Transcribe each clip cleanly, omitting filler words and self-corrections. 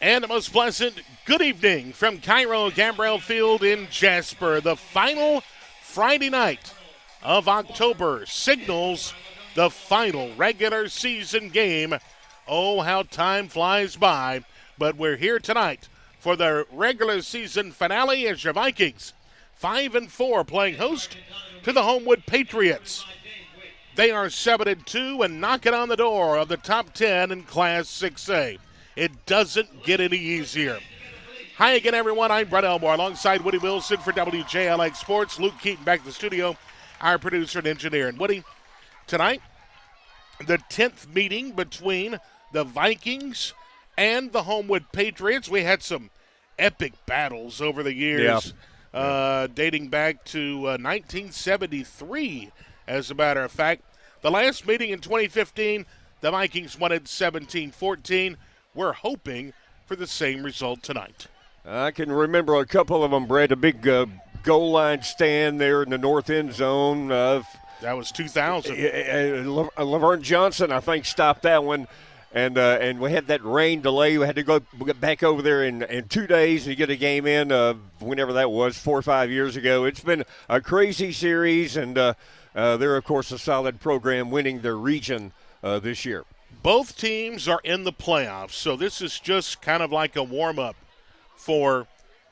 And a most pleasant good evening from Cairo Gambrell Field in Jasper. The final Friday night of October signals the final regular season game. Oh, how time flies by. But we're here tonight for the regular season finale as your Vikings, 5-4, playing host to the Homewood Patriots. They are 7-2 and knocking on the door of the top 10 in Class 6A. It doesn't get any easier. Hi again, everyone. I'm Brett Elmore alongside Woody Wilson for WJLX Sports. Luke Keaton back in the studio, our producer and engineer. And Woody, tonight, the 10th meeting between the Vikings and the Homewood Patriots. We had some epic battles over the years, dating back to 1973, as a matter of fact. The last meeting in 2015, the Vikings won it 17-14. We're hoping for the same result tonight. I can remember a couple of them, Brett, a big goal line stand there in the north end zone. That was 2000. Laverne Johnson, I think, stopped that one. And we had that rain delay. We had to go back over there in 2 days to get a game in, whenever that was, 4 or 5 years ago. It's been a crazy series, and they're, of course, a solid program winning their region this year. Both teams are in the playoffs, so this is just kind of like a warm-up for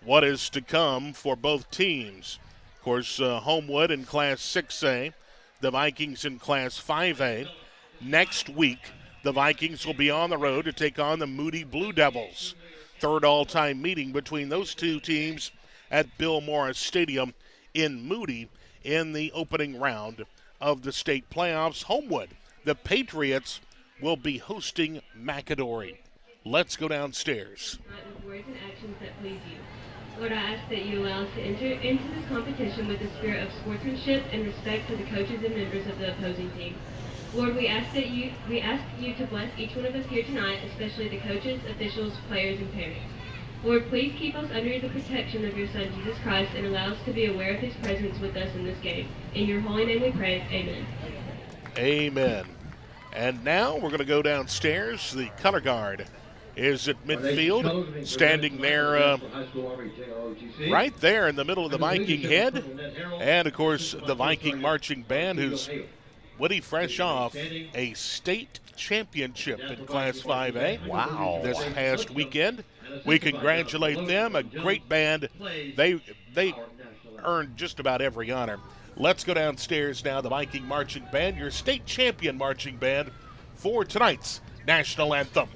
what is to come for both teams. Of course, Homewood in Class 6A, the Vikings in Class 5A. Next week, the Vikings will be on the road to take on the Moody Blue Devils. Third all-time meeting between those two teams at Bill Morris Stadium in Moody in the opening round of the state playoffs. Homewood, the Patriots, will be hosting McAdory. Let's go downstairs. With words and actions that please you. Lord, I ask that you allow us to enter into this competition with the spirit of sportsmanship and respect for the coaches and members of the opposing team. Lord, we ask you to bless each one of us here tonight, especially the coaches, officials, players, and parents. Lord, please keep us under the protection of your Son, Jesus Christ, and allow us to be aware of his presence with us in this game. In your holy name we pray, amen. Amen. And now we're going to go downstairs. The color guard is at midfield, standing there right there in the middle of the Viking head. And, of course, the Viking marching band, who's Woody fresh off a state championship in Class 5A. Wow. This past weekend. We congratulate them, a great band. They earned just about every honor. Let's go downstairs now. The Viking Marching Band, your state champion marching band for tonight's national anthem.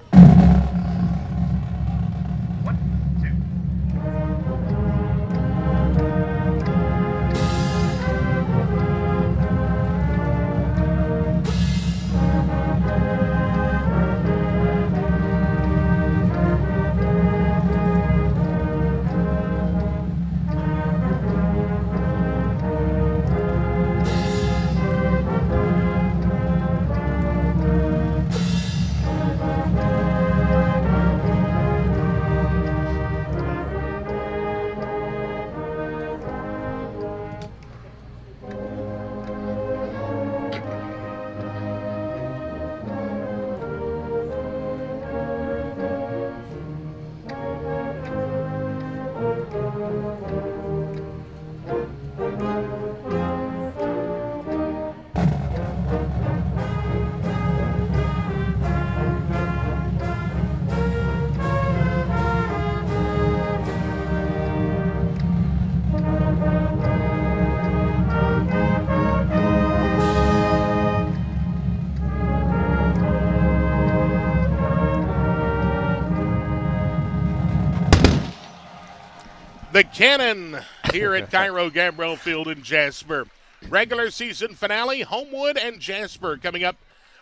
The Cannon here at Cairo Gambrell Field in Jasper. Regular season finale, Homewood and Jasper coming up.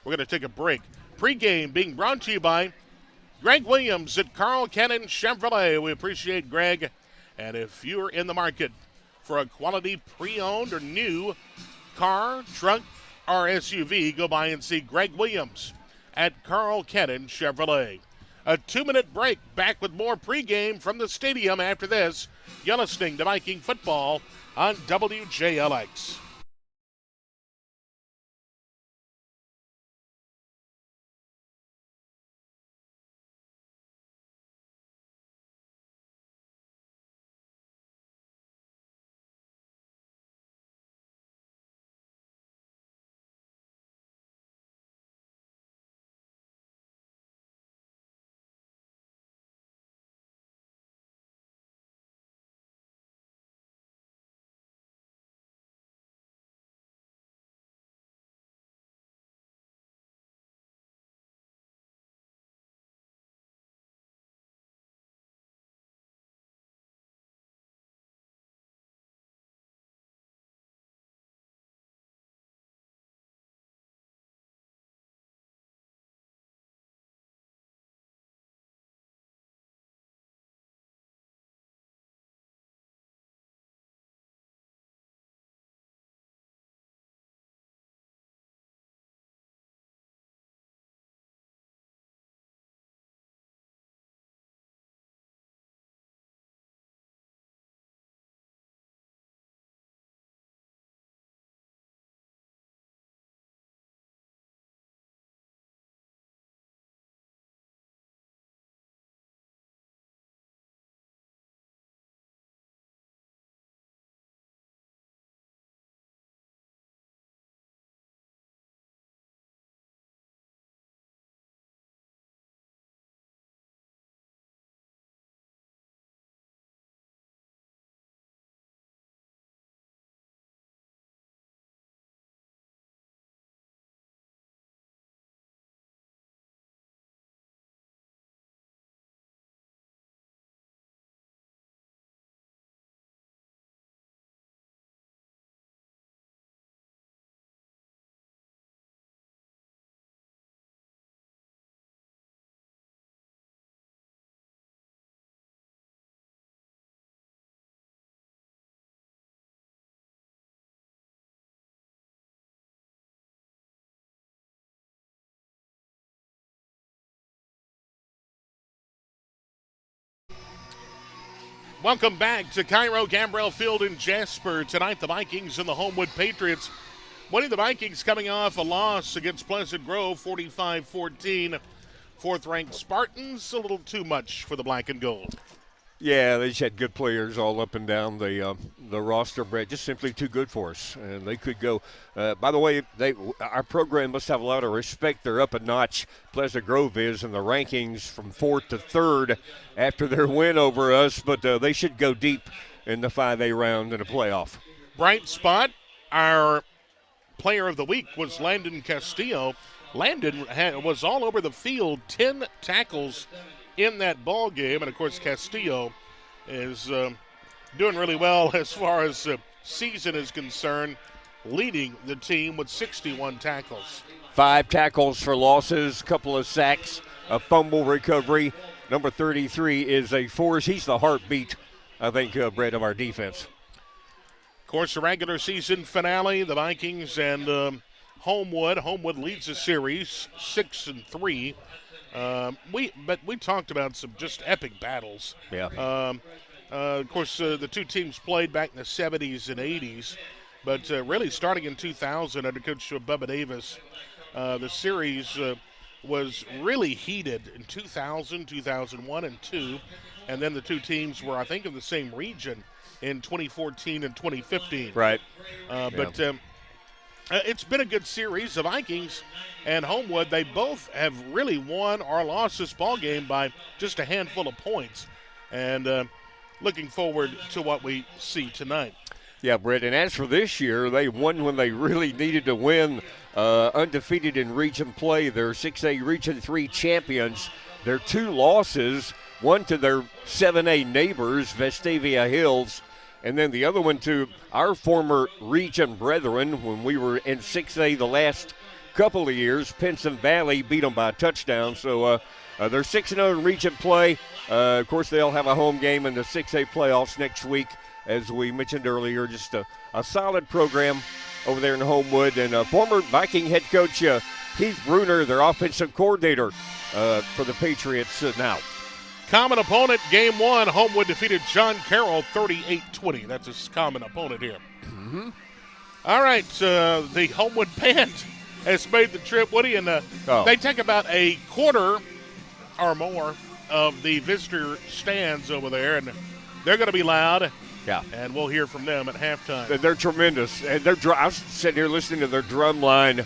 We're going to take a break. Pre-game being brought to you by Greg Williams at Carl Cannon Chevrolet. We appreciate Greg. And if you're in the market for a quality pre-owned or new car, truck, or SUV, go by and see Greg Williams at Carl Cannon Chevrolet. a 2-minute break. Back with more pregame from the stadium after this. You're listening to Viking football on WJLX. Welcome back to Cairo Gambrell Field in Jasper. Tonight, the Vikings and the Homewood Patriots. Winning the Vikings coming off a loss against Pleasant Grove, 45-14. Fourth-ranked Spartans, a little too much for the black and gold. Yeah, they just had good players all up and down the roster, Brett. Just simply too good for us, and they could go. By the way, our program must have a lot of respect. They're up a notch. Pleasant Grove is in the rankings from 4th to 3rd after their win over us, but they should go deep in the 5A round in a playoff. Bright spot, our player of the week was Landon Castillo. Landon was all over the field, 10 tackles in that ball game, and of course Castillo is doing really well as far as season is concerned, leading the team with 61 tackles. 5 tackles for losses, couple of sacks, a fumble recovery. Number 33 is a force. He's the heartbeat, I think, Brett, of our defense. Of course, the regular season finale, the Vikings and Homewood. Homewood leads the series 6-3. But we talked about some just epic battles. Yeah. Of course, the two teams played back in the 70s and 80s, but really starting in 2000 under Coach Bubba Davis, the series was really heated in 2000, 2001, and 2, and then the two teams were, I think, in the same region in 2014 and 2015. Right. But it's been a good series. The Vikings and Homewood, they both have really won or lost this ball game by just a handful of points. And looking forward to what we see tonight. Yeah, Brett, and as for this year, they won when they really needed to win. Undefeated in region play. They're 6A Region 3 champions. Their 2 losses, one to their 7A neighbors, Vestavia Hills, and then the other one to our former region brethren when we were in 6A the last couple of years. Pinson Valley beat them by a touchdown. So they're 6-0 in region play. Of course, they'll have a home game in the 6A playoffs next week. As we mentioned earlier, just a solid program over there in Homewood, and former Viking head coach Heath Bruner, their offensive coordinator for the Patriots now. Common opponent, game one. Homewood defeated John Carroll 38-20. That's his common opponent here. Mm-hmm. All right, the Homewood band has made the trip, Woody, and they take about a quarter or more of the visitor stands over there, and they're going to be loud. Yeah. And we'll hear from them at halftime. They're tremendous. And I was sitting here listening to their drum line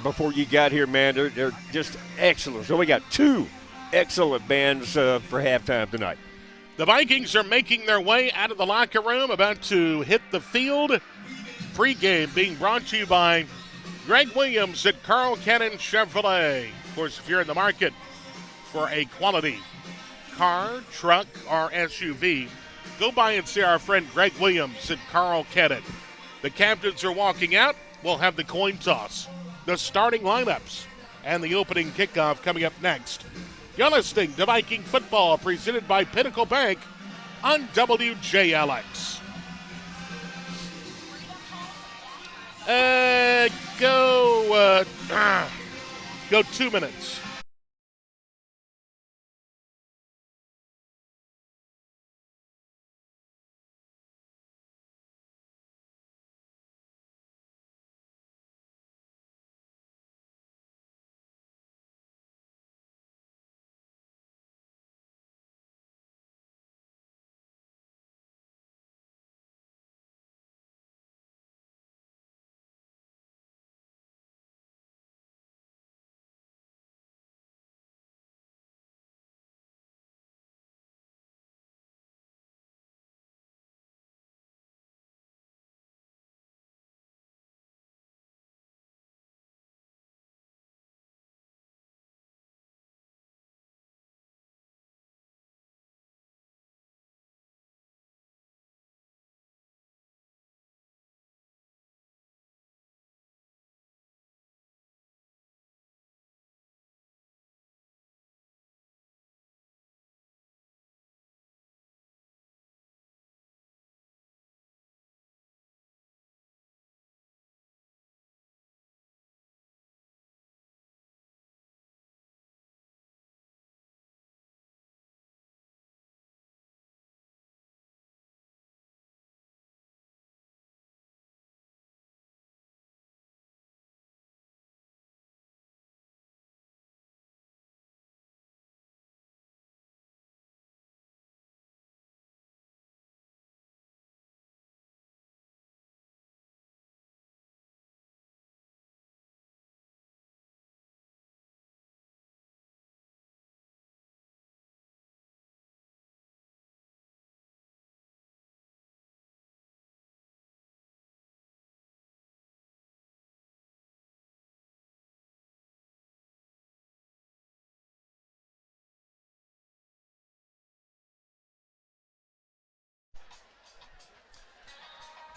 before you got here, man. They're just excellent. So we got two excellent bands for halftime tonight. The Vikings are making their way out of the locker room, about to hit the field. Pre-game being brought to you by Greg Williams at Carl Cannon Chevrolet. Of course, if you're in the market for a quality car, truck, or SUV, go by and see our friend Greg Williams at Carl Cannon. The captains are walking out. We'll have the coin toss, the starting lineups, and the opening kickoff coming up next. You're listening to Viking Football, presented by Pinnacle Bank on WJLX. Go 2 minutes.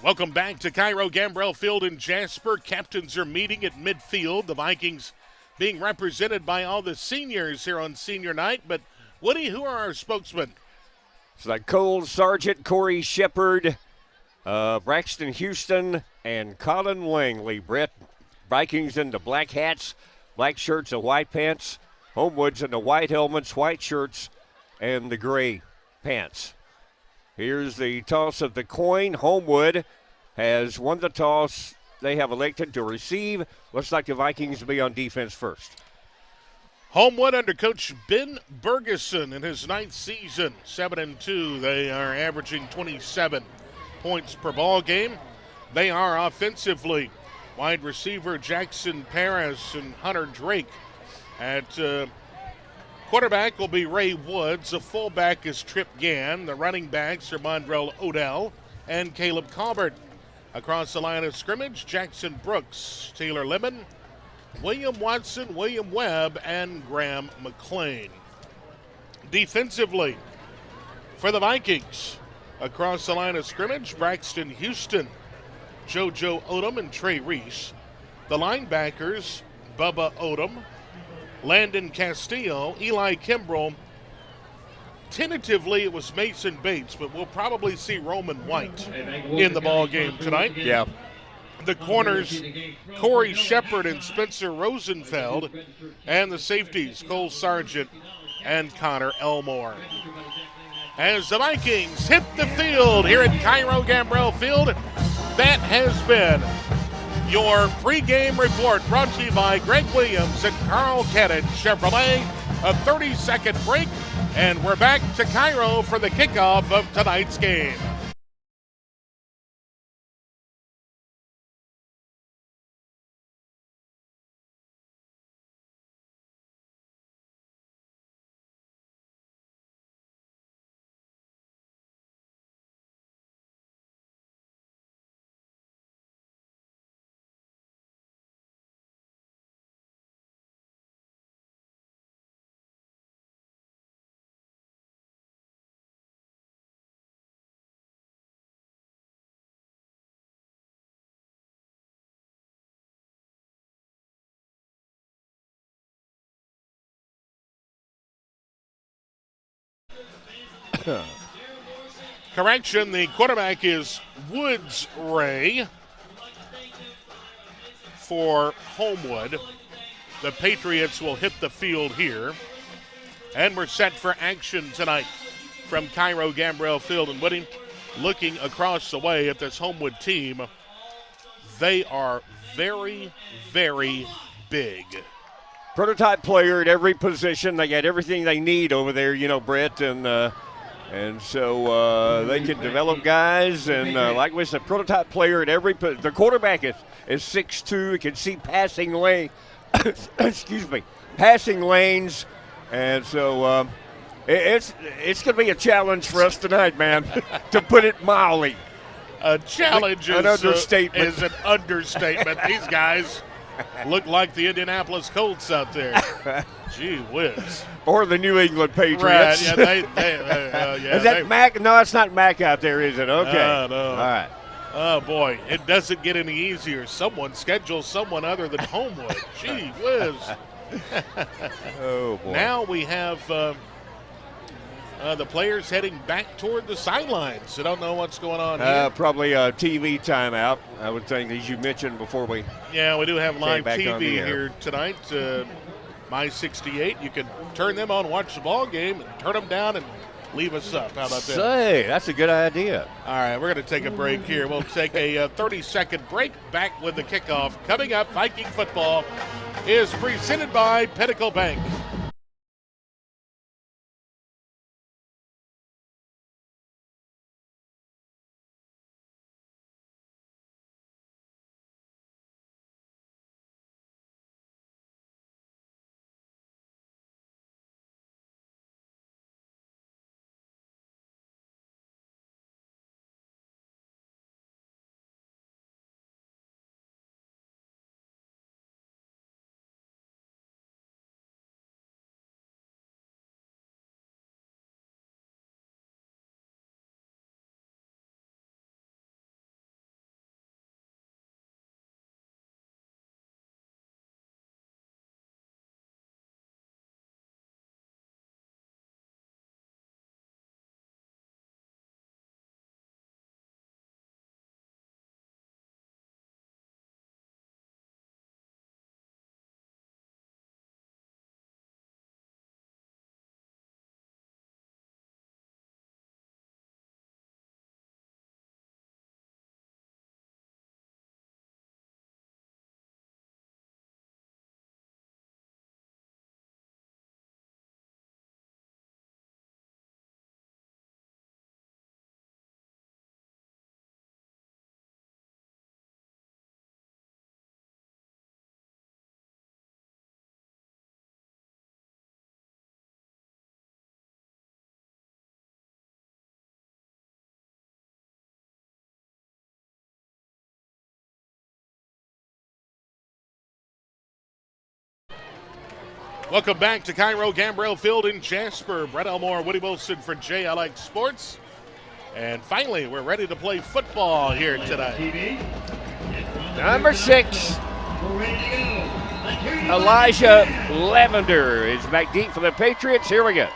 Welcome back to Cairo Gambrell Field in Jasper. Captains are meeting at midfield. The Vikings being represented by all the seniors here on senior night. But, Woody, who are our spokesmen? It's like Cole Sargent, Corey Shepard, Braxton Houston, and Colin Langley. Brett, Vikings in the black hats, black shirts and white pants. Homewoods in the white helmets, white shirts, and the gray pants. Here's the toss of the coin. Homewood has won the toss. They have elected to receive. Looks like the Vikings will be on defense first. Homewood under Coach Ben Bergeson in his 9th season, 7-2. They are averaging 27 points per ball game. They are offensively wide receiver Jackson Paris and Hunter Drake. At quarterback will be Ray Woods. The fullback is Trip Gann. The running backs are Mondrell Odell and Caleb Colbert. Across the line of scrimmage, Jackson Brooks, Taylor Lemon, William Watson, William Webb, and Graham McClain. Defensively, for the Vikings, across the line of scrimmage, Braxton Houston, JoJo Odom, and Trey Reese. The linebackers, Bubba Odom, Landon Castillo, Eli Kimbrell. Tentatively, it was Mason Bates, but we'll probably see Roman White in the ball game tonight. Yeah. The corners, Corey Shepard and Spencer Rosenfeld. And the safeties, Cole Sargent and Connor Elmore. As the Vikings hit the field here at Cairo Gambrell Field, that has been your pregame report brought to you by Greg Williams and Carl Cannon Chevrolet. A 30-second break, and we're back to Cairo for the kickoff of tonight's game. Correction, the quarterback is Woods Ray for Homewood. The Patriots will hit the field here. And we're set for action tonight from Cairo Gambrell Field. And Woody, looking across the way at this Homewood team, they are very, very big. Prototype player at every position. They got everything they need over there, Brett, and so they can develop guys. And like we said, prototype player at every position. The quarterback is 6'2". He can see passing lane. Passing lanes. And so it's going to be a challenge for us tonight, man, to put it mildly. A challenge is an understatement. These guys look like the Indianapolis Colts out there. Gee whiz. Or the New England Patriots. Right, Is that Mac? No, it's not Mac out there, is it? Okay. No. All right. Oh, boy. It doesn't get any easier. Someone schedules someone other than Homewood. Gee whiz. Oh, boy. Now we have the players heading back toward the sidelines. I don't know what's going on here. Probably a TV timeout, I would think, as you mentioned before we. Yeah, we do have live TV here tonight. My 68. You can turn them on, watch the ball game, and turn them down and leave us up. How about that? Say, that's a good idea. All right, we're going to take a break here. We'll take a 30-second break. Back with the kickoff. Coming up, Viking football is presented by Pinnacle Bank. Welcome back to Cairo Gambrell Field in Jasper. Brett Elmore, Woody Wilson for JLX Sports. And finally, we're ready to play football here tonight. Number 6, Elijah Lavender is back deep for the Patriots. Here we go.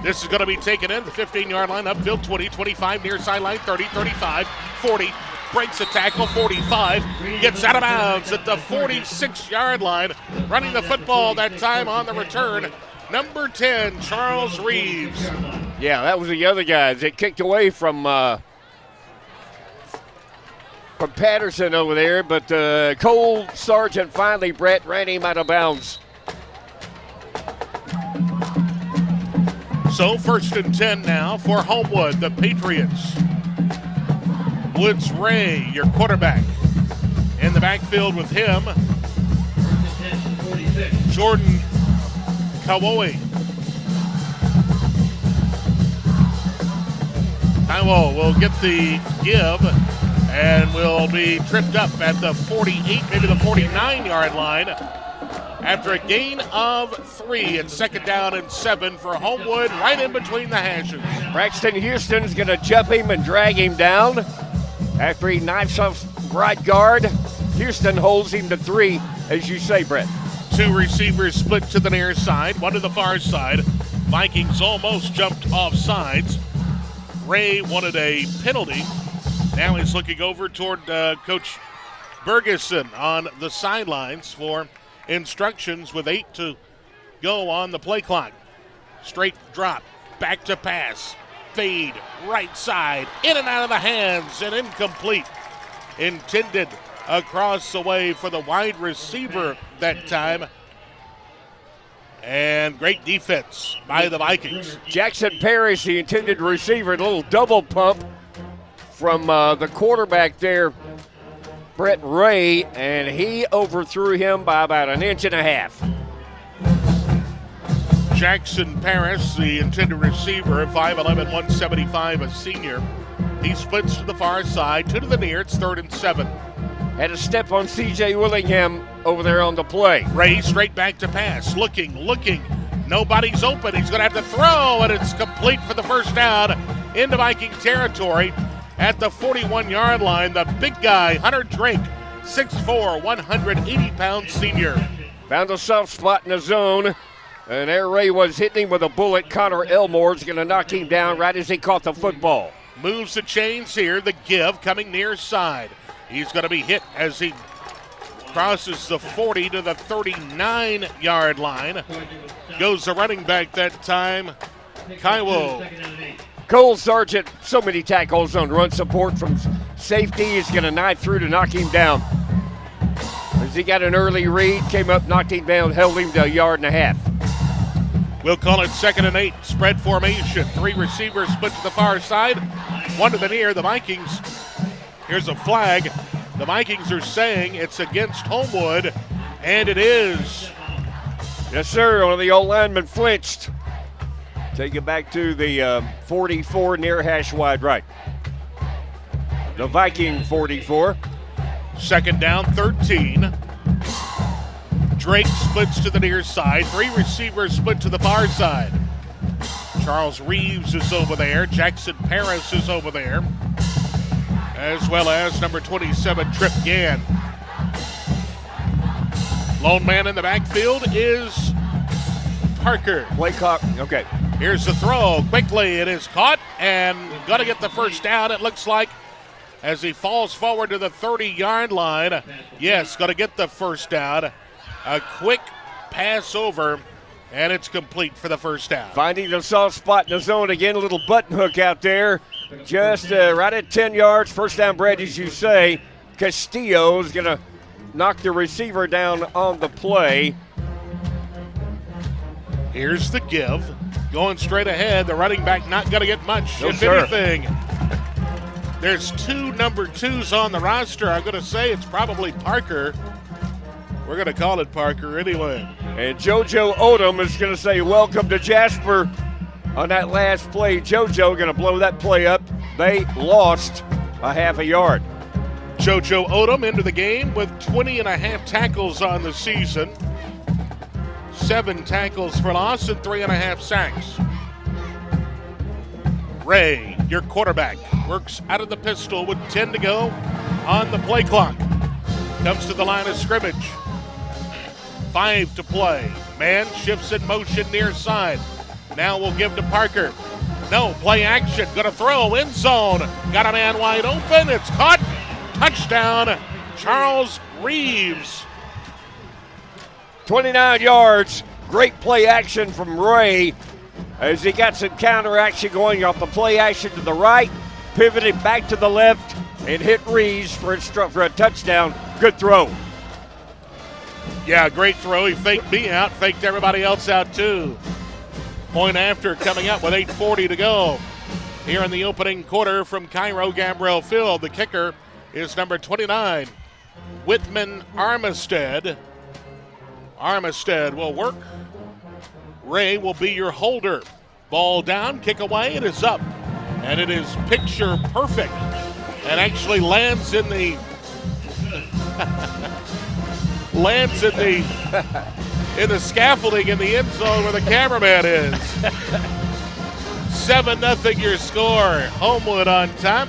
This is going to be taken in the 15-yard line, upfield 20, 25, near sideline 30, 35, 40, breaks a tackle, 45, gets out of bounds at the 46-yard line. Running the football that time on the return, number 10, Charles Reeves. Yeah, that was the other guys. It kicked away from Patterson over there, but Cole Sargent finally, Brett, ran him out of bounds. So 1st and 10 now for Homewood, the Patriots. Woods Ray, your quarterback. In the backfield with him, Jordan Kawoe. Kaiwo will get the give and will be tripped up at the 48, maybe the 49-yard line after a gain of 3. It's 2nd down and 7 for Homewood, right in between the hashes. Braxton Houston's going to jump him and drag him down. After he knifes off right guard, Houston holds him to 3, as you say, Brett. 2 receivers split to the near side, 1 to the far side. Vikings almost jumped off sides. Ray wanted a penalty. Now he's looking over toward Coach Bergeson on the sidelines for instructions with 8 to go on the play clock. Straight drop, back to pass, fade, right side, in and out of the hands, and incomplete. Intended across the way for the wide receiver that time. And great defense by the Vikings. Jackson Parrish, the intended receiver, a little double pump from the quarterback there, Brett Ray, and he overthrew him by about 1.5 inches. Jackson Parrish, the intended receiver, 5'11", 175, a senior. He splits to the far side, 2 to the near. It's 3rd and 7. Had a step on C.J. Willingham over there on the play. Ray straight back to pass, looking. Nobody's open. He's going to have to throw, and it's complete for the 1st down into Viking territory at the 41-yard line. The big guy, Hunter Drake, 6'4", 180-pound senior. Found a soft spot in the zone, and there Ray was hitting him with a bullet. Connor Elmore's going to knock him down right as he caught the football. Moves the chains here. The give coming near side. He's going to be hit as he crosses the 40 to the 39-yard line. Goes the running back that time, Kaiwo. Cole Sargent, so many tackles on run support from safety. He's going to knife through to knock him down. As he got an early read, came up, knocked him down, held him to 1.5 yards. We'll call it 2nd and 8. Spread formation. 3 receivers split to the far side. 1 to the near. The Vikings. Here's a flag. The Vikings are saying it's against Homewood, and it is. Yes, sir. One of the old linemen flinched. Take it back to the 44 near hash wide right. The Viking 44. 2nd down, 13. Drake splits to the near side. 3 receivers split to the far side. Charles Reeves is over there. Jackson Parrish is over there, as well as number 27, Trip Gann. Lone man in the backfield is Parker. Play clock. Okay. Here's the throw. Quickly, it is caught and going to get the 1st down, it looks like, as he falls forward to the 30-yard line. Yes, going to get the 1st down. A quick pass over, and it's complete for the 1st down. Finding the soft spot in the zone again, a little button hook out there. Just right at 10 yards, 1st down, Brad, as you say. Castillo is going to knock the receiver down on the play. Here's the give. Going straight ahead. The running back not going to get much, No, if sir. anything. There's 2 number 2s on the roster. I'm going to say it's probably Parker. We're going to call it Parker anyway. And JoJo Odom is going to say welcome to Jasper on that last play. JoJo going to blow that play up. They lost a 0.5 yard. JoJo Odom into the game with 20.5 tackles on the season. 7 tackles for loss and 3.5 sacks. Ray, your quarterback, works out of the pistol with 10 to go on the play clock. Comes to the line of scrimmage. 5 to play. Man shifts in motion near side. Now we'll give to Parker. No, play action. Going to throw, end zone. Got a man wide open. It's caught Touchdown, Charles Reeves. 29 yards. Great play action from Ray as he got some counter action going off the play action to the right, pivoted back to the left, and hit Reeves for a touchdown. Good throw. Yeah, great throw. He faked me out, faked everybody else out too. Point after coming up with 8:40 to go here in the opening quarter from Cairo Gambrell Field. The kicker is number 29, Whitman Armistead. Armistead will work. Ray will be your holder. Ball down, kick away, it is up. And it is picture perfect. And actually lands in the in the scaffolding in the end zone where the cameraman is. 7-0 your score. Homewood on top.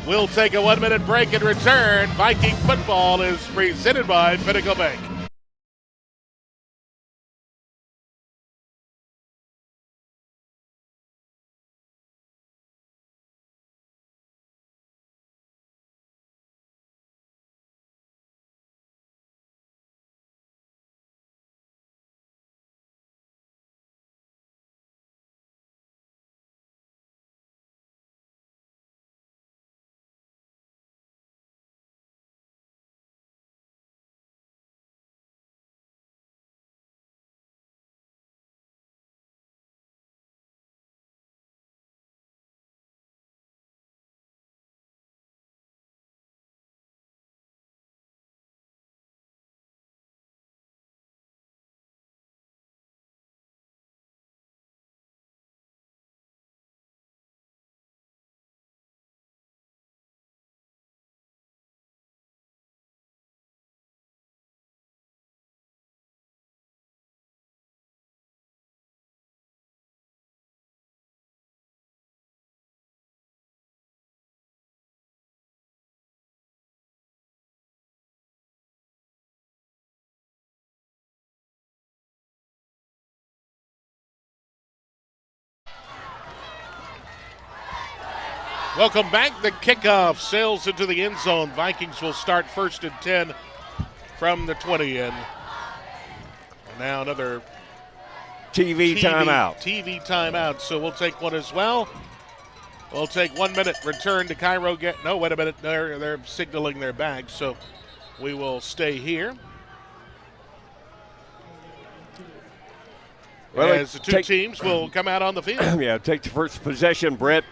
We'll take a 1-minute break and return. Viking football is presented by Pinnacle Bank. Welcome back. The kickoff sails into the end zone. Vikings will start 1st and 10 from the 20. And now another TV timeout. TV timeout. So we'll take one as well. We'll take 1 minute. Return to Cairo. No, wait a minute. They're signaling their back. So we will stay here. Well, as the two teams will come out on the field. Yeah, take the first possession, Brett.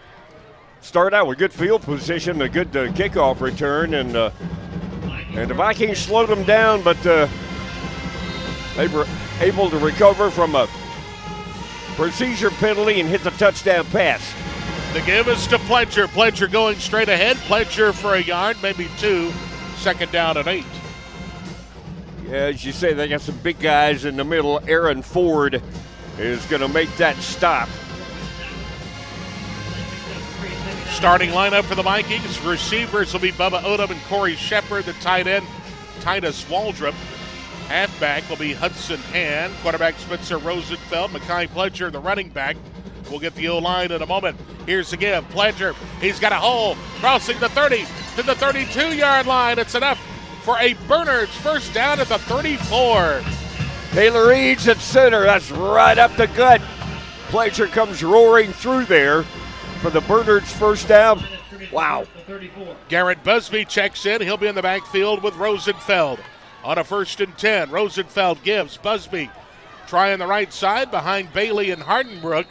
Start out with good field position, a good kickoff return, and the Vikings slowed them down, but they were able to recover from a procedure penalty and hit the touchdown pass. The give is to Pledger. Pledger going straight ahead. Pledger for a yard, maybe 2. 2nd down and 8. Yeah, as you say, they got some big guys in the middle. Aaron Ford is going to make that stop. Starting lineup for the Vikings. Receivers will be Bubba Odom and Corey Shepard. The tight end, Titus Waldrop. Halfback will be Hudson Hand. Quarterback Spencer Rosenfeld. Mekhi Pledger, the running back. We'll get the O-line in a moment. Here's the give. Pledger, he's got a hole. Crossing the 30 to the 32-yard line. It's enough for a Bernard's first down at the 34. Taylor Eads at center. That's right up the gut. Pledger comes roaring through there for the Bernard's first down. Wow. Garrett Busby checks in. He'll be in the backfield with Rosenfeld. On a 1st and 10, Rosenfeld gives. Busby trying the right side behind Bailey and Hardenbrook.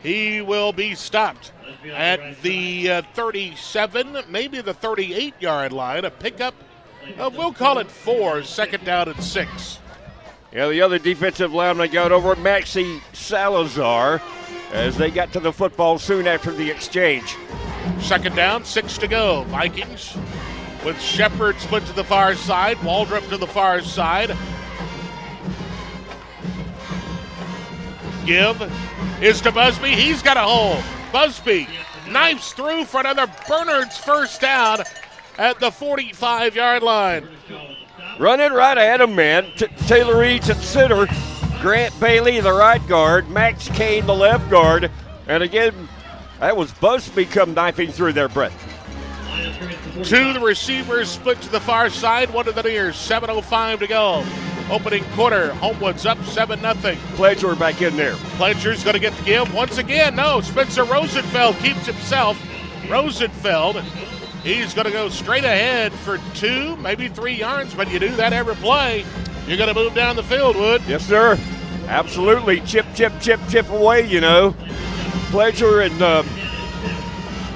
He will be stopped at the 37, maybe the 38-yard line. A pickup of, we'll call it 4, 2nd down and 6. Yeah, the other defensive lineman got over Maxie Salazar as they got to the football soon after the exchange. 2nd down, 6 to go. Vikings with Shepard split to the far side, Waldrop to the far side. Give is to Busby. He's got a hole. Busby knifes through for another Bernard's first down at the 45-yard line. Running right at him, man. Taylor Eads at center. Grant Bailey, the right guard. Max Kane, the left guard. And again, that was Busby come knifing through there, Brett. Two the receivers split to the far side, one to the near. 7:05 to go. Opening quarter, Homewood's up 7-0. Pledger back in there. Pledger's going to get the give once again. No, Spencer Rosenfeld keeps himself. Rosenfeld, he's going to go straight ahead for 2, maybe 3 yards, but you do that every play, you're going to move down the field, Wood. Yes, sir. Absolutely. Chip away, you know. Pledger and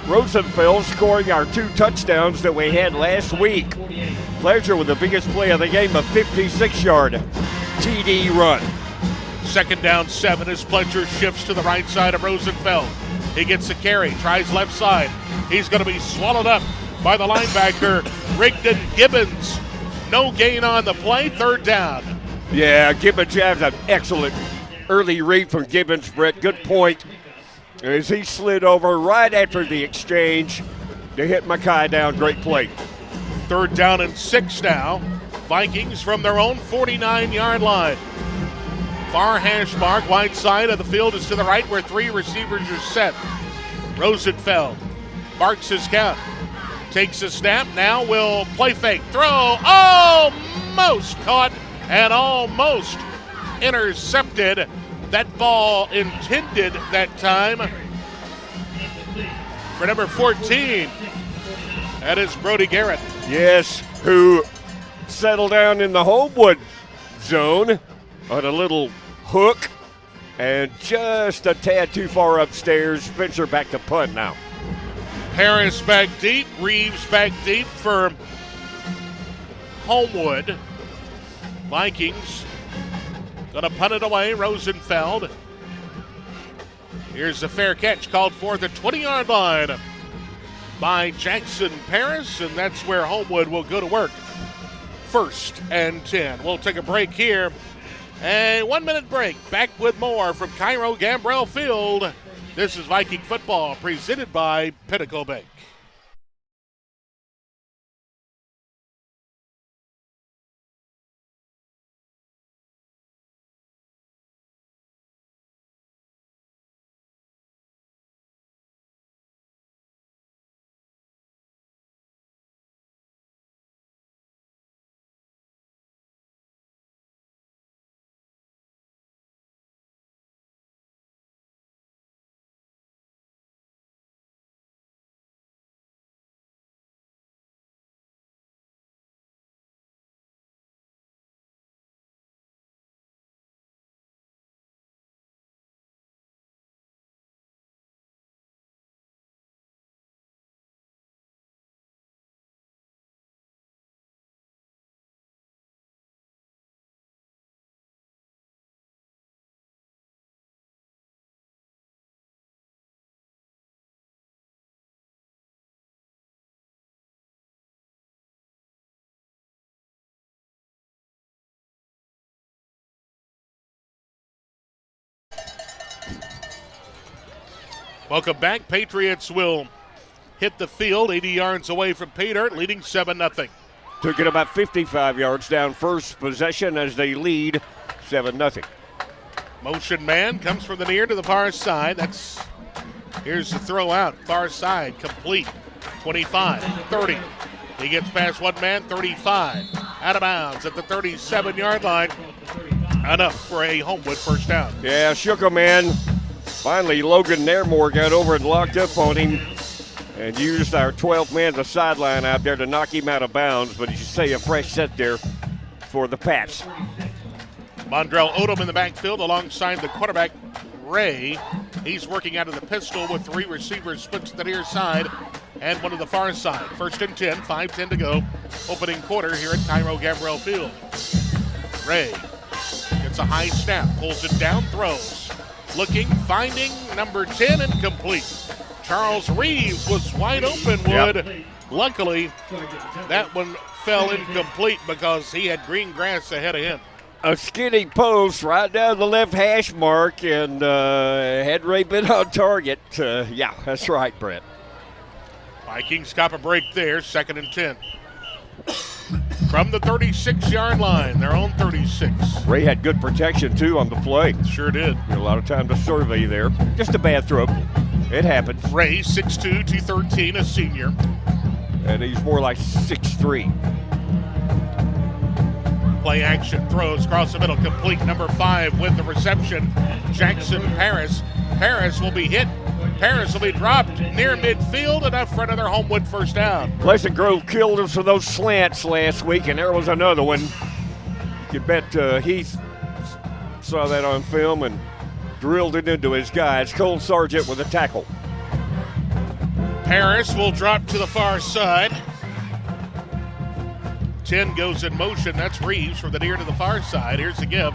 Rosenfeld scoring our 2 touchdowns that we had last week. Pledger with the biggest play of the game, a 56-yard TD run. 2nd down 7 as Pledger shifts to the right side of Rosenfeld. He gets the carry, tries left side. He's going to be swallowed up by the linebacker, Rigdon Gibbons. No gain on the play, 3rd down. Yeah, Gibbons has an excellent early read from Gibbons, Brett. Good point. As he slid over right after the exchange to hit Mackay down. Great play. 3rd down and 6 now. Vikings from their own 49-yard line. Far hash mark, wide side of the field is to the right where 3 receivers are set. Rosenfeld marks his count. Takes a snap, now will play fake. Throw, almost caught and almost intercepted. That ball intended that time for number 14. That is Brody Garrett. Yes, who settled down in the Homewood zone on a little hook and just a tad too far upstairs. Spencer back to punt now. Harris back deep, Reeves back deep for Homewood. Vikings gonna punt it away, Rosenfeld. Here's the fair catch called for the 20-yard line by Jackson Paris, and that's where Homewood will go to work. 1st and 10. We'll take a break here. A 1-minute break. Back with more from Cairo Gambrell Field. This is Viking football presented by Pinnacle Bank. Welcome back. Patriots will hit the field 80 yards away from pay dirt, leading 7-0. Took it about 55 yards down first possession as they lead 7-0. Motion man comes from the near to the far side. Here's the throw out. Far side, complete. 25, 30. He gets past one man, 35. Out of bounds at the 37-yard line. Enough for a Homewood 1st down. Yeah, shook him, man. Finally, Logan Nairmore got over and locked up on him and used our 12th man to sideline out there to knock him out of bounds. But as you say, a fresh set there for the Pats. Mondrell Odom in the backfield alongside the quarterback, Ray. He's working out of the pistol with 3 receivers split to the near side and one to the far side. 1st and 10, 5:10 to go. Opening quarter here at Cairo Gambrell Field. Ray gets a high snap, pulls it down, throws. Looking, finding number 10, incomplete. Charles Reeves was wide open, Wood. Yep. Luckily, that one fell incomplete because he had green grass ahead of him. A skinny post right down the left hash mark, and had Ray been on target, yeah, that's right, Brett. Vikings cop a break there, 2nd and 10. From the 36-yard line, their own 36. Ray had good protection, too, on the play. Sure did. A lot of time to survey there. Just a bad throw. It happens. Ray, 6'2", 213, a senior. and he's more like 6'3". Play action throws across the middle, complete. Number 5 with the reception, Jackson Paris. Paris will be hit. Paris will be dropped near midfield, enough for another Homewood first down. Pleasant Grove killed us with those slants last week, and there was another one. You can bet Heath saw that on film and drilled it into his guys. Cole Sargent with a tackle. Paris will drop to the far side. 10 goes in motion. That's Reeves from the near to the far side. Here's the give.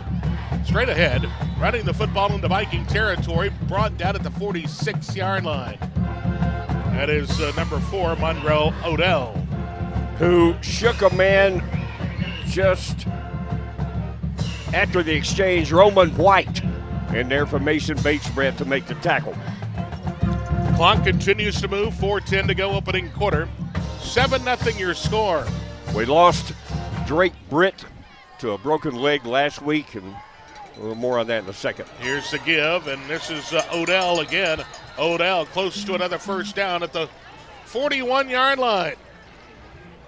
Straight ahead, running the football into Viking territory, brought down at the 46-yard line. That is number 4, Monroe Odell, who shook a man just after the exchange, Roman White, in there for Mason Batesbrett to make the tackle. Clock continues to move, 4:10 to go, opening quarter. 7-0 your score. We lost Drake Britt to a broken leg last week, and a little more on that in a second. Here's the give, and this is Odell again. Odell close to another first down at the 41-yard line.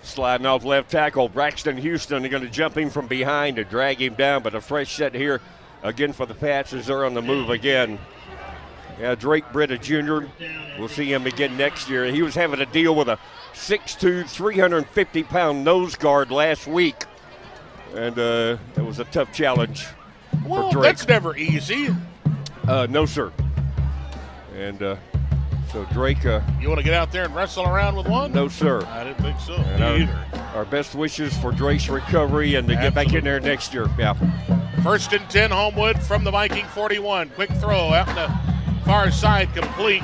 Sliding off left tackle, Braxton Houston. They're going to jump him from behind to drag him down, but a fresh set here again for the Pats as they're on the move again. Yeah, Drake Britt, a junior. We'll see him again next year. He was having to deal with a 6'2", 350-pound nose guard last week, and it was a tough challenge well, for Drake. That's never easy. No, sir. And so Drake. You want to get out there and wrestle around with one? No, sir. I didn't think so. And our best wishes for Drake's recovery and to get back in there next year. Yeah. 1st and 10, Homewood from the Viking 41. Quick throw out in the far side, complete.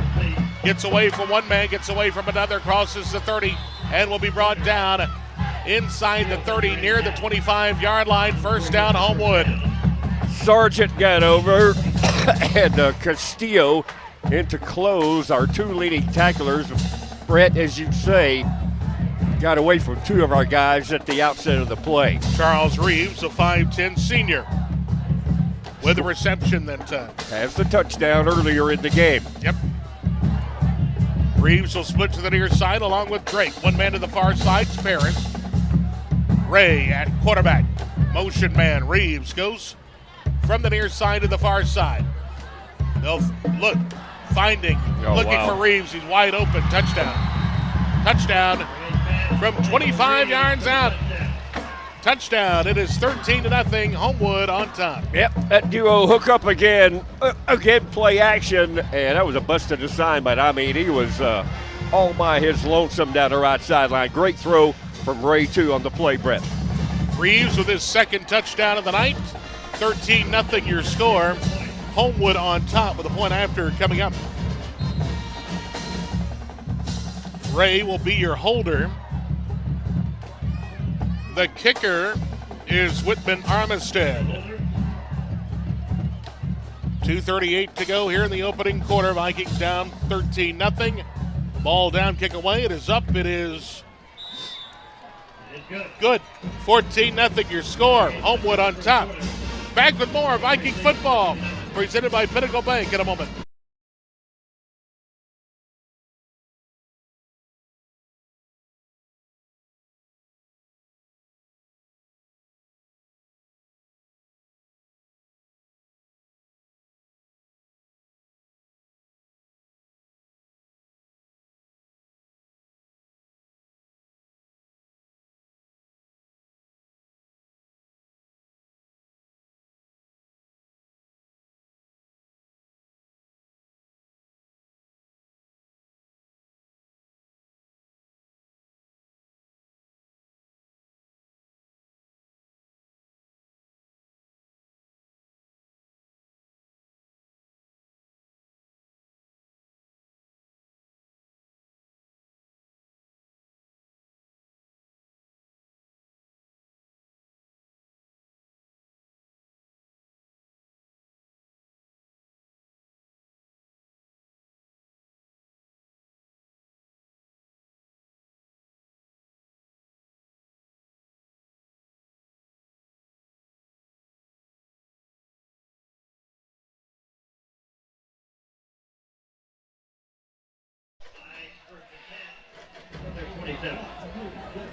Gets away from one man, gets away from another, crosses the 30, and will be brought down inside the 30, near the 25-yard line. First down, Homewood. Sargent got over, and Castillo in to close. Our 2 leading tacklers, Brett, as you say, got away from 2 of our guys at the outset of the play. Charles Reeves, a 5'10 senior, with a reception that time. Has the touchdown earlier in the game. Yep. Reeves will split to the near side along with Drake. One man to the far side, Paris. Ray at quarterback. Motion man. Reeves goes from the near side to the far side. They'll look, finding, looking for Reeves. He's wide open. Touchdown. Touchdown from 25 yards out. Touchdown. It is 13-0. Homewood on top. Yep, that duo hook up again. Again, play action, and that was a busted assignment. I mean, he was all by his lonesome down the right sideline. Great throw from Ray, too, on the play, Brett. Reeves with his second touchdown of the night. 13-0 your score. Homewood on top with a point after coming up. Ray will be your holder. The kicker is Whitman Armistead. 2:38 to go here in the opening quarter. Vikings down 13-0. Ball down, kick away. It is up. It is good. 14-0 your score. Homewood on top. Back with more Viking football. Presented by Pinnacle Bank in a moment.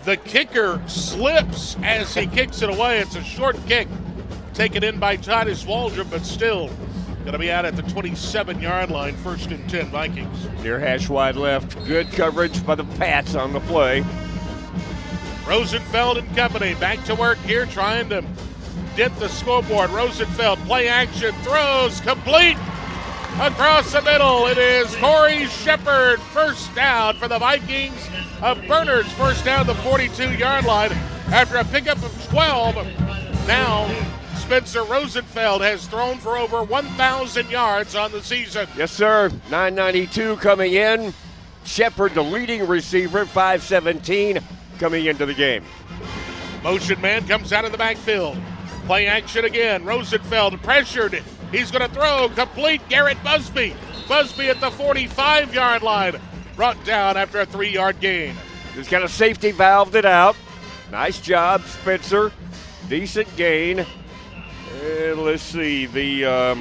The kicker slips as he kicks it away. It's a short kick taken in by Titus Waldrop, but still going to be out at the 27-yard line, 1st and 10 Vikings. Near hash wide left. Good coverage by the Pats on the play. Rosenfeld and company back to work here, trying to dent the scoreboard. Rosenfeld, play action, throws, complete. Across the middle, it is Corey Shepard, first down for the Vikings. Bernard's first down the 42-yard line after a pickup of 12. Now Spencer Rosenfeld has thrown for over 1,000 yards on the season. Yes, sir. 992 coming in. Shepard, the leading receiver, 517 coming into the game. Motion man comes out of the backfield. Play action again. Rosenfeld pressured. He's going to throw. Complete. Garrett Busby. Busby at the 45-yard line. Brought down after a 3-yard gain. Just got a safety valved it out. Nice job, Spencer. Decent gain. And let's see. The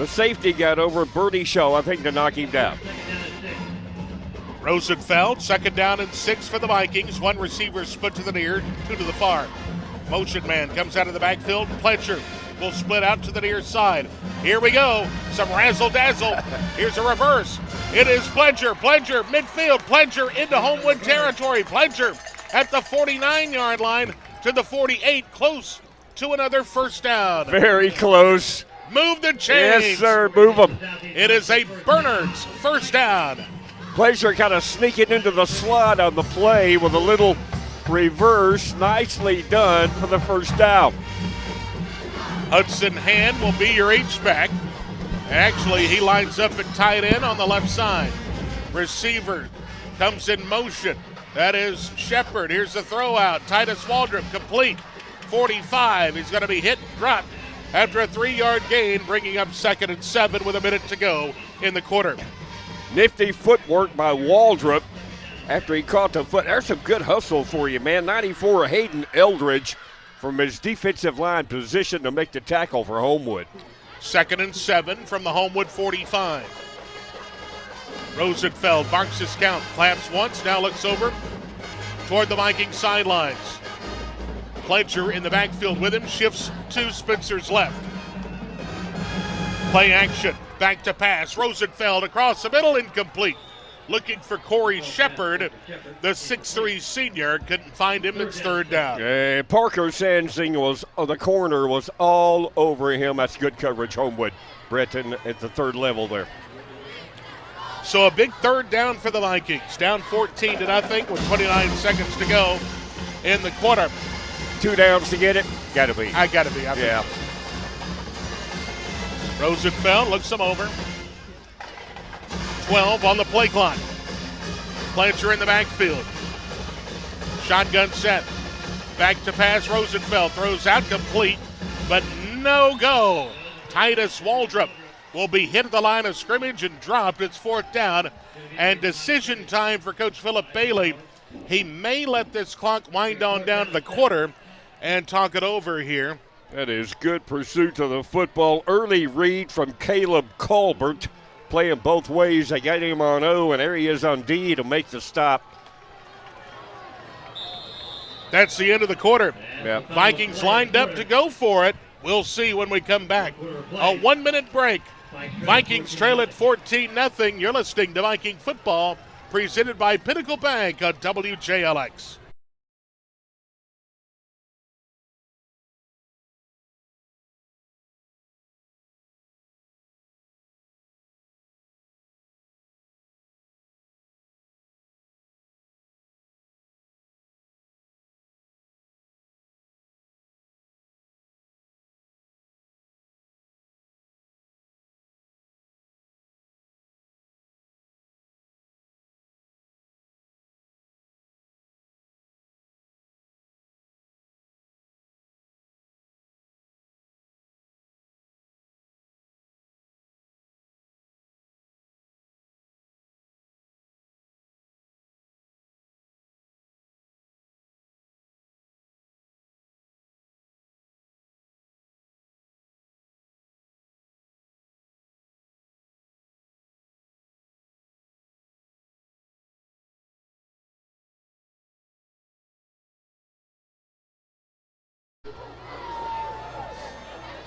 safety got over Bertie Shaw, I think, to knock him down. Rosenfeld, 2nd down and 6 for the Vikings. One receiver split to the near, 2 to the far. Motion man comes out of the backfield. Pletcher will split out to the near side. Here we go. Some razzle-dazzle. Here's a reverse. It is Pledger. Pledger, midfield. Pledger into Homewood territory. Pledger at the 49-yard line to the 48. Close to another first down. Very close. Move the chains. Yes, sir. Move them. It is a Bernard's first down. Pleasure kind of sneaking into the slot on the play with a little reverse. Nicely done for the first down. Hudson Hand will be your H-back. Actually, he lines up at tight end on the left side. Receiver comes in motion. That is Shepard. Here's the throw out. Titus Waldrop complete. 45. He's going to be hit and dropped after a 3-yard gain, bringing up 2nd and 7 with a minute to go in the quarter. Nifty footwork by Waldrop after he caught the foot. There's some good hustle for you, man. 94 Hayden Eldridge from his defensive line position to make the tackle for Homewood. 2nd and 7 from the Homewood 45. Rosenfeld marks his count, claps once, now looks over toward the Viking sidelines. Pledger in the backfield with him, shifts to Spencer's left. Play action, back to pass. Rosenfeld across the middle, incomplete. Looking for Corey Shepard, the 6'3 senior, couldn't find him. It's 3rd down. Parker Sansing the corner was all over him. That's good coverage, Homewood. Breton at the 3rd level there. So a big 3rd down for the Vikings. Down 14-0 with 29 seconds to go in the quarter. 2 downs to get it. Got to be. I got to be. Yeah. Rosenfeld looks him over. 12 on the play clock. Pledger in the backfield. Shotgun set. Back to pass. Rosenfeld throws out complete, but no go. Titus Waldrop will be hit at the line of scrimmage and dropped. It's 4th down, and decision time for Coach Philip Bailey. He may let this clock wind on down to the quarter and talk it over here. That is good pursuit of the football. Early read from Caleb Colbert. Playing both ways. They got him on O, and there he is on D to make the stop. That's the end of the quarter. Yep. Vikings lined up to go for it. We'll see when we come back. A 1-minute break. Vikings trail at 14-0. You're listening to Viking Football, presented by Pinnacle Bank on WJLX.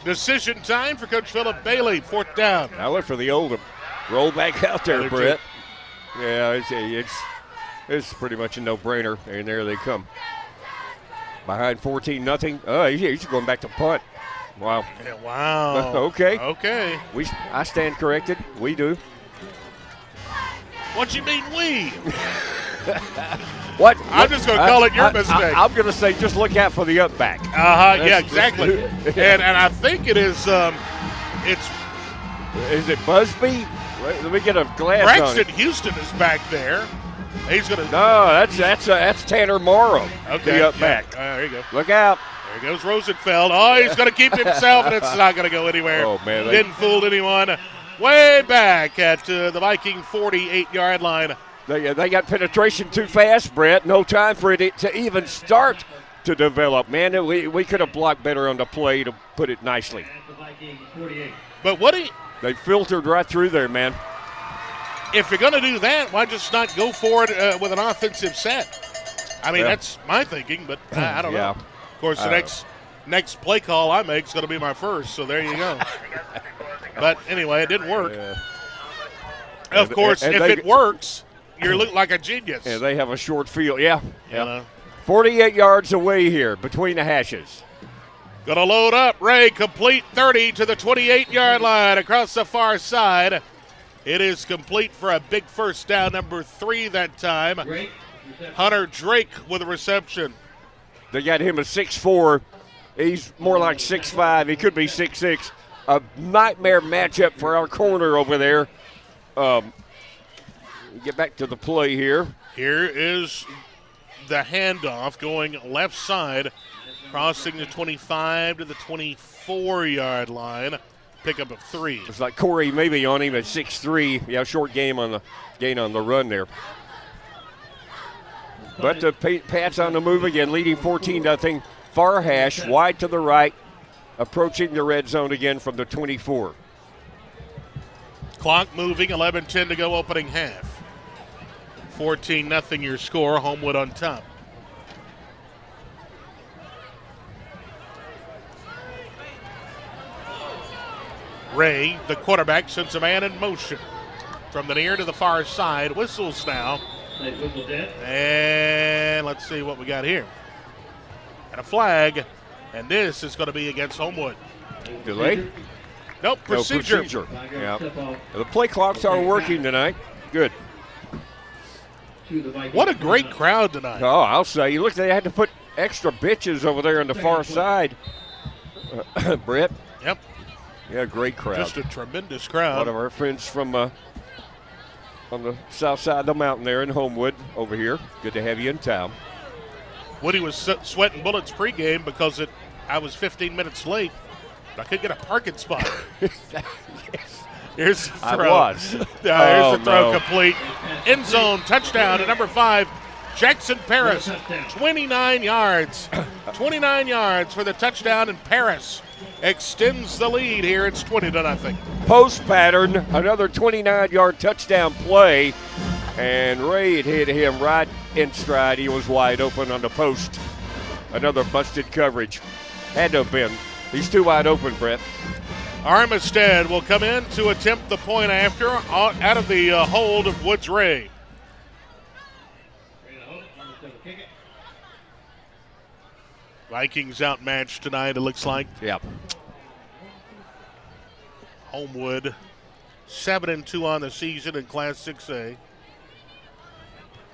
Decision time for Coach Philip Bailey. 4th down. I look for the old roll back out there, Brett. Yeah, it's pretty much a no-brainer, and there they come. Behind 14-0. Oh, he's going back to punt. Wow. Yeah, wow. Okay. I stand corrected. We do. What you mean we? What? I'm just going to call it your mistake. I'm going to say just look out for the up back. Yeah, exactly. and I think it is. It's. Is it Busby? Let me get a glass Braxton on it. Houston is back there. He's going to. No, that's Tanner Morrow. Okay. The up back. There you go. Look out. There goes Rosenfeld. Oh, he's going to keep himself, and it's not going to go anywhere. Oh, man. Didn't fool anyone. Way back at the Viking 48-yard line. They got penetration too fast, Brett. No time for it to even start to develop. Man, we could have blocked better on the play, to put it nicely. But they filtered right through there, man. If you're going to do that, why just not go for it with an offensive set? I mean, that's my thinking, but I don't know. Of course, the next play call I make is going to be my first, so there you go. But anyway, it didn't work. Yeah. Of course, if it works, you look like a genius. Yeah, they have a short field. Yeah. 48 yards away here between the hashes. Going to load up. Ray, complete 30 to the 28-yard line across the far side. It is complete for a big first down, number 3 that time. Hunter Drake with a reception. They got him a 6'4". He's more like 6'5". He could be 6'6". A nightmare matchup for our corner over there. Get back to the play here. Here is the handoff going left side, crossing the 25 to the 24-yard line. Pickup of 3. It's like Corey maybe on him at 6'3". Yeah, short gain on the run there. But the Pats on the move again, leading 14-0. Far hash, wide to the right, approaching the red zone again from the 24. Clock moving, 11:10 to go opening half. 14-0 your score, Homewood on top. Ray, the quarterback, sends a man in motion. From the near to the far side, whistles now. And let's see what we got here. And a flag, and this is going to be against Homewood. Delay? Nope, procedure. Yeah. The play clocks are working tonight. Good. What a great crowd tonight. Oh, I'll say. Look, they had to put extra benches over there on the far side. Brett? Yep. Yeah, great crowd. Just a tremendous crowd. One of our friends from on the south side of the mountain there in Homewood over here. Good to have you in town. Woody was sweating bullets pregame because I was 15 minutes late. I couldn't get a parking spot. Yes. Here's the throw. I was. Here's the throw complete. End zone touchdown to number 5, Jackson Paris. 29 yards. 29 yards for the touchdown, and Paris extends the lead here. It's 20-0. Post pattern, another 29-yard touchdown play, and Ray had hit him right in stride. He was wide open on the post. Another busted coverage. Had to have been. He's too wide open, Brett. Armistead will come in to attempt the point after out of the hold of Woods Ray. Vikings outmatched tonight, it looks like. Yeah. Homewood 7-2 on the season in Class 6A.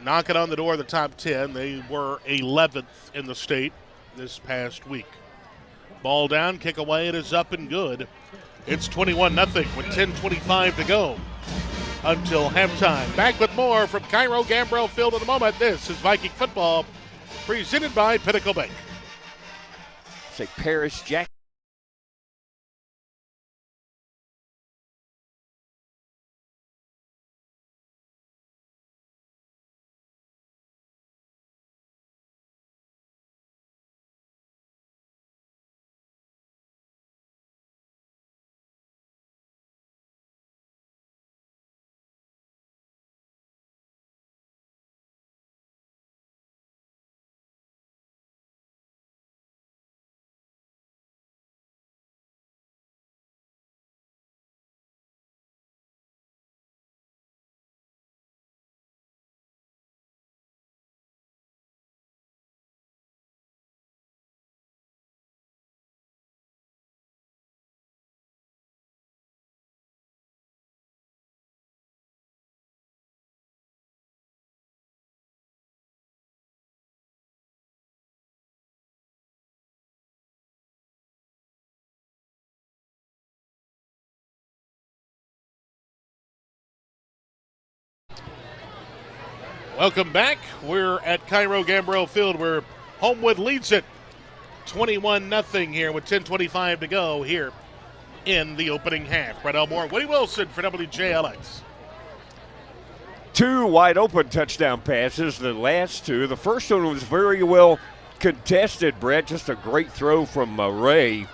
Knocking on the door of the top 10. They were 11th in the state this past week. Ball down, kick away, it is up and good. It's 21-0 with 10:25 to go until halftime. Back with more from Cairo Gambrell Field in a moment. This is Viking football presented by Pinnacle Bank. Say Paris Jack. Welcome back. We're at Cairo Gambrell Field where Homewood leads it 21-0 here with 10:25 to go here in the opening half. Brett Elmore, Woody Wilson for WJLX. 2 wide open touchdown passes, the last 2. The first one was very well contested, Brett. Just a great throw from Ray.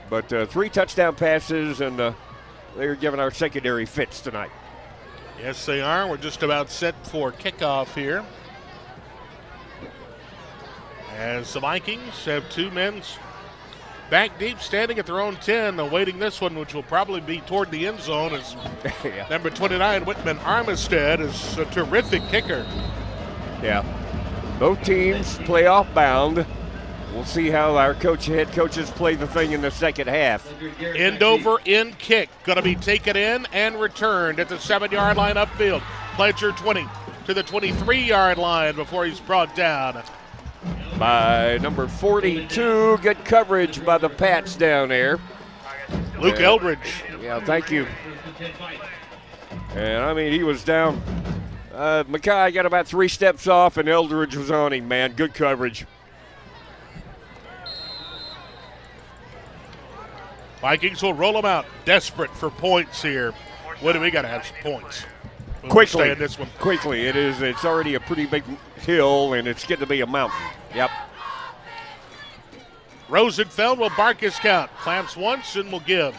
But 3 touchdown passes, and they're giving our secondary fits tonight. Yes, they are. We're just about set for kickoff here. As the Vikings have 2 men back deep, standing at their own 10, awaiting this one, which will probably be toward the end zone, as Yeah. number 29, Whitman Armistead, is a terrific kicker. Yeah. Both teams playoff bound. We'll see how our head coaches play the thing in the second half. End over end kick, going to be taken in and returned at the 7-yard line upfield. Pledger 20 to the 23-yard line before he's brought down By number 42, good coverage by the Pats down there. Luke Eldridge. Yeah, thank you. And I mean, he was down. Mackay got about 3 steps off, and Eldridge was on him, man. Good coverage. Vikings will roll them out, desperate for points here. What do we got to have some points? We'll Quickly, stay in this one. quickly. It is. It's already a pretty big hill, and it's getting to be a mountain. Yep. Rosenfeld will bark his count. Clamps once and will give.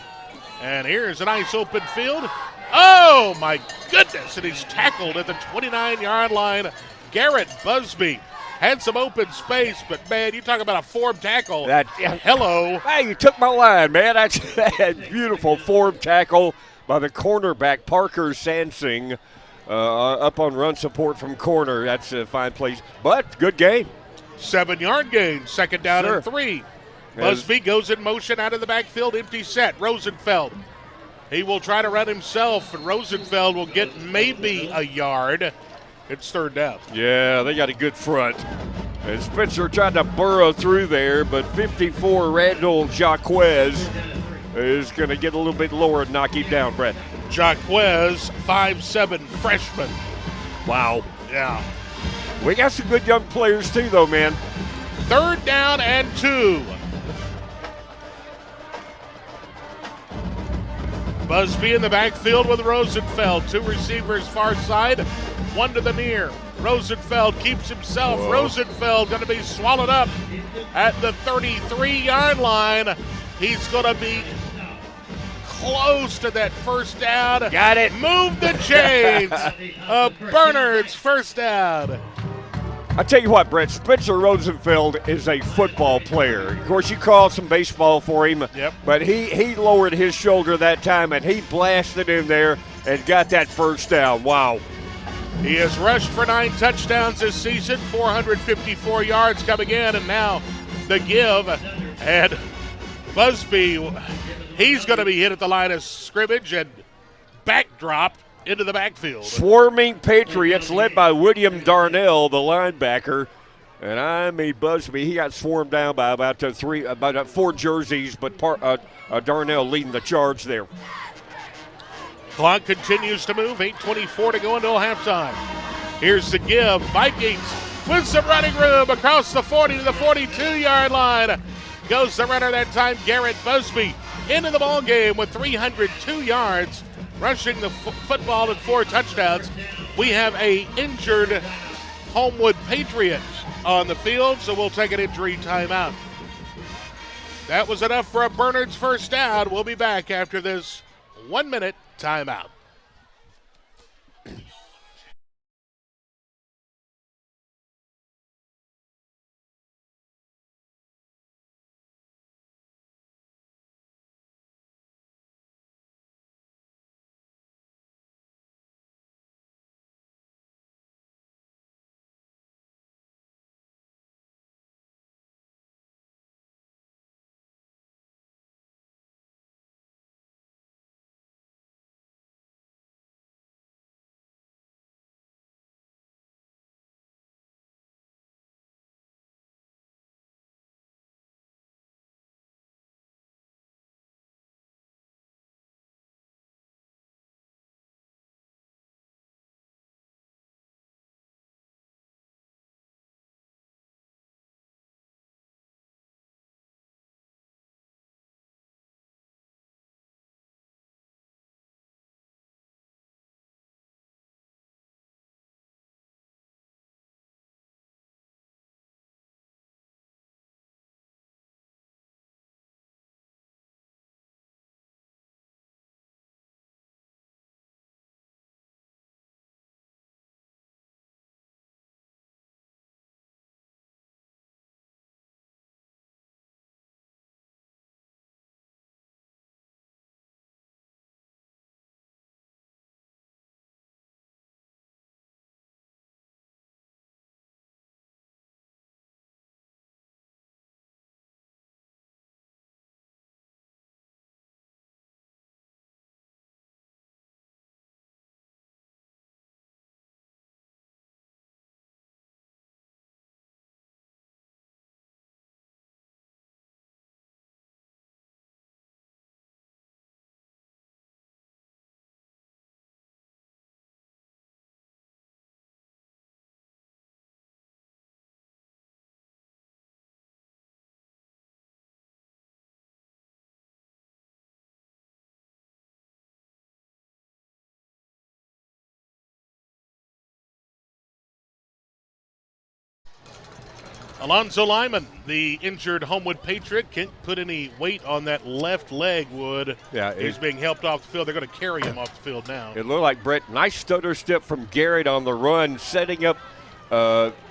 And here's a nice open field. Oh, my goodness. And he's tackled at the 29-yard line. Garrett Busby had some open space, but, man, you talk about a form tackle. Hello. Hey, you took my line, man. That's a beautiful form tackle by the cornerback, Parker Sansing, up on run support from corner. That's a fine place. But good game. 7-yard gain, 2nd down Sure. and 3. Busby goes in motion out of the backfield, empty set. Rosenfeld. He will try to run himself, and Rosenfeld will get maybe a yard. It's 3rd down. Yeah, they got a good front. And Spencer tried to burrow through there, but 54 Randall Jaquez is going to get a little bit lower and knock him down, Brett. Jaquez, 5'7", freshman. Wow. Yeah. We got some good young players too, though, man. 3rd down and 2. Busby in the backfield with Rosenfeld. 2 receivers far side, 1 to the near. Rosenfeld keeps himself. Whoa. Rosenfeld going to be swallowed up at the 33-yard line. He's going to be close to that 1st down. Got it. Move the chains. Bernard's 1st down. I tell you what, Brett, Spencer Rosenfeld is a football player. Of course, you called some baseball for him, Yep. but he lowered his shoulder that time, and he blasted in there and got that 1st down. Wow. He has rushed for 9 touchdowns this season, 454 yards coming in, and now the give. And Busby, he's going to be hit at the line of scrimmage and backdropped into the backfield. Swarming Patriots led by William Darnell, the linebacker. And I mean, Busby, he got swarmed down by about 4 jerseys, but Darnell leading the charge there. Clock continues to move, 8:24 to go until halftime. Here's the give. Vikings with some running room across the 40 to the 42-yard line. Goes the runner that time, Garrett Busby, into the ball game with 302 yards, rushing the football and 4 touchdowns. We have a injured Homewood Patriots on the field, so we'll take an injury timeout. That was enough for a Bernard's 1st down. We'll be back after this 1-minute timeout. Alonzo Lyman, the injured Homewood Patriot, can't put any weight on that left leg, Wood. Yeah, he's being helped off the field. They're going to carry him off the field now. It looked like, Brett, nice stutter step from Garrett on the run, setting up,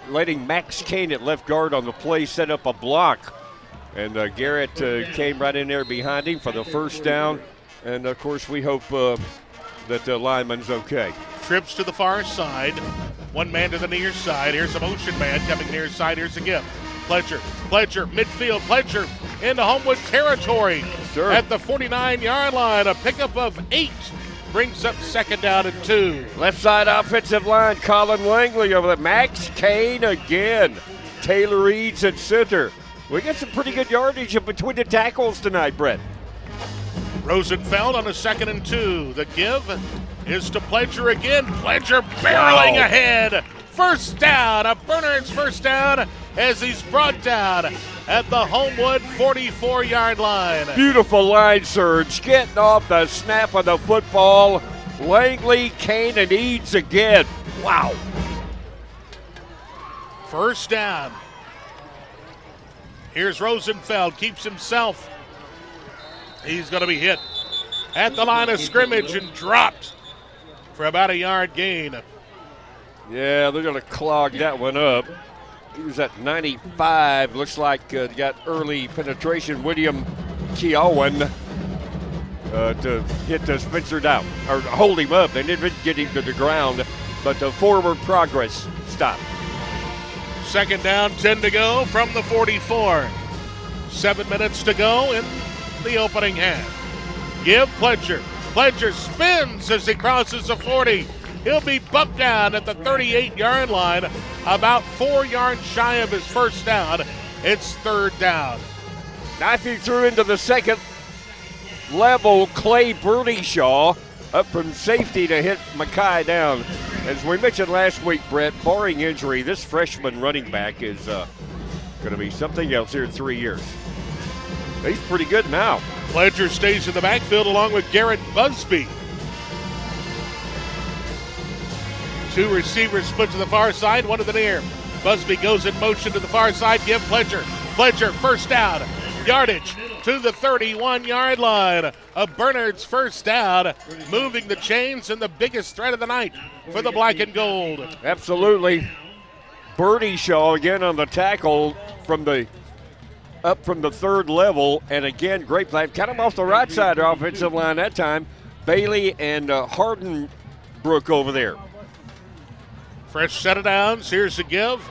letting Max Kane at left guard on the play set up a block. And Garrett came right in there behind him for the first down. And, of course, we hope that Lyman's okay. Trips to the far side. One man to the near side. Here's a motion man coming near side. Here's a gift. Pledger, midfield. Pledger into Homewood territory at the 49-yard line. A pickup of 8 brings up second down and 2. Left side offensive line, Colin Langley over there. Max Kane again. Taylor Eads at center. We get some pretty good yardage in between the tackles tonight, Brett. Rosenfeld on a 2nd and 2. The give is to Pledger again. Pledger barreling ahead. First down, a Bernard's first down as he's brought down at the Homewood 44-yard line. Beautiful line surge, getting off the snap of the football. Langley, Kane, and Eads again. Wow. First down. Here's Rosenfeld, keeps himself. He's going to be hit at the line of scrimmage and dropped for about a yard gain. Yeah, they're going to clog that one up. He was at 95. Looks like got early penetration. William Keowen to hit Spencer down, or hold him up. They didn't get him to the ground, but the forward progress stopped. Second down, 10 to go from the 44. 7 minutes to go in the opening half. Give Pledger. Pledger spins as he crosses the 40. He'll be bumped down at the 38-yard line, about 4 yards shy of his first down. It's third down. Knifey threw into the second level. Clay Burdyshaw up from safety to hit Mackay down. As we mentioned last week, Brett, barring injury, this freshman running back is going to be something else here in 3 years. He's pretty good now. Pledger stays in the backfield along with Garrett Busby. 2 receivers split to the far side, 1 to the near. Busby goes in motion to the far side. Give Pledger. Pledger first down. Yardage to the 31-yard line. A Bernard's first down, moving the chains and the biggest threat of the night for the black and gold. Absolutely. Burdyshaw again on the tackle up from the third level, and again, great play. Kind of off the right side of the offensive line that time. Bailey and Hardenbrook over there. Fresh set of downs. Here's the give.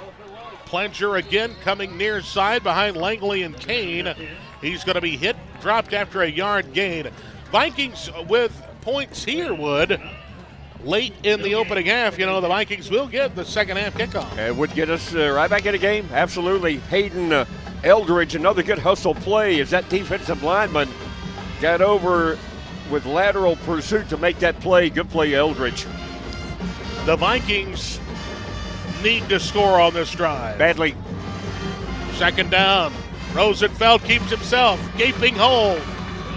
Pledger again coming near side behind Langley and Kane. He's going to be hit, dropped after a yard gain. Vikings with points here, Wood. Late in the opening half, the Vikings will get the second half kickoff. It would get us right back in the game. Absolutely. Hayden Eldridge, another good hustle play as that defensive lineman got over with lateral pursuit to make that play. Good play, Eldridge. The Vikings need to score on this drive. Badly. Second down. Rosenfeld keeps himself. Gaping hole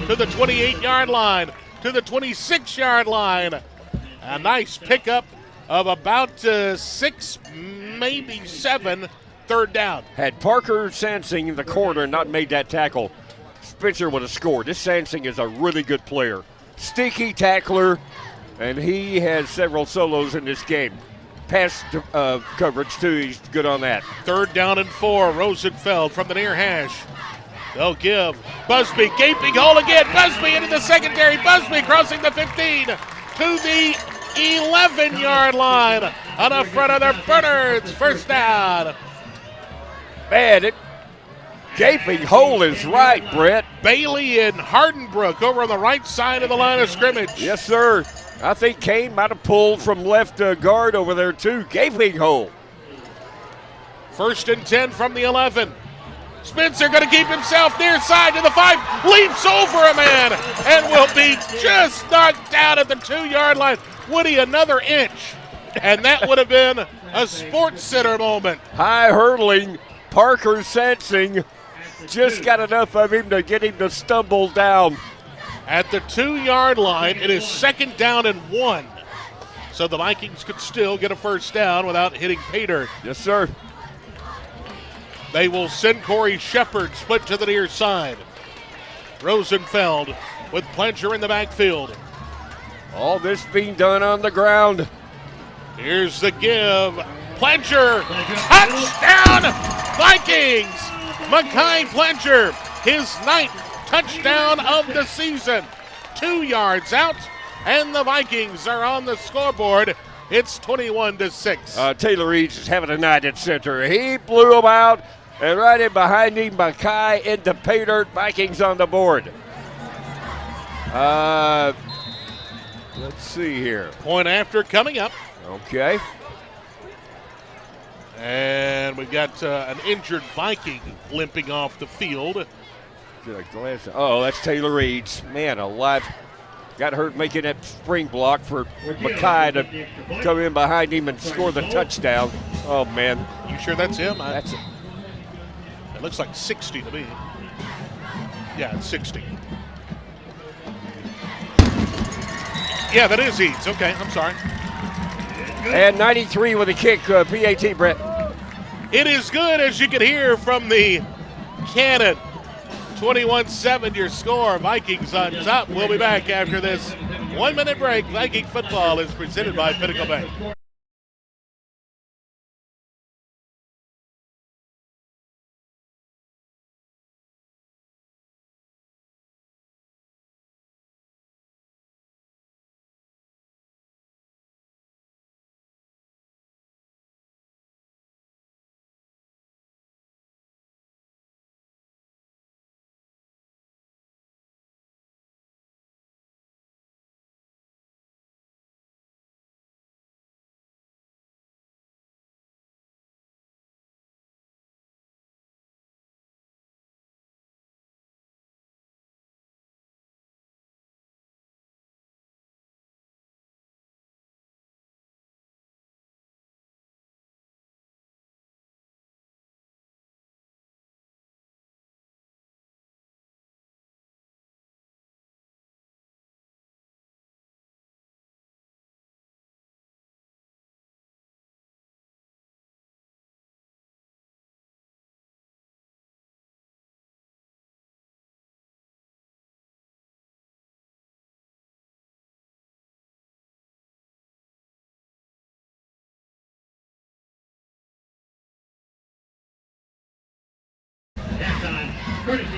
to the 28-yard line, to the 26-yard line. A nice pickup of about 6, maybe 7. Third down. Had Parker Sansing in the corner not made that tackle, Spencer would have scored. This Sansing is a really good player. Stinky tackler, and he has several solos in this game. Pass coverage, too. He's good on that. Third down and 4. Rosenfeld from the near hash. They'll give. Busby, gaping hole again. Busby into the secondary. Busby crossing the 15 to the 11-yard line on the front of their Bernards. First down. Man, gaping hole is right, Brett. Bailey and Hardenbrook over on the right side of the line of scrimmage. Yes, sir. I think Kane might have pulled from left guard over there, too. Gaping hole. First and 10 from the 11. Spencer going to keep himself near side to the 5. Leaps over a man and will be just knocked down at the 2-yard line. Woody, another inch. And that would have been a Sports Center moment. High hurdling. Parker Sansing just got enough of him to get him to stumble down. At the 2-yard line, it is second down and 1. So the Vikings could still get a first down without hitting pay dirt. Yes, sir. They will send Corey Shepard split to the near side. Rosenfeld with Pledger in the backfield. All this being done on the ground. Here's the give. Pledger, touchdown, Vikings! Mekhi Pledger, his 9th touchdown of the season. 2 yards out, and the Vikings are on the scoreboard. It's 21-6. Taylor Reeds is having a night at center. He blew him out, and right in behind him, Mekhi into pay dirt. Vikings on the board. Let's see here. Point after coming up. Okay. And we've got an injured Viking limping off the field. Oh, that's Taylor Reeds. Man alive. Got hurt making that spring block for Mekhi to come in behind him and score the touchdown. Oh, man. You sure that's him? That's it. It looks like 60 to me. Yeah, it's 60. Yeah, that is Eads. Okay, I'm sorry. And 93 with a kick, PAT, Brett. It is good, as you can hear from the cannon. 21-7 your score. Vikings on top. We'll be back after this 1-minute break. Viking football is presented by Pinnacle Bank.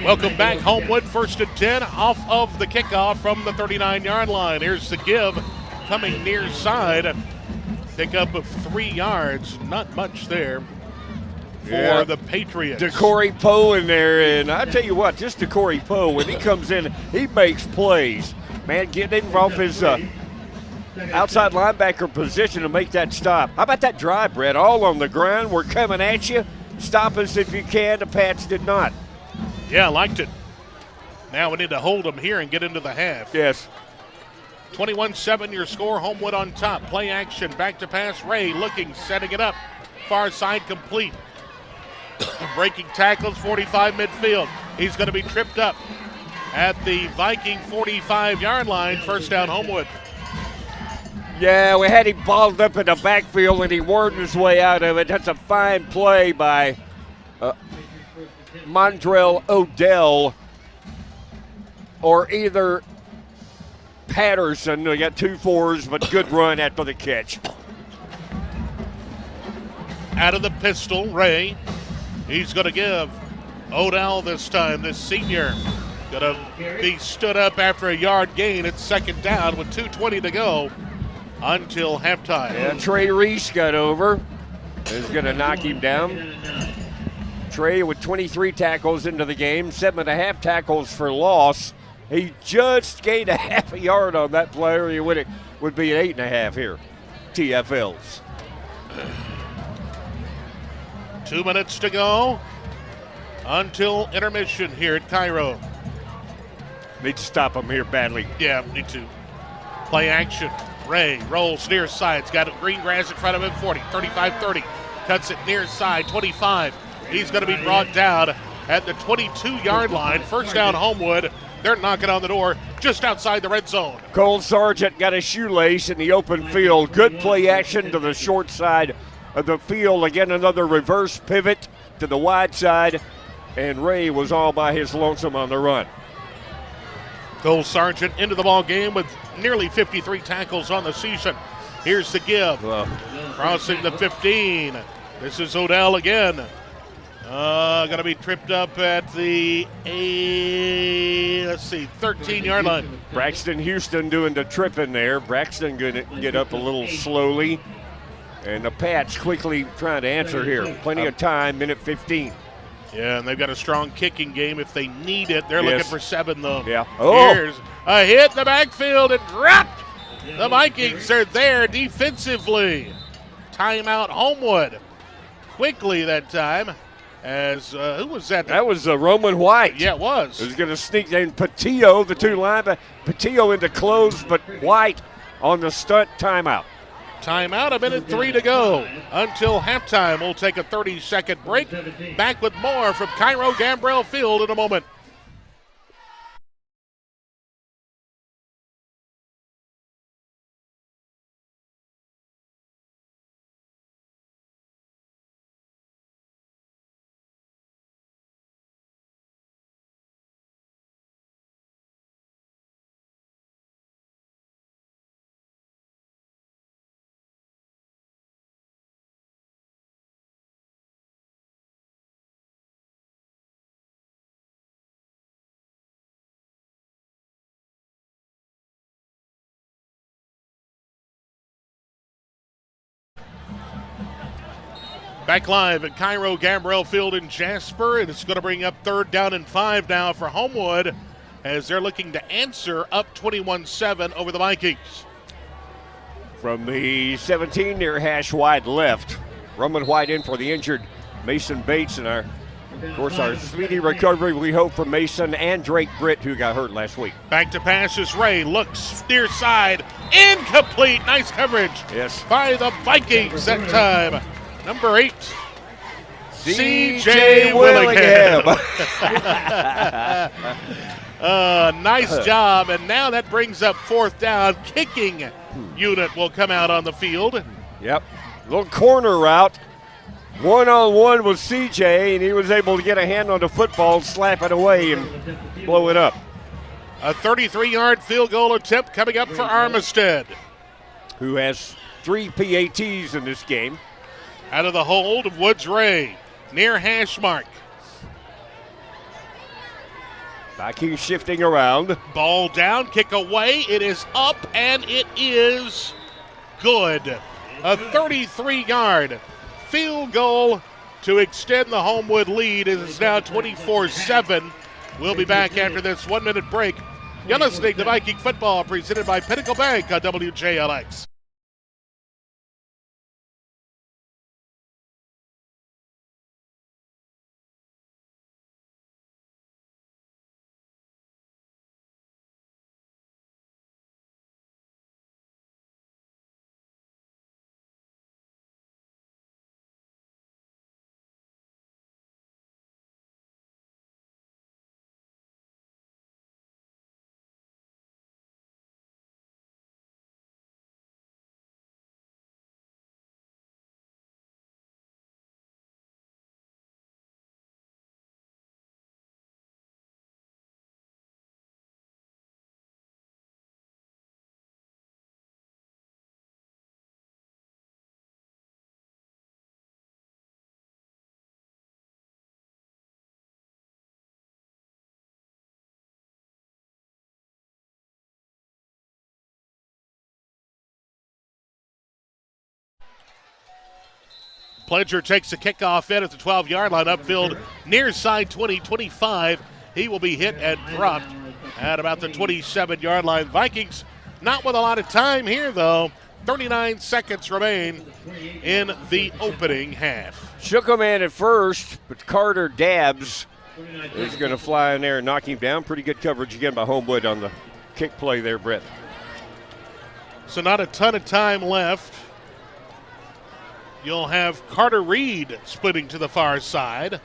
Welcome back. Homewood 1st and 10 off of the kickoff from the 39-yard line. Here's the give coming near side. Pick up of 3 yards. Not much there for the Patriots. DeCorey Poe in there, and I tell you what, just DeCorey Poe, when he comes in, he makes plays. Man, getting him off his outside linebacker position to make that stop. How about that drive, Brett? All on the ground. We're coming at you. Stop us if you can. The Pats did not. Yeah, I liked it. Now we need to hold them here and get into the half. Yes. 21-7 your score. Homewood on top. Play action. Back to pass. Ray looking, setting it up. Far side complete. Breaking tackles, 45 midfield. He's going to be tripped up at the Viking 45-yard line. First down, Homewood. Yeah, we had him balled up in the backfield, and he wormed his way out of it. That's a fine play by Mondrell Odell or either Patterson. We got 2 4s, but good run after the catch. Out of the pistol, Ray. He's going to give Odell this time, this senior. Going to be stood up after a yard gain at second down with 2:20 to go until halftime. Yeah, Trey Reese got over. Is going to knock him down. Trey with 23 tackles into the game, 7.5 tackles for loss. He just gained a half a yard on that play, or he would be an 8.5 here. TFLs. 2 minutes to go until intermission here at Cairo. Need to stop him here badly. Yeah, need to. Play action. Ray rolls near side. He's got green grass in front of him. 40, 35, 30. Cuts it near side. 25. He's going to be brought down at the 22-yard line. First down, Homewood. They're knocking on the door just outside the red zone. Cole Sargent got a shoelace in the open field. Good play action to the short side of the field. Again, another reverse pivot to the wide side, and Ray was all by his lonesome on the run. Cole Sargent into the ball game with nearly 53 tackles on the season. Here's the give. Crossing the 15. This is Odell again. Going to be tripped up at the 13-yard line. Braxton Houston doing the tripping there. Braxton going to get up a little slowly. And the Pats quickly trying to answer here. Plenty of time, minute 15. Yeah, and they've got a strong kicking game if they need it. They're looking for 7, though. Yeah. Oh. Here's a hit in the backfield and dropped. The Vikings are there defensively. Timeout Homewood. Quickly that time. As who was that? That was Roman White. Yeah, it was. It was going to sneak in Patillo, the two linebackers. Patillo into close, but White on the stunt timeout. Timeout, a minute 3 to go until halftime. We'll take a 30-second break. Back with more from Cairo Gambrell Field in a moment. Back live at Cairo Gambrell Field in Jasper, and it's going to bring up 3rd down and 5 now for Homewood as they're looking to answer up 21-7 over the Vikings. From the 17 near hash wide left. Roman White in for the injured Mason Bates, and of course our speedy recovery we hope from Mason and Drake Britt, who got hurt last week. Back to pass is Ray, looks near side, incomplete, nice coverage by the Vikings that time. Number 8, C.J. Willingham. Nice job, and now that brings up 4th down. Kicking unit will come out on the field. Yep, little corner route. One-on-one with C.J., and he was able to get a hand on the football, slap it away, and blow it up. A 33-yard field goal attempt coming up for Armistead, who has 3 PATs in this game. Out of the hold of Woods Ray, near hash mark. Vikings shifting around. Ball down, kick away. It is up, and it is good. A 33-yard field goal to extend the Homewood lead. It is now 24-7. We'll be back after this 1-minute break. You're listening to Viking Football presented by Pinnacle Bank on WJLX. Pledger takes the kickoff in at the 12-yard line, upfield near side 20, 25. He will be hit and dropped at about the 27-yard line. Vikings not with a lot of time here, though. 39 seconds remain in the opening half. Shook a man at first, but Carter Dabbs is going to fly in there and knock him down. Pretty good coverage again by Homewood on the kick play there, Brett. So not a ton of time left. You'll have Carter Reed splitting to the far side,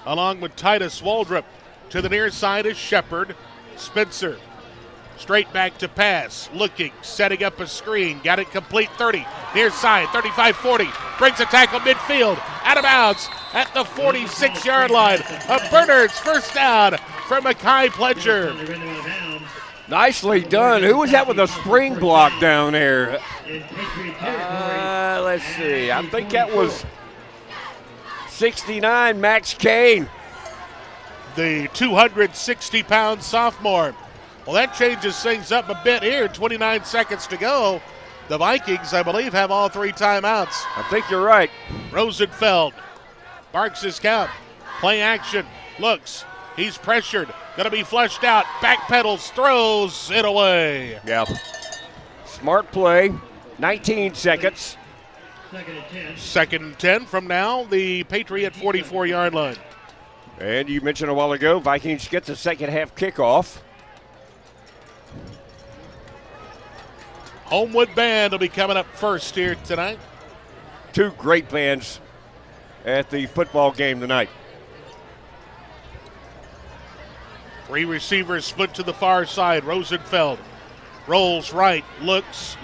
along with Titus Waldrop. To the near side is Shepard. Spencer straight back to pass, looking, setting up a screen, got it complete 30, near side, 35-40, breaks a tackle midfield, out of bounds, at the 46-yard line. A Bernard's first down for Mekhi Pledger. Nicely done. Who was that with a spring block down there? Let's see. I think that was 69, Max Kane. The 260-pound sophomore. Well, that changes things up a bit here. 29 seconds to go. The Vikings, I believe, have all 3 timeouts. I think you're right. Rosenfeld barks his count. Play action. Looks. He's pressured. Going to be flushed out. Backpedals. Throws it away. Yeah. Smart play. 19 seconds. Second and 10 from now. The Patriot 44-yard line. And you mentioned a while ago, Vikings get the second half kickoff. Homewood Band will be coming up first here tonight. 2 great bands at the football game tonight. 3 receivers split to the far side. Rosenfeld rolls right, looks,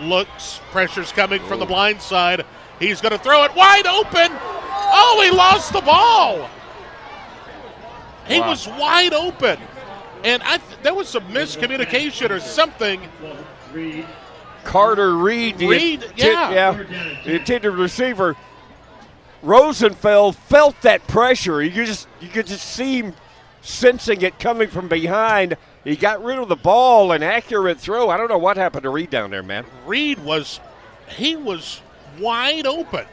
pressure's coming from the blind side. He's going to throw it wide open. Oh, he lost the ball. He was wide open. And there was some miscommunication or something. Carter Reed, the intended receiver. Rosenfeld felt that pressure. You could just see him sensing it coming from behind. He got rid of the ball, an accurate throw. I don't know what happened to Reed down there, man. Reed was wide open.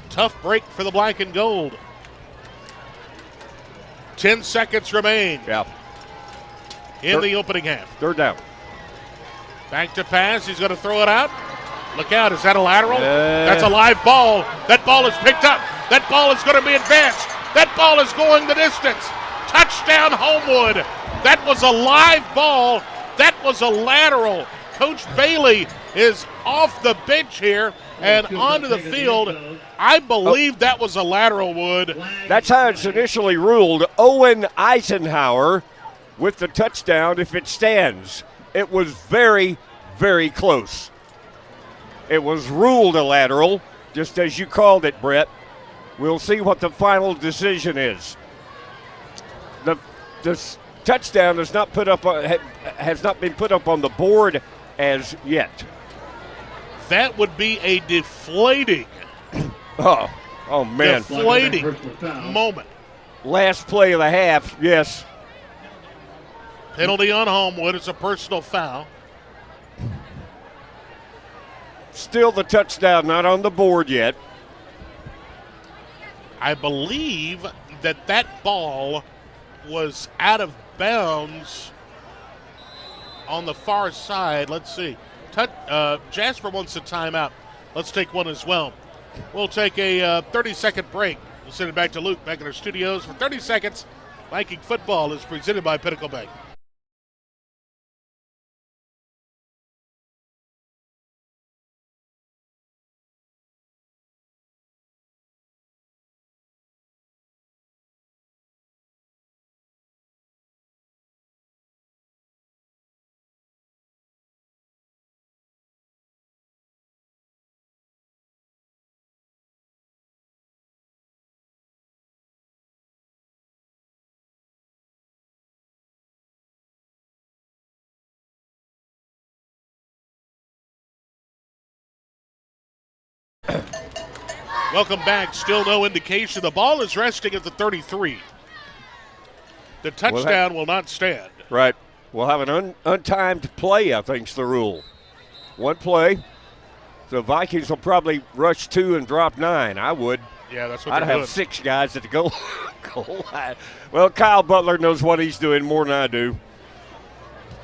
Tough break for the black and gold. 10 seconds remain. Yeah. In the opening half. Third down. Back to pass. He's going to throw it out. Look out. Is that a lateral? That's a live ball. That ball is picked up. That ball is going to be advanced. That ball is going the distance. Touchdown, Homewood. That was a live ball. That was a lateral. Coach Bailey is off the bench here and onto the field. I believe that was a lateral, Wood. That's how it's initially ruled. Owen Eisenhower with the touchdown if it stands. It was very, very close. It was ruled a lateral, just as you called it, Brett. We'll see what the final decision is. The touchdown has not been put up on the board as yet. That would be a deflating moment. Last play of the half, yes. Penalty on Homewood. It's a personal foul. Still the touchdown, not on the board yet. I believe that ball was out of bounds on the far side. Let's see. Jasper wants a timeout. Let's take one as well. We'll take a 30-second break. We'll send it back to Luke back in our studios for 30 seconds. Viking football is presented by Pinnacle Bank. Welcome back. Still no indication. The ball is resting at the 33. The touchdown will not stand. Right. We'll have an untimed play, I think is the rule. One play. The Vikings will probably rush 2 and drop 9. I would. Yeah, that's what I'd they're have doing. 6 guys at the goal line. Well, Kyle Butler knows what he's doing more than I do.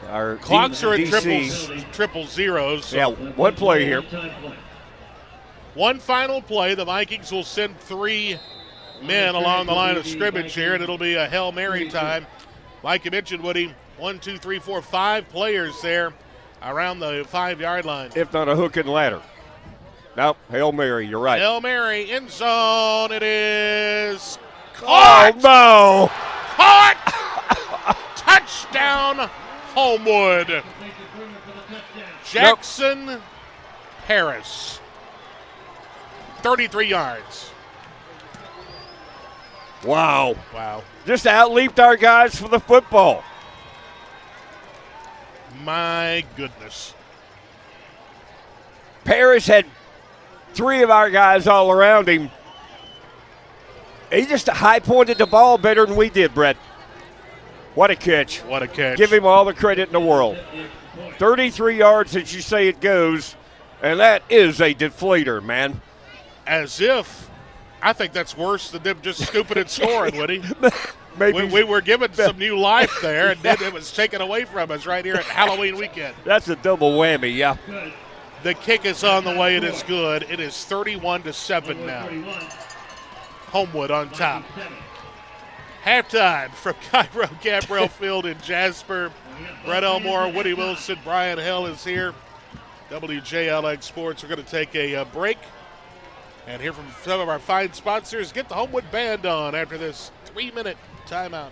Our Clocks are at DC. triple zeros. So Yeah, one play here. one final play. The Vikings will send 3 men along the line of scrimmage here, and it'll be a Hail Mary time. Like you mentioned, Woody, 1, 2, 3, 4, 5 players there around the 5-yard line. If not a hook and ladder. Nope, Hail Mary, you're right. Hail Mary, end zone. It is caught. Oh, no. Caught. Touchdown, Homewood. Jackson Harris. 33 yards. Wow. Wow. Just outleaped our guys for the football. My goodness. Parrish had 3 of our guys all around him. He just high-pointed the ball better than we did, Brett. What a catch. What a catch. Give him all the credit in the world. 33 yards as you say it goes, and that is a deflator, man. As if, I think that's worse than them just scooping and scoring, Woody. Maybe We were given some new life there, and then it was taken away from us right here at Halloween weekend. that's a double whammy, yeah. The kick is on the way. It is good. It is 31-7 now. Homewood on top. Halftime from Cairo Gabriel Field in Jasper. Brett Elmore, Woody Wilson, Brian Hill is here. WJLX Sports. We're going to take a break and hear from some of our fine sponsors. Get the Homewood Band on after this 3-minute timeout.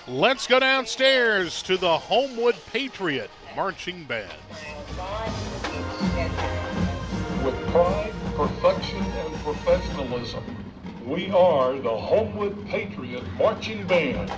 Let's go downstairs to the Homewood Patriot Marching Band. With pride, perfection, and professionalism, we are the Homewood Patriot Marching Band.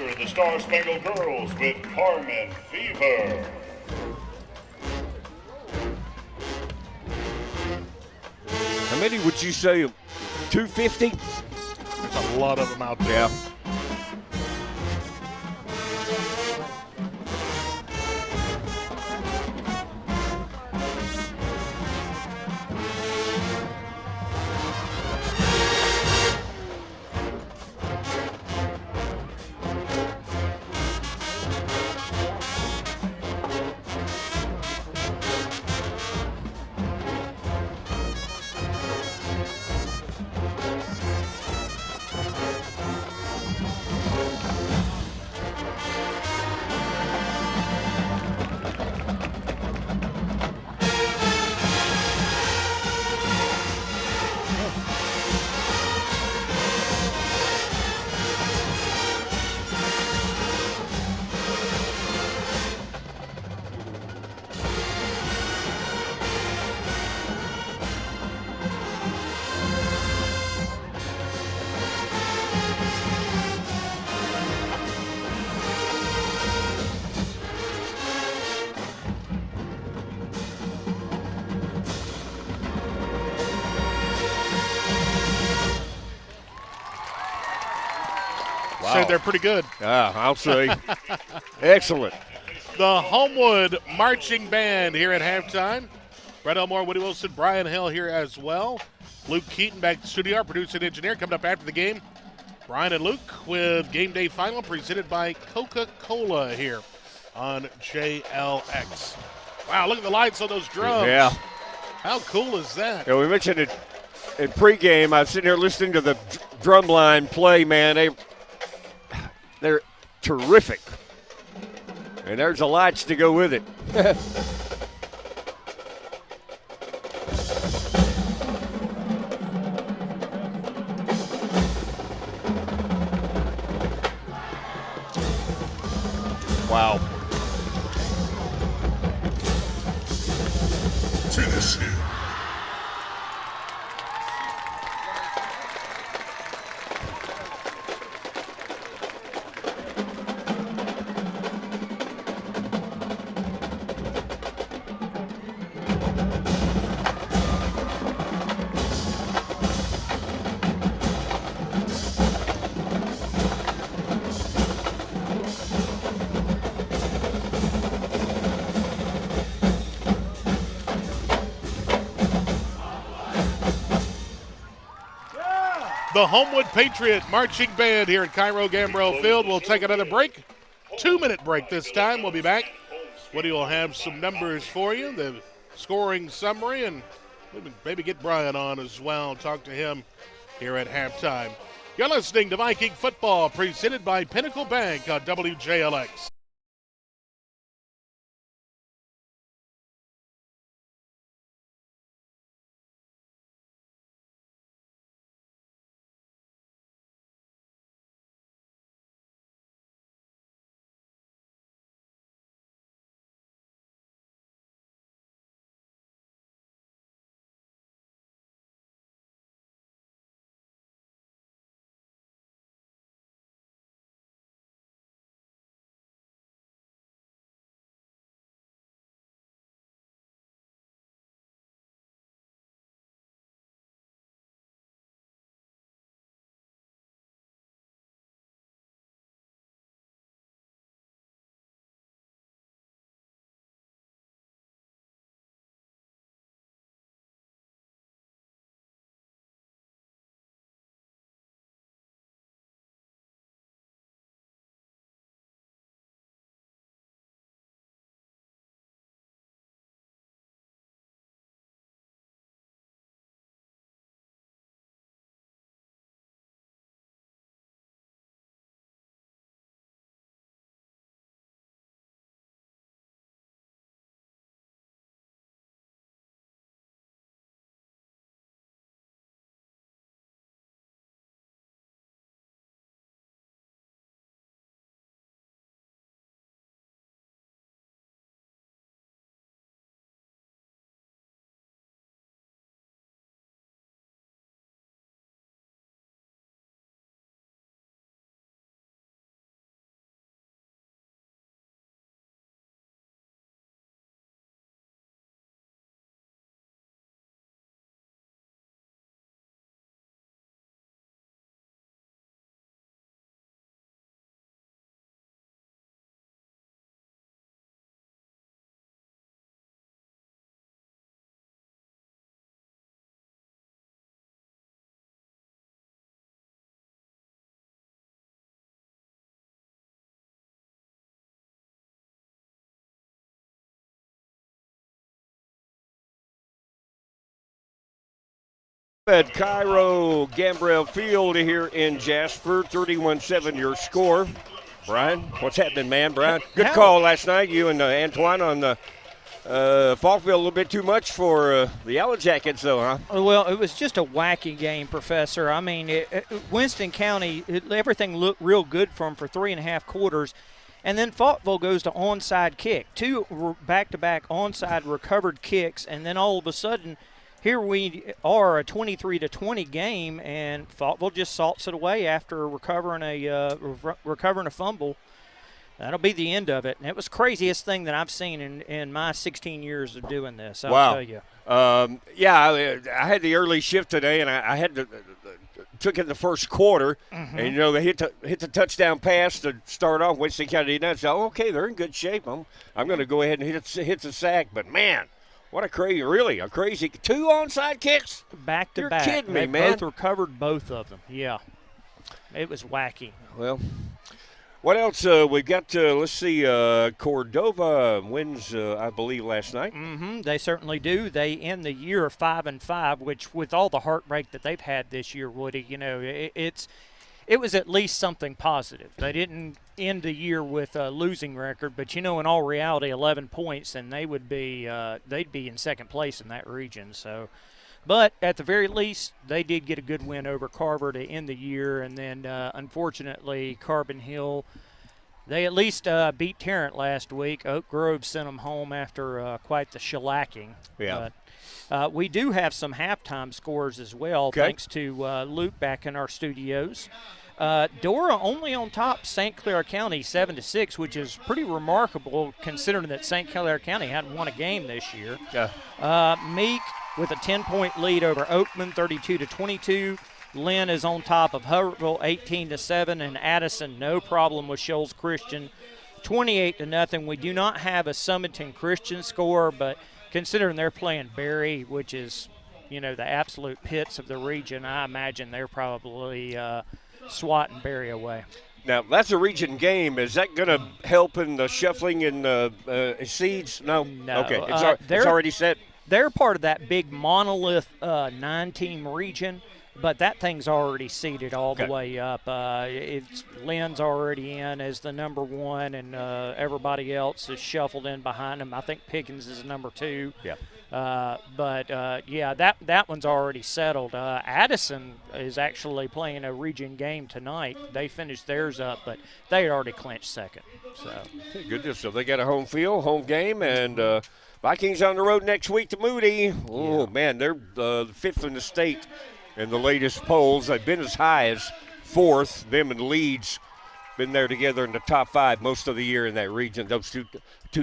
feature the Star Spangled Girls with Carmen Fever. How many would you say? 250? There's a lot of them out there. Yeah. Said they're pretty good. I'll say. Excellent. The Homewood Marching Band here at halftime. Brett Elmore, Woody Wilson, Brian Hill here as well. Luke Keaton back to the studio, our producer and engineer, coming up after the game. Brian and Luke with Game Day Final presented by Coca-Cola here on JLX. Wow, look at the lights on those drums. Yeah. How cool is that? Yeah, we mentioned it in pregame. I was sitting here listening to the drum line play, man. They're terrific. And there's the lights to go with it. Wow. Tennessee. The Homewood Patriot Marching Band here at Cairo Gambrell Field. We'll take another break. 2-minute break this time. We'll be back. Woody will have some numbers for you, the scoring summary, and maybe get Brian on as well. Talk to him here at halftime. You're listening to Viking Football presented by Pinnacle Bank on WJLX. At Cairo Gambrell Field here in Jasper, 31-7 your score. Brian, what's happening, man? Brian, good call last night. You and Antoine on the Falkville, a little bit too much for the Yellow Jackets, though, huh? Well, it was just a wacky game, Professor. I mean, Winston County, everything looked real good for them for 3.5 quarters. And then Falkville goes to onside kick, 2 back-to-back onside recovered kicks, and then all of a sudden – here we are, a 23-20 game, and Falkville just salts it away after recovering a fumble. That'll be the end of it. And it was the craziest thing that I've seen in my 16 years of doing this, I'll tell you. I had the early shift today, and I had to took it the first quarter, and they hit the touchdown pass to start off. Winston County did not say, okay, they're in good shape. I'm going to go ahead and hit the sack, but man. What a crazy 2 onside kicks? Back to back. You're kidding me, they man. both recovered both of them. Yeah. It was wacky. Well, what else? We've got, let's see, Cordova wins, I believe, last night. They certainly do. They end the year 5-5, which with all the heartbreak that they've had this year, Woody, it was at least something positive. They didn't end the year with a losing record, but in all reality, 11 points, and they would be they'd be in second place in that region. So, but at the very least, they did get a good win over Carver to end the year, and then unfortunately, Carbon Hill. They at least beat Tarrant last week. Oak Grove sent them home after quite the shellacking. Yeah. But we do have some halftime scores as well, thanks to Luke back in our studios. Dora only on top St. Clair County 7-6, which is pretty remarkable considering that St. Clair County hadn't won a game this year. Meek with a 10-point lead over Oakman, 32-22. Lynn is on top of Hubbardsville, 18-7, and Addison no problem with Shoals Christian, 28-0. We do not have a Summiton Christian score, but considering they're playing Berry, which is, the absolute pits of the region, I imagine they're probably swatting Berry away. Now, that's a region game. Is that going to help in the shuffling in seeds? No? Okay, it's already set? They're part of that big monolith 9-team region, but that thing's already seeded all the way up. Lynn's already in as the number 1, and everybody else is shuffled in behind them. I think Pickens is number 2. Yeah. That one's already settled. Addison is actually playing a region game tonight. They finished theirs up, but they had already clinched second. So good deal. So they got a home game, and Vikings on the road next week to Moody. Oh, man, they're 5th in the state in the latest polls. They've been as high as 4th. Them and Leeds been there together in the top 5 most of the year in that region. Those two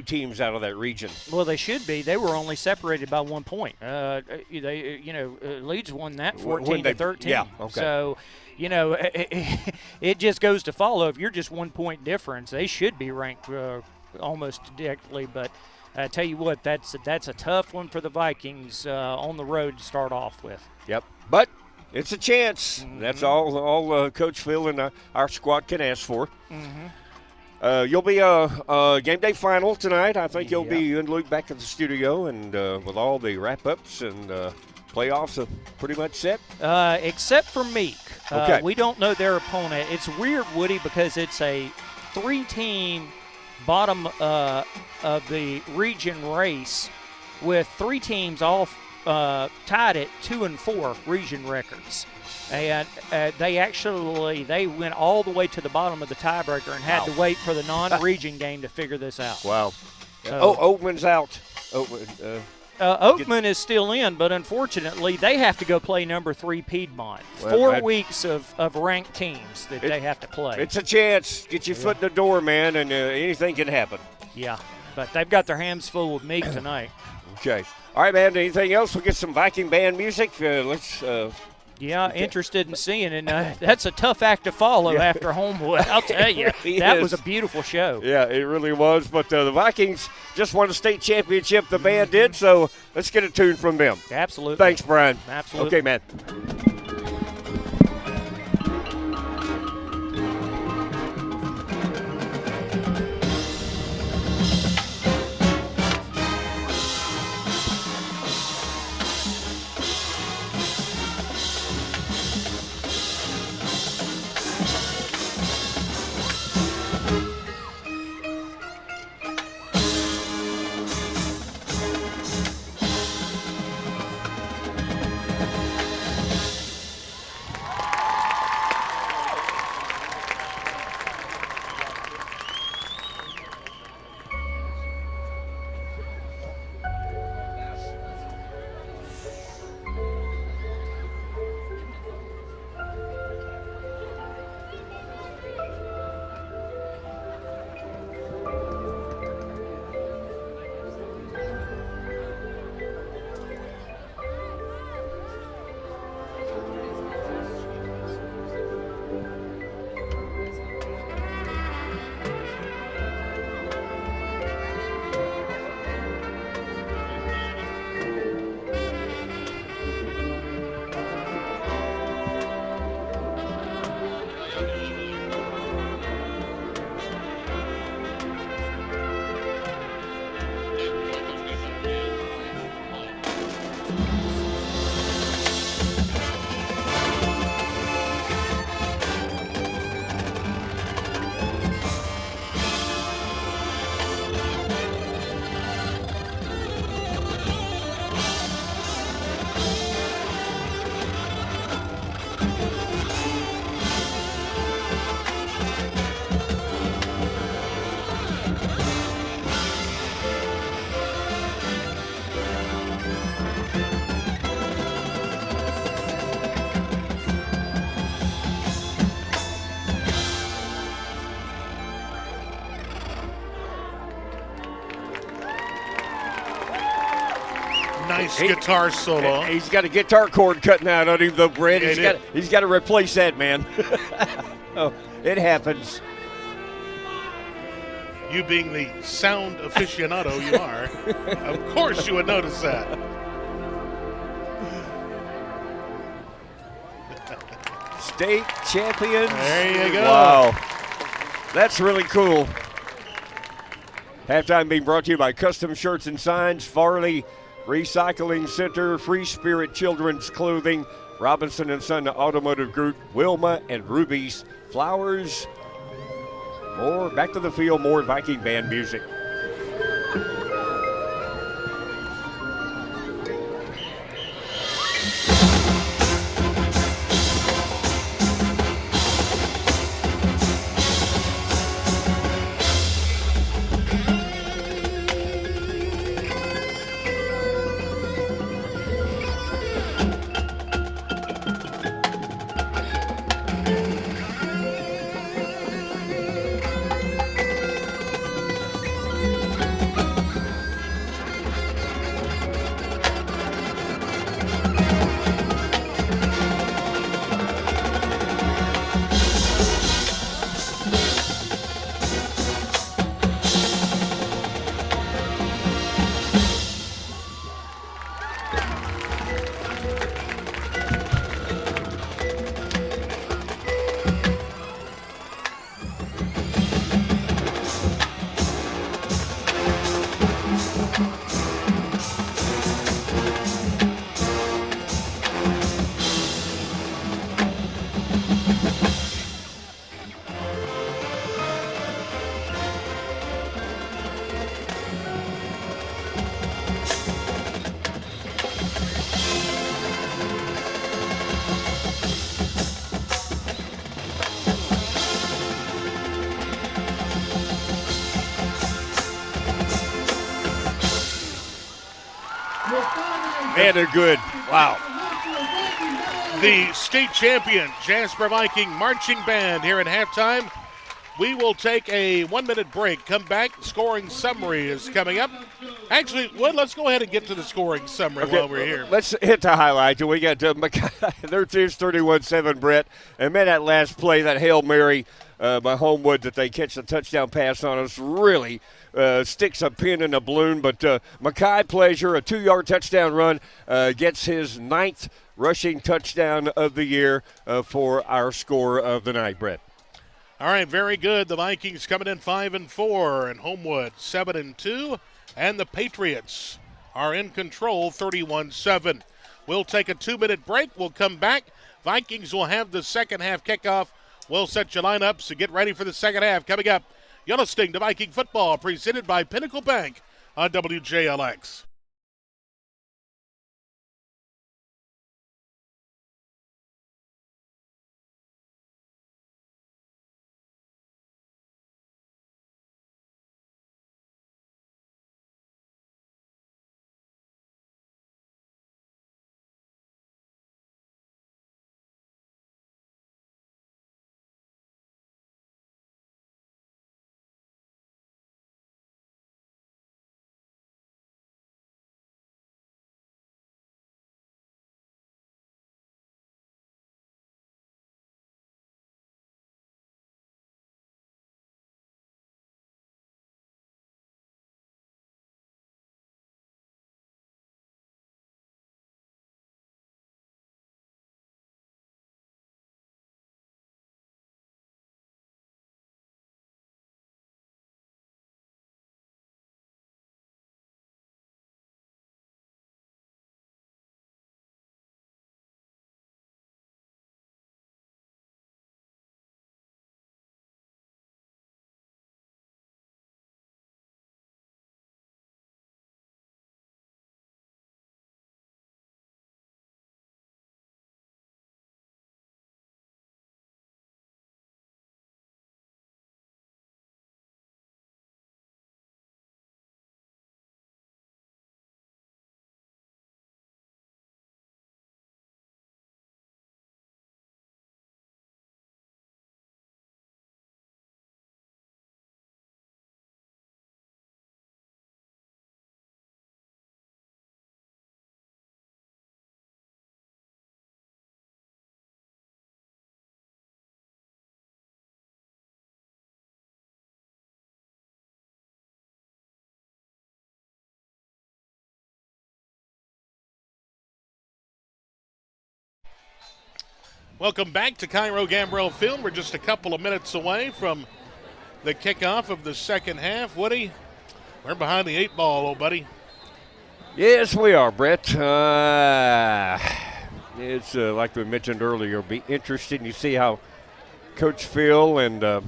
teams out of that region. Well, they should be. They were only separated by 1 point. Leeds won that 14-13. Yeah. Okay. So, it just goes to follow. If you're just 1 point difference, they should be ranked almost directly. But I tell you what, that's a tough one for the Vikings on the road to start off with. Yep. But it's a chance. That's all Coach Phil and our squad can ask for. You'll be a game day final tonight. I think you'll be you and Luke back at the studio, and with all the wrap-ups and playoffs are pretty much set. Except for Meek. Okay. We don't know their opponent. It's weird, Woody, because it's a 3-team bottom of the region race with 3 teams all tied at 2 and 4 region records, and they went all the way to the bottom of the tiebreaker and had to wait for the non-region game to figure this out. Wow. So, Oatman's out. Oatman is still in, but unfortunately they have to go play number 3 Piedmont. 4 weeks of ranked teams that they have to play. It's a chance. Get your foot in the door, man, and anything can happen. Yeah, but they've got their hands full with Meek tonight. Okay. All right, man. Anything else? We'll get some Viking band music. Let's. Interested in seeing it. That's a tough act to follow after Homewood. I'll tell you, that was a beautiful show. Yeah, it really was. But the Vikings just won a state championship. The band did. So let's get a tune from them. Absolutely. Thanks, Brian. Absolutely. Okay, man. Nice guitar solo. He's got a guitar cord cutting out on him, though, Brett. He's got to replace that, man. Oh, it happens. You being the sound aficionado you are, of course you would notice that. State champions. There you go. Wow. That's really cool. Halftime being brought to you by Custom Shirts and Signs, Farley Recycling Center, Free Spirit Children's Clothing, Robinson and Son Automotive Group, Wilma and Ruby's Flowers. More back to the field, more Viking band music. Man, they're good. Wow. The state champion Jasper Viking Marching Band here at halftime. We will take a 1-minute break. Come back. Scoring summary is coming up. Actually, let's go ahead and get to the scoring summary while we're here. Let's hit the highlight. We got their team's 31-7, Brett. And man, that last play, that Hail Mary by Homewood that they catch the touchdown pass on us really sticks a pin in a balloon. But Mackay Pleasure, a 2-yard touchdown run, gets his 9th rushing touchdown of the year for our score of the night, Brett. All right, very good. The Vikings coming in 5-4, and Homewood 7-2, and the Patriots are in control 31-7. We'll take a 2-minute break. We'll come back. Vikings will have the second half kickoff. We'll set your lineups to get ready for the second half. Coming up, you're listening to Viking football presented by Pinnacle Bank on WJLX. Welcome back to Cairo Gambrell Field. We're just a couple of minutes away from the kickoff of the second half. Woody, we're behind the 8 ball, old buddy. Yes, we are, Brett. It's like we mentioned earlier, it'll be interesting to see how Coach Phil and the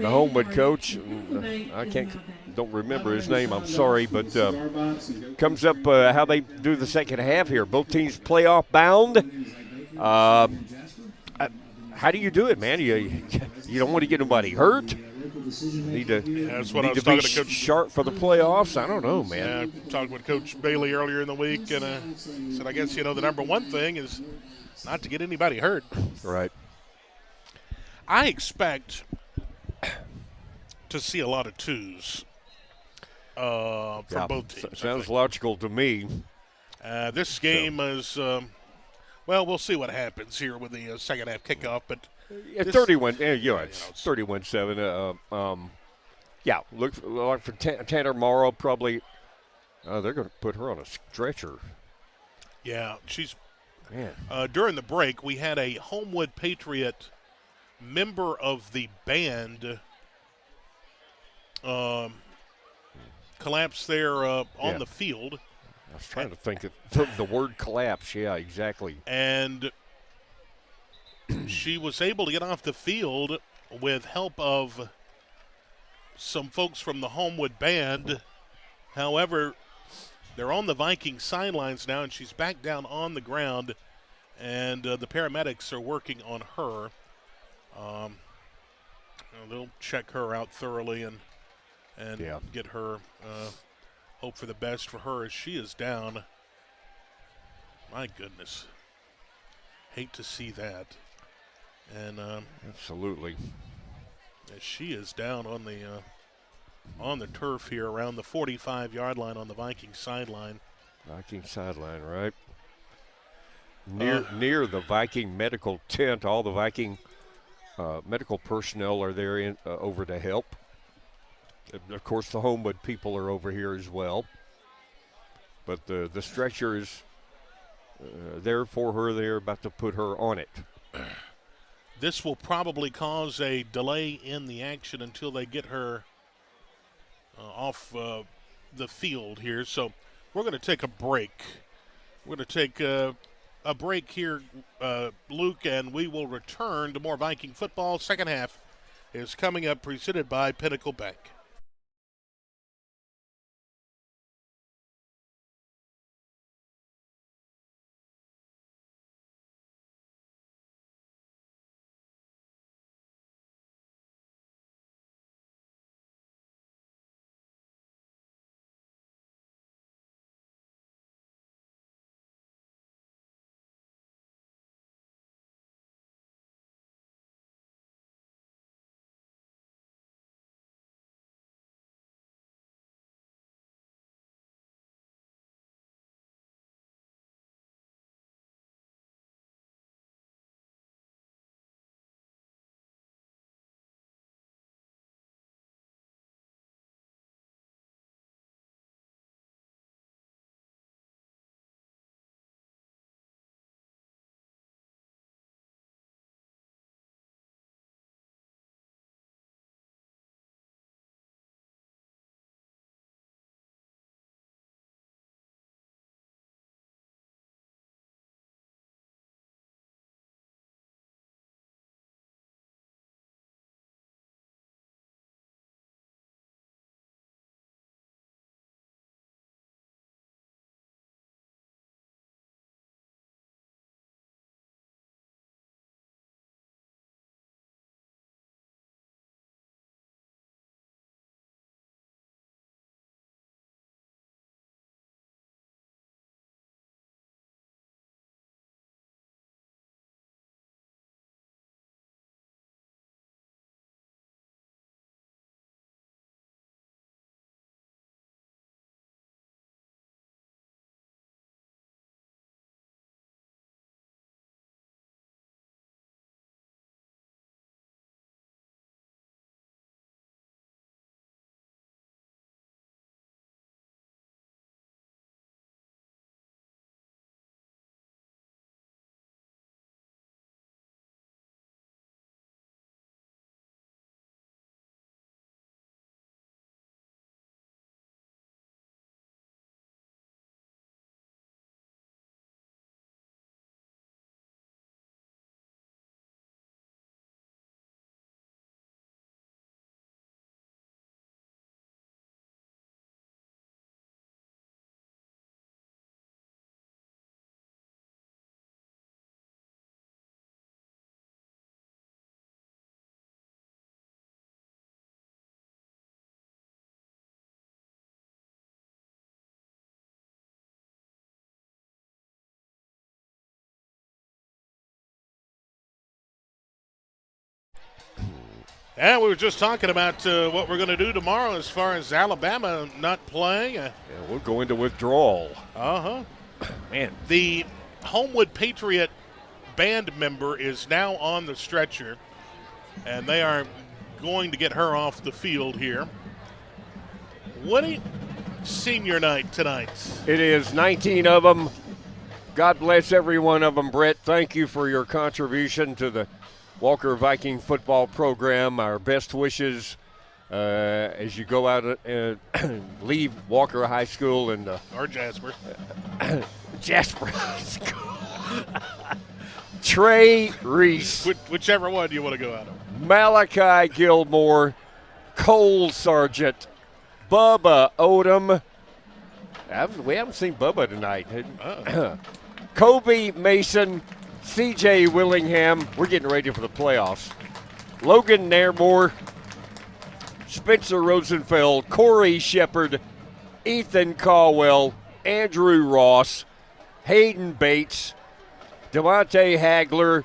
Homewood coach, don't remember his name, I'm sorry, but comes up how they do the second half here. Both teams playoff bound. How do you do it, man? You don't want to get nobody hurt. Need to be sharp for the playoffs. I don't know, man. Yeah, I talked with Coach Bailey earlier in the week, and said, I guess, the number one thing is not to get anybody hurt. Right. I expect to see a lot of twos from both teams. Sounds logical to me. This game is, we'll see what happens here with the second half kickoff. But 31, it's 31-7. Look like for Tanner Morrow, probably they're going to put her on a stretcher. Yeah, she's. Man. During the break, we had a Homewood Patriot member of the band collapse there on the field. I was trying to think of the word collapse. Yeah, exactly. And she was able to get off the field with help of some folks from the Homewood band. However, they're on the Viking sidelines now, and she's back down on the ground, and the paramedics are working on her. They'll check her out thoroughly and get her, hope for the best for her as she is down. My goodness. Hate to see that. And absolutely. As she is down on the turf here around the 45-yard line on the Viking sideline. Viking sideline, right? Near the Viking medical tent. All the Viking medical personnel are there over to help. And of course, the Homewood people are over here as well. But the stretcher is there for her. They're about to put her on it. This will probably cause a delay in the action until they get her off the field here. So we're going to take a break. We're going to take a break here, Luke, and we will return to more Viking football. Second half is coming up, presented by Pinnacle Bank. And we were just talking about what we're going to do tomorrow as far as Alabama not playing. Yeah, we'll go into withdrawal. Man, the Homewood Patriot band member is now on the stretcher, and they are going to get her off the field here. Woody, senior night tonight. It is 19 of them. God bless every one of them, Brett. Thank you for your contribution to the Walker Viking football program. Our best wishes as you go out and leave Walker High School and or Jasper. Jasper High School. Trey Reese. Whichever one you want to go out of. Malachi Gilmore. Cole Sargent. Bubba Odom. We haven't seen Bubba tonight. Kobe Mason. C.J. Willingham. We're getting ready for the playoffs. Logan Nairmore. Spencer Rosenfeld. Corey Shepard. Ethan Caldwell. Andrew Ross. Hayden Bates. Devontae Hagler.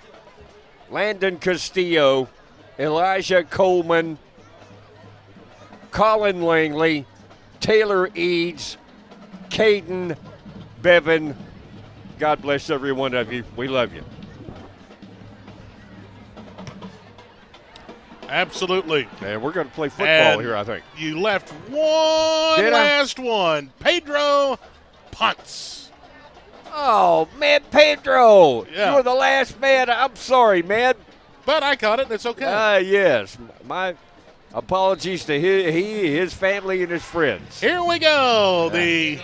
Landon Castillo. Elijah Coleman. Colin Langley. Taylor Eads. Caden Bevan. God bless every one of you. We love you. Absolutely. And we're going to play football here, I think. You left one last one. Pedro punts. Oh, man, Pedro. Yeah. You were the last man. I'm sorry, man. But I caught it. It's okay. Yes. My apologies to his family, and his friends. Here we go. The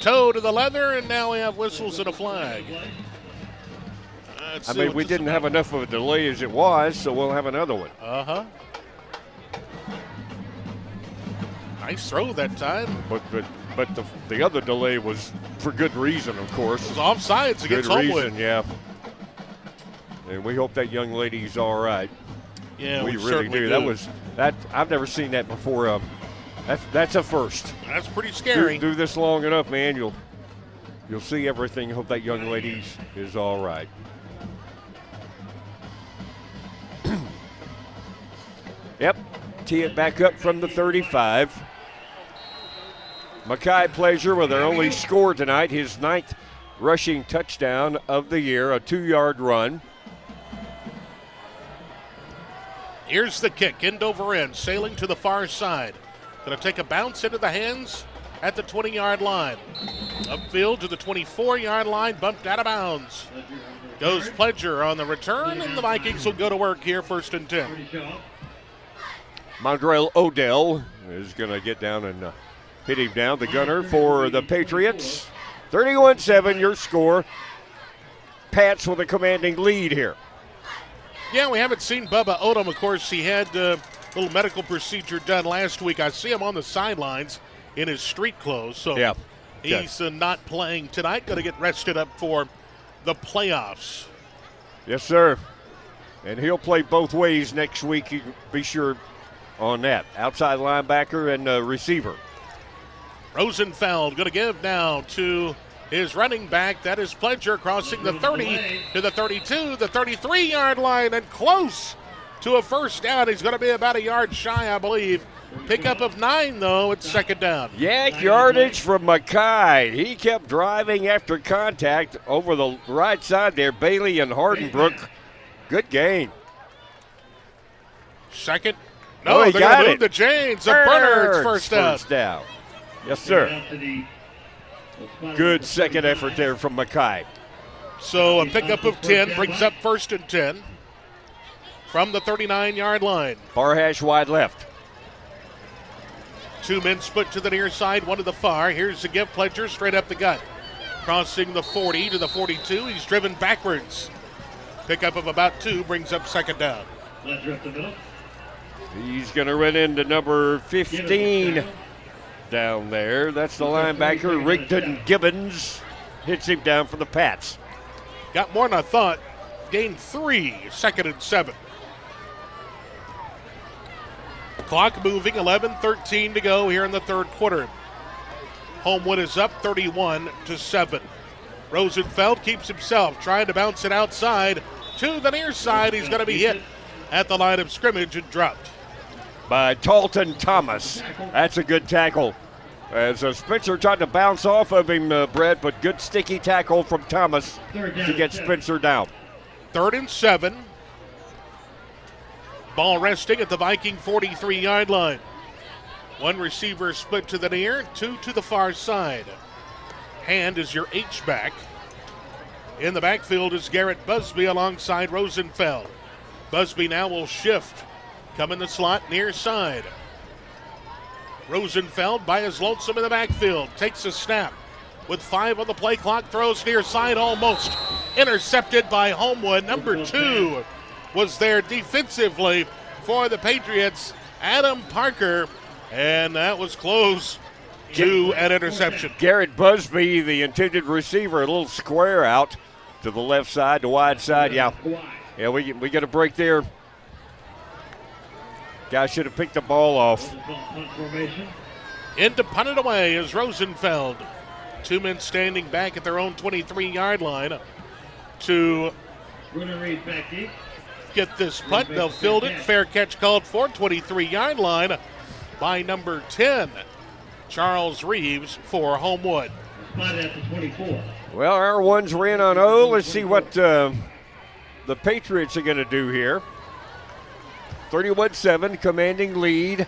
toe to the leather, and now we have whistles and a flag. We didn't have enough of a delay as it was, so we'll have another one. Nice throw that time. But the other delay was for good reason, of course. It was offsides against Homewood. Reason, yeah. And we hope that young lady's all right. Yeah, we really do. I've never seen that before. That's a first. That's pretty scary. Do this long enough, man. You'll see everything. Hope that young lady is all right. Yep. Tee it back up from the 35. Mackay Pleasure with their only score tonight, his 9th rushing touchdown of the year, a 2-yard run. Here's the kick, end over end, sailing to the far side. Going to take a bounce into the hands at the 20-yard line. Upfield to the 24-yard line, bumped out of bounds. Goes Pledger on the return, and the Vikings will go to work here, 1st and 10. Mondrell Odell is going to get down and hit him down, the gunner for the Patriots. 31-7, your score. Pats with a commanding lead here. Yeah, we haven't seen Bubba Odom. Of course, he had a little medical procedure done last week. I see him on the sidelines in his street clothes. So yeah. He's not playing tonight. Going to get rested up for the playoffs. Yes, sir. And he'll play both ways next week. You can be sure on that. Outside linebacker and receiver. Rosenfeld going to give now to his running back. That is Pledger, crossing the 30 to the 32, the 33-yard line, and close to a first down. He's going to be about a yard shy, I believe. Pickup of 9, though. It's 2nd down. Yank yardage from Mackay. He kept driving after contact over the right side there. Bailey and Hardenbrook. Good gain. Second. No, they're going to move the chains. Bernard's first down. Yes, sir. Good second effort there from Mackay. So a pickup of 10 brings up 1st and 10 from the 39-yard line. Far hash wide left. 2 men split to the near side, one to the far. Here's the give, Pledger straight up the gut. Crossing the 40 to the 42. He's driven backwards. Pickup of about 2 brings up 2nd down. He's going to run into number 15 down there. That's the linebacker, Rigdon Gibbons. Hits him down for the Pats. Got more than I thought. Gained 3, 2nd and 7. Clock moving, 11:13 to go here in the 3rd quarter. Homewood is up 31-7. Rosenfeld keeps himself, trying to bounce it outside to the near side. He's going to be hit at the line of scrimmage and dropped. by Talton Thomas. That's a good tackle. As Spencer tried to bounce off of him, Brett, but good sticky tackle from Thomas to get Spencer down. 3rd and 7. Ball resting at the Viking 43-yard line. One receiver split to the near, 2 to the far side. Hand is your H-back. In the backfield is Garrett Busby alongside Rosenfeld. Busby now will shift. Come in the slot near side. Rosenfeld by his lonesome in the backfield. Takes a snap. With 5 on the play clock, throws near side almost. Intercepted by Homewood. Number 2 was there defensively for the Patriots, Adam Parker. And that was close to an interception. Garrett Busby, the intended receiver, a little square out to the left side, the wide side. Yeah, we get a break there. Guy should have picked the ball off. In to punt it away is Rosenfeld. 2 men standing back at their own 23-yard line to get this punt. They'll field it. Fair catch called for 23-yard line by number 10, Charles Reeves for Homewood. Well, our ones ran on O. Let's see what the Patriots are going to do here. 31-7, commanding lead.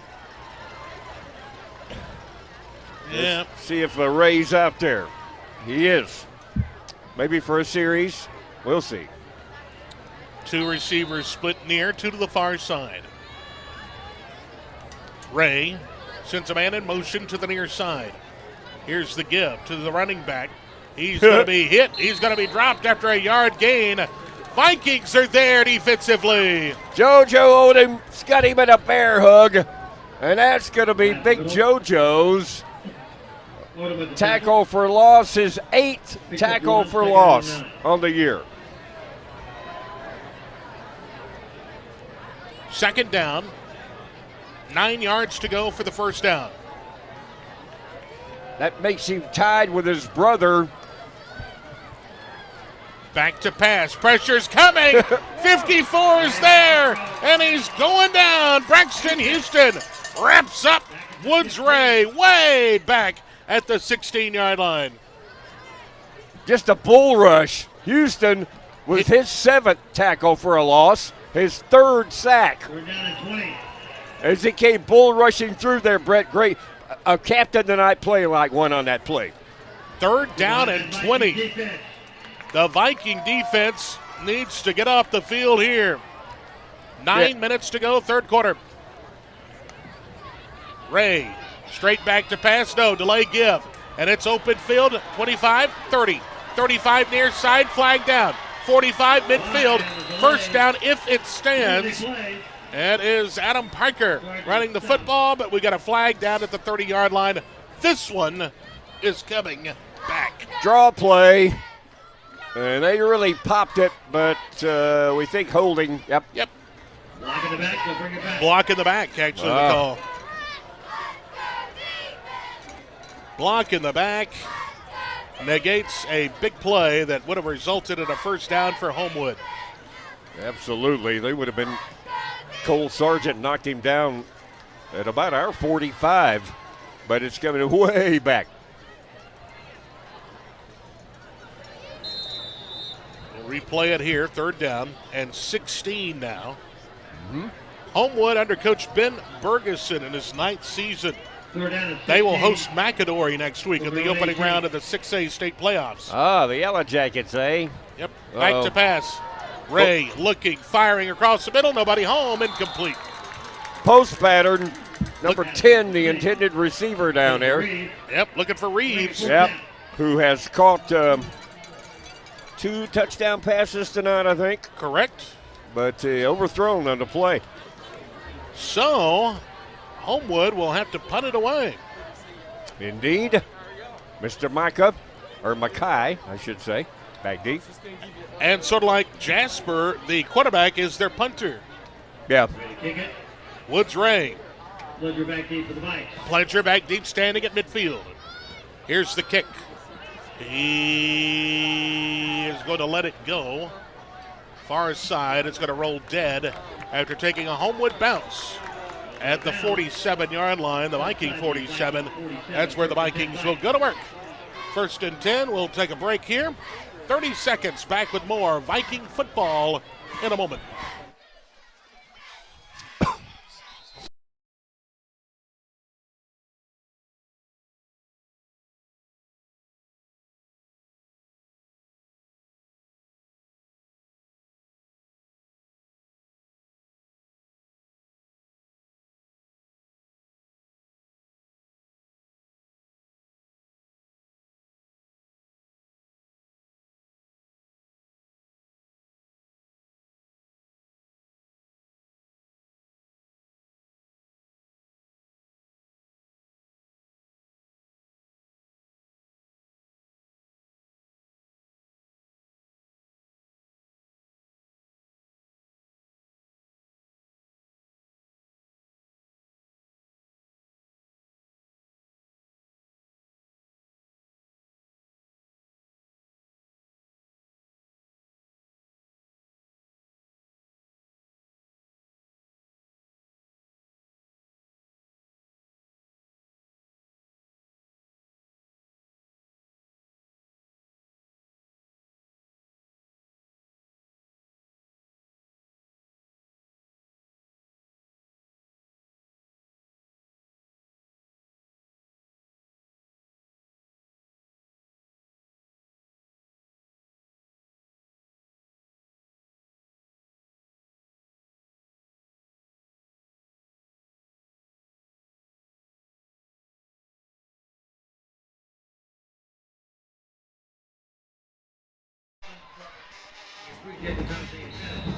Yeah. Let's see if Ray's out there. He is. Maybe for a series. We'll see. 2 receivers split near, 2 to the far side. Ray sends a man in motion to the near side. Here's the give to the running back. He's going to be hit. He's going to be dropped after a yard gain. Vikings are there defensively. JoJo Odom's got him in a bear hug. And that's going to be Big JoJo's tackle for loss, his 8th tackle for loss on the year. 2nd down. 9 yards to go for the first down. That makes him tied with his brother. Back to pass. Pressure's coming. 54 is there. And he's going down. Braxton Houston wraps up Woods Ray way back at the 16-yard line. Just a bull rush. Houston with his 7th tackle for a loss, his 3rd sack. We're down at 20. As he came bull rushing through there, Brett, great. A captain tonight play like one on that play. 3rd down and 20. The Viking defense needs to get off the field here. 9 minutes to go, 3rd quarter. Ray, straight back to pass, no, delay give. And it's open field, 25, 30. 35 near side, flag down. 45 midfield, first down if it stands. It is Adam Parker running the football, but we got a flag down at the 30-yard line. This one is coming back. Draw play. And they really popped it, but we think holding. Yep. Block in the back, they'll bring it back. Block in the back, actually, the call. Block in the back negates a big play that would have resulted in a first down for Homewood. Absolutely. They would have been. Cole Sargent knocked him down at about our 45, but it's coming way back. We'll replay it here, 3rd down and 16 now. Homewood under Coach Ben Bergeson in his 9th season. They will host McAdory next week in the opening round of the 6A state playoffs. The Yellow Jackets, eh? Yep, back to pass. Ray looking, firing across the middle, nobody home, incomplete. Post pattern, number 10, the intended receiver down there. Yep, looking for Reeves. Yep, who has caught 2 touchdown passes tonight, I think. Correct. But overthrown on the play. So, Homewood will have to punt it away. Indeed. Mr. Micah, or Mackay, I should say, back deep. And sort of like Jasper, the quarterback is their punter. Yeah. Woods Ray. Pledger back deep for the Vikes. Pledger back deep, standing at midfield. Here's the kick. He is going to let it go. Far side, it's going to roll dead after taking a Homewood bounce. at the 47-yard line, the Viking 47. That's where the Vikings will go to work. 1st and 10. We'll take a break here. 30 seconds. Back with more Viking football in a moment.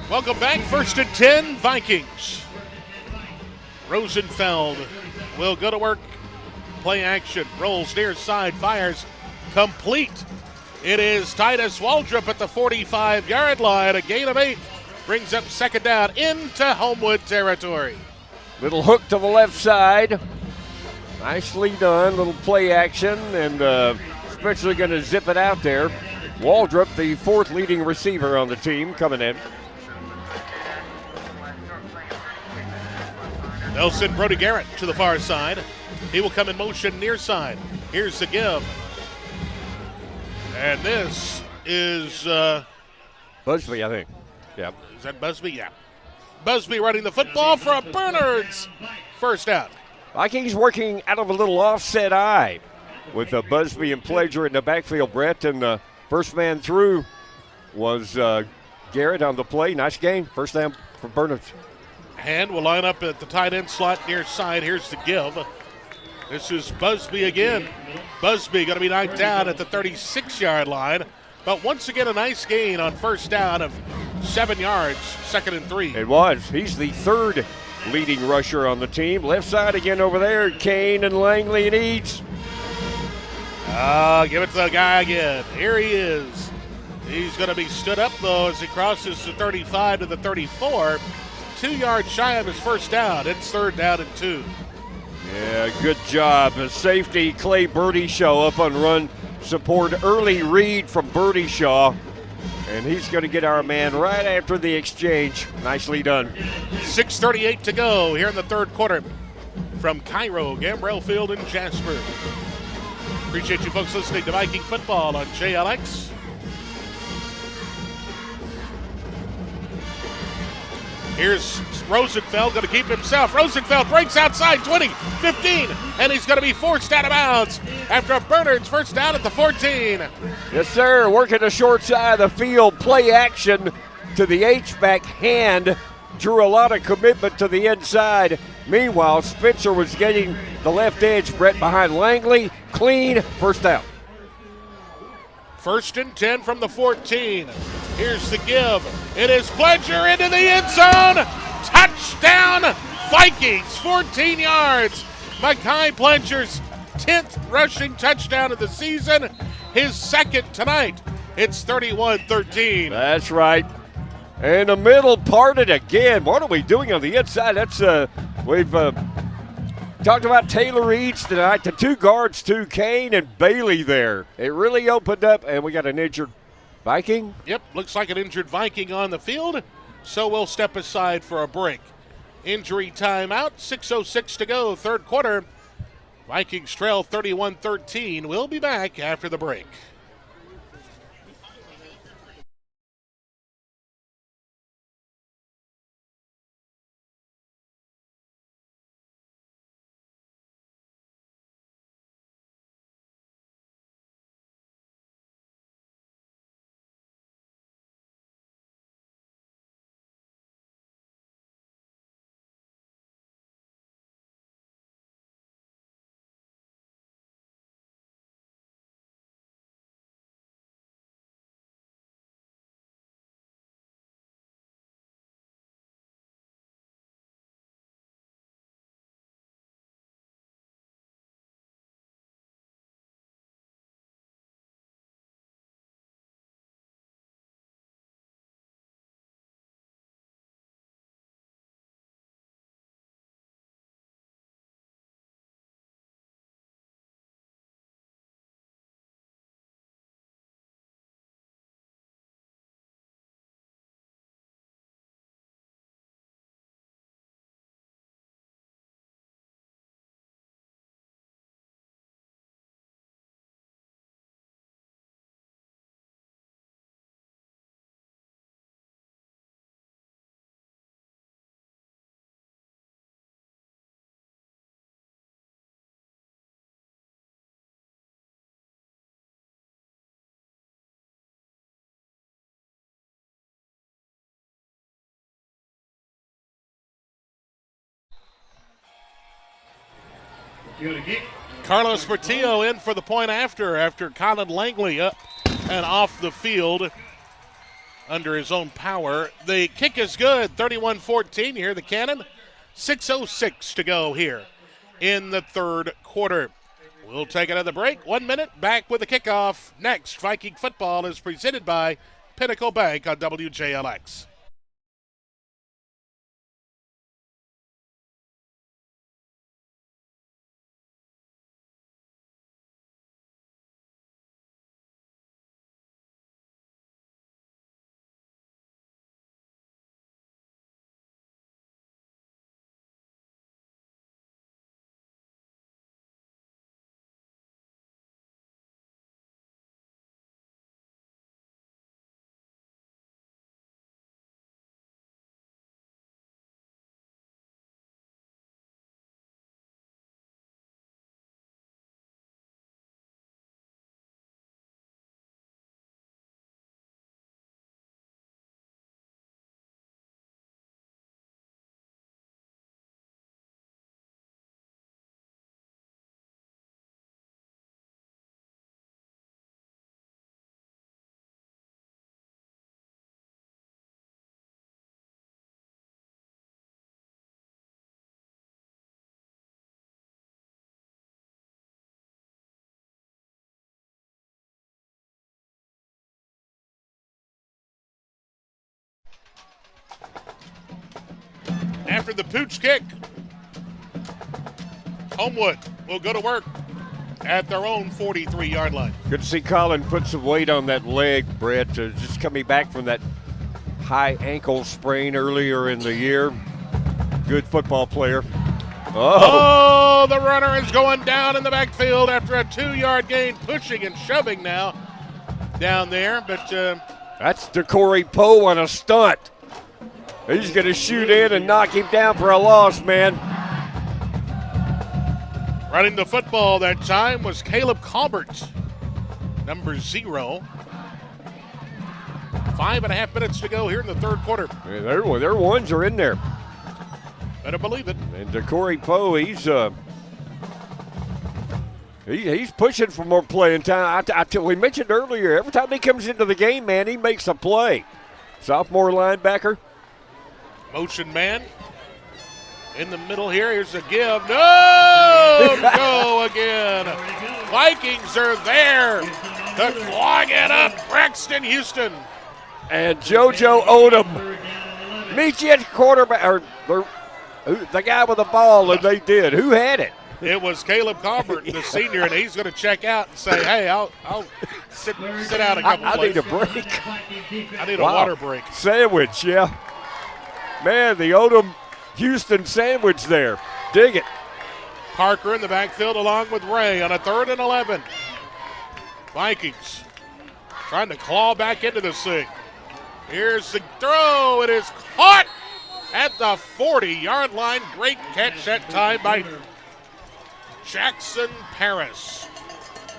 Welcome back. 1st and 10, Vikings. Rosenfeld will go to work. Play action. Rolls near side. Fires. Complete. It is Titus Waldrop at the 45-yard line. A gain of 8. Brings up 2nd down into Homewood territory. Little hook to the left side. Nicely done. Little play action. And Spencer going to zip it out there. Waldrop, the 4th leading receiver on the team, coming in. Nelson Brody Garrett to the far side. He will come in motion near side. Here's the give. And this is Busby, I think. Yeah. Is that Busby? Yeah. Busby running the football for Bernard's first down. Vikings working out of a little offset eye with Busby and Pledger in the backfield, Brett. And the first man through was Garrett on the play. Nice game. First down for Bernard's. Hand will line up at the tight end slot near side. Here's the give. This is Busby again. Busby going to be knocked down at the 36-yard line. But once again, a nice gain on first down of 7 yards, 2nd and 3. It was. He's the 3rd leading rusher on the team. Left side again over there. Kane and Langley and Eads. Give it to the guy again. Here he is. He's going to be stood up, though, as he crosses the 35 to the 34. 2 yards shy of his first down. It's 3rd down and 2. Yeah, good job. The safety, Clay Birdyshaw, up on run support. Early read from Birdyshaw. And he's going to get our man right after the exchange. Nicely done. 6:38 to go here in the 3rd quarter from Cairo, Gambrell Field in Jasper. Appreciate you folks listening to Viking football on JLX. Here's Rosenfeld, going to keep himself. Rosenfeld breaks outside, 20, 15, and he's going to be forced out of bounds after Bernard's first down at the 14. Yes, sir. Working the short side of the field. Play action to the H-back hand. Drew a lot of commitment to the inside. Meanwhile, Spencer was getting the left edge. Brett behind Langley. Clean. First down. 1st and 10 from the 14. Here's the give. It is Pledger into the end zone. Touchdown, Vikings, 14 yards. Mekhi Pledger's 10th rushing touchdown of the season, his 2nd tonight. It's 31-13. That's right. And the middle parted again. What are we doing on the inside? That's we've talked about Taylor Eads tonight. The 2 guards, too, Kane and Bailey there. It really opened up, and we got an injured Viking. Yep, looks like an injured Viking on the field, so we'll step aside for a break. injury timeout. 6:06 to go, third quarter. Vikings trail 31-13. We'll be back after the break. Carlos Portillo in for the point after Colin Langley up and off the field under his own power. The kick is good, 31-14 here, the Cannon. 6:06 to go here in the third quarter. We'll take another break. 1 minute, back with the kickoff. Next, Viking football is presented by Pinnacle Bank on WJLX. After the pooch kick, Homewood will go to work at their own 43-yard line. Good to see Colin put some weight on that leg, Brett. Just coming back from that high ankle sprain earlier in the year. Good football player. Oh, the runner is going down in the backfield after a 2-yard gain, pushing and shoving now down there. But that's DeCorey Poe on a stunt. He's going to shoot in and knock him down for a loss, man. Running the football that time was Caleb Colbert, number 0. 5.5 minutes to go here in the third quarter. Yeah, their ones are in there. Better believe it. And DeCorey Poe, he's pushing for more playing time. We mentioned earlier, every time he comes into the game, man, he makes a play. Sophomore linebacker. Motion man in the middle here. Here's a give. No! Go again. Vikings are there to clog it up. Braxton Houston. And JoJo Odom meets you at quarterback, or the guy with the ball, and they did. Who had it? It was Caleb Colbert, the senior, and he's going to check out and say, hey, I'll sit out a couple I plays. need a break. I need a water break. Sandwich, yeah. Man, the Odom Houston sandwich there. Dig it. Parker in the backfield along with Ray on a 3rd and 11. Vikings trying to claw back into this thing. Here's the throw. It is caught at the 40-yard line. Great catch that time by Jackson Paris.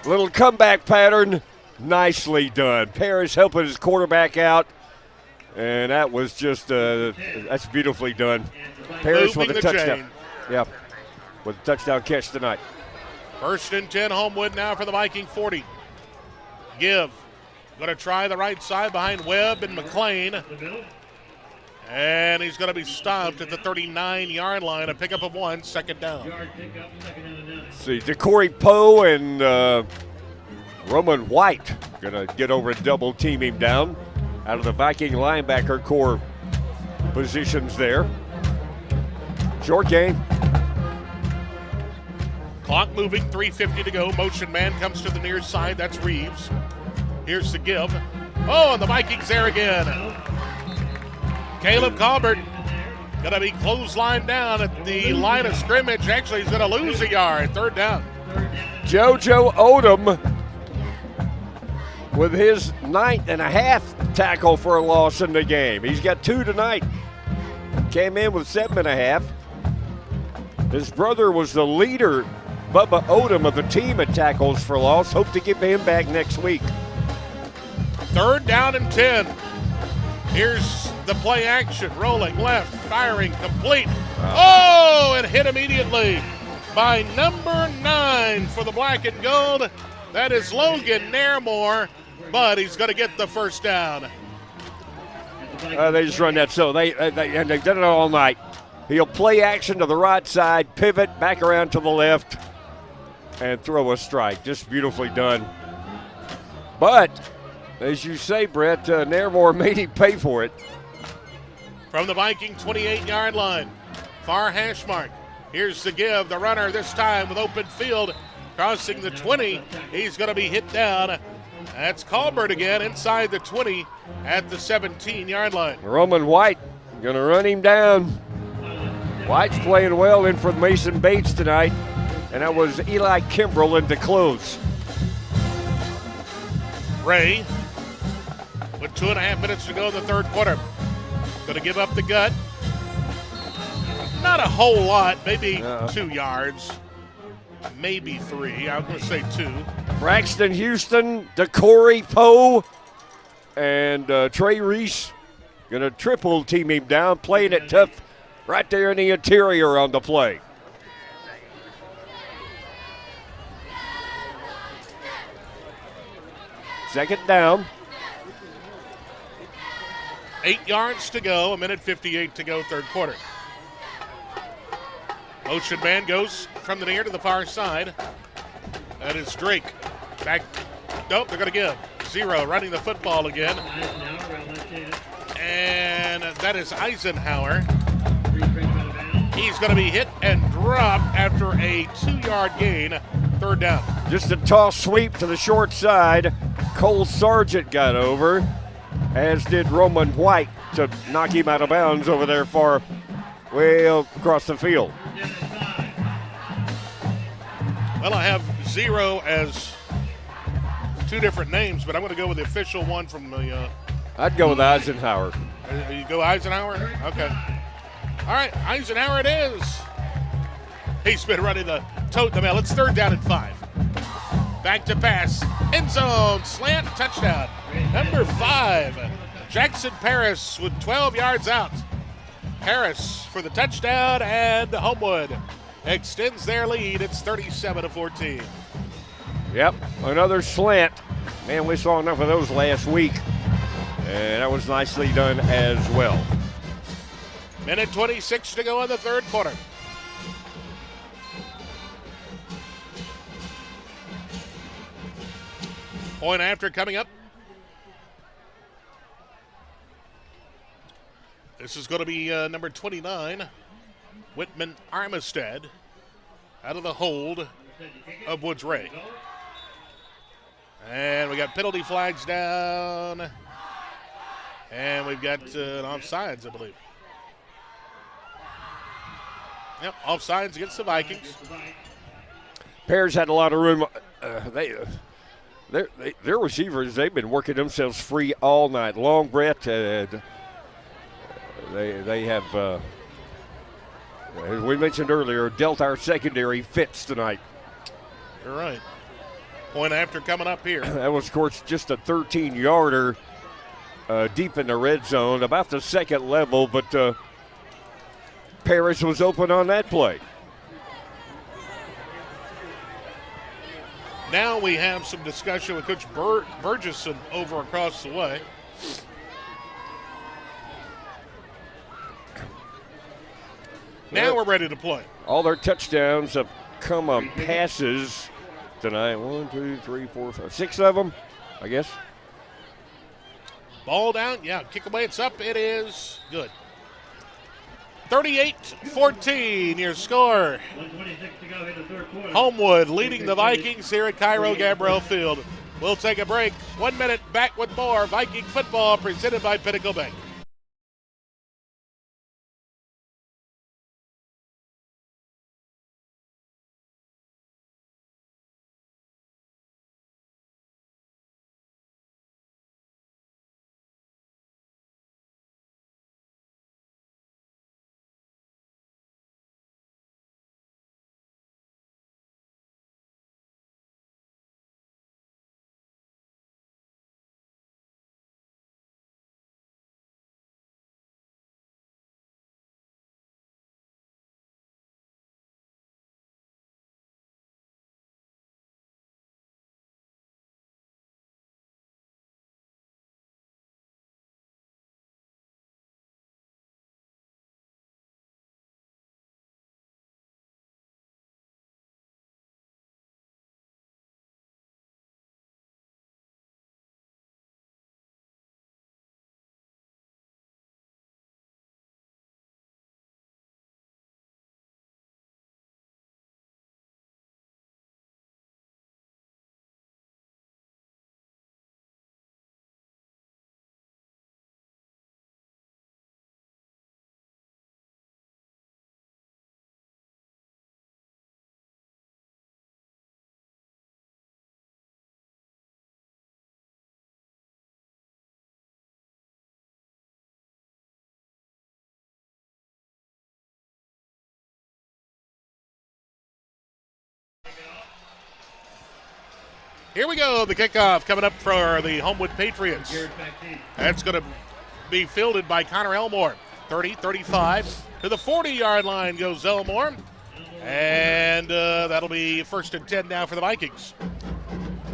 Little comeback pattern. Nicely done. Paris helping his quarterback out. And that was just, that's beautifully done. Paris with a touchdown. Chain. Yeah, with a touchdown catch tonight. 1st and 10, Homewood now for the Viking 40. Give. Going to try the right side behind Webb and McLean. And he's going to be stopped at the 39-yard line. A pickup of 1, 2nd down. See, DeCorey Poe and Roman White going to get over and double team him down out of the Viking linebacker core positions there. Short game. Clock moving, 3:50 to go. Motion man comes to the near side. That's Reeves. Here's the give. Oh, and the Vikings there again. Caleb Colbert going to be clotheslined down at the line of scrimmage. Actually, he's going to lose a yard. 3rd down. JoJo Odom with his 9th and a half tackle for a loss in the game. He's got 2 tonight. Came in with 7.5. His brother was the leader, Bubba Odom, of the team at tackles for loss. Hope to get him back next week. 3rd down and 10. Here's the play action. Rolling left, firing, complete. Oh, and hit immediately by number 9 for the black and gold. That is Logan Nairmore, but he's going to get the 1st down. They just run that so. They've done it all night. He'll play action to the right side, pivot, back around to the left, and throw a strike. Just beautifully done. But, as you say, Brett, Nairmore made him pay for it. From the Viking 28-yard line, far hash mark. Here's the give. The runner this time with open field, crossing the 20. He's going to be hit down. That's Colbert again inside the 20 at the 17-yard line. Roman White going to run him down. White's playing well in for Mason Bates tonight, and that was Eli Kimbrell in to close. Ray with 2.5 minutes to go in the 3rd quarter. Going to give up the gut. Not a whole lot, maybe 2 yards, maybe 3. I'm going to say 2. Braxton Houston, DeCorey Poe, and Trey Reese going to triple team him down, playing it tough right there in the interior on the play. Second down. 8 yards to go, 1:58 to go, 3rd quarter. Motion man goes from the near to the far side. That is Drake. Back. Nope, they're going to give. 0 running the football again. And that is Eisenhower. He's going to be hit and dropped after a 2-yard gain. 3rd down. Just a toss sweep to the short side. Cole Sargent got over, as did Roman White, to knock him out of bounds over there far way across the field. Well, I have 0 as 2 different names, but I'm going to go with the official one from the. I'd go with Eisenhower. You go Eisenhower? Okay. All right, Eisenhower it is. He's been running the tote the mail. It's 3rd down and 5. Back to pass. End zone. Slant. Touchdown. Number 5. Jackson Paris with 12 yards out. Paris for the touchdown, and Homewood extends their lead. It's 37-14. Yep, another slant. Man, we saw enough of those last week. And that was nicely done as well. 1:26 to go in the 3rd quarter. Point after coming up. This is going to be number 29, Whitman Armistead, out of the hold of Woods Ray. And we got penalty flags down. And we've got offsides, I believe. Yep, offsides against the Vikings. Bears had a lot of room. Their receivers, they've been working themselves free all night long, Brett. They have, as we mentioned earlier, dealt our secondary fits tonight. You're right. Point after coming up here. That was, of course, just a 13-yarder deep in the red zone, about the second level, but Paris was open on that play. Now we have some discussion with Coach Burgesson over across the way. Now we're ready to play. All their touchdowns have come on passes tonight. 1, 2, 3, 4, 5, 6 of them, I guess. Ball down. Yeah, kick away. It's up. It is good. 38-14, your score. 1:26 to go in the third quarter. Homewood leading the Vikings here at Cairo Gambrell Field. We'll take a break. 1 minute, back with more Viking football presented by Pinnacle Bank. Here we go, the kickoff coming up for the Homewood Patriots. That's going to be fielded by Connor Elmore. 30-35 to the 40-yard line goes Elmore. And that'll be 1st and 10 now for the Vikings.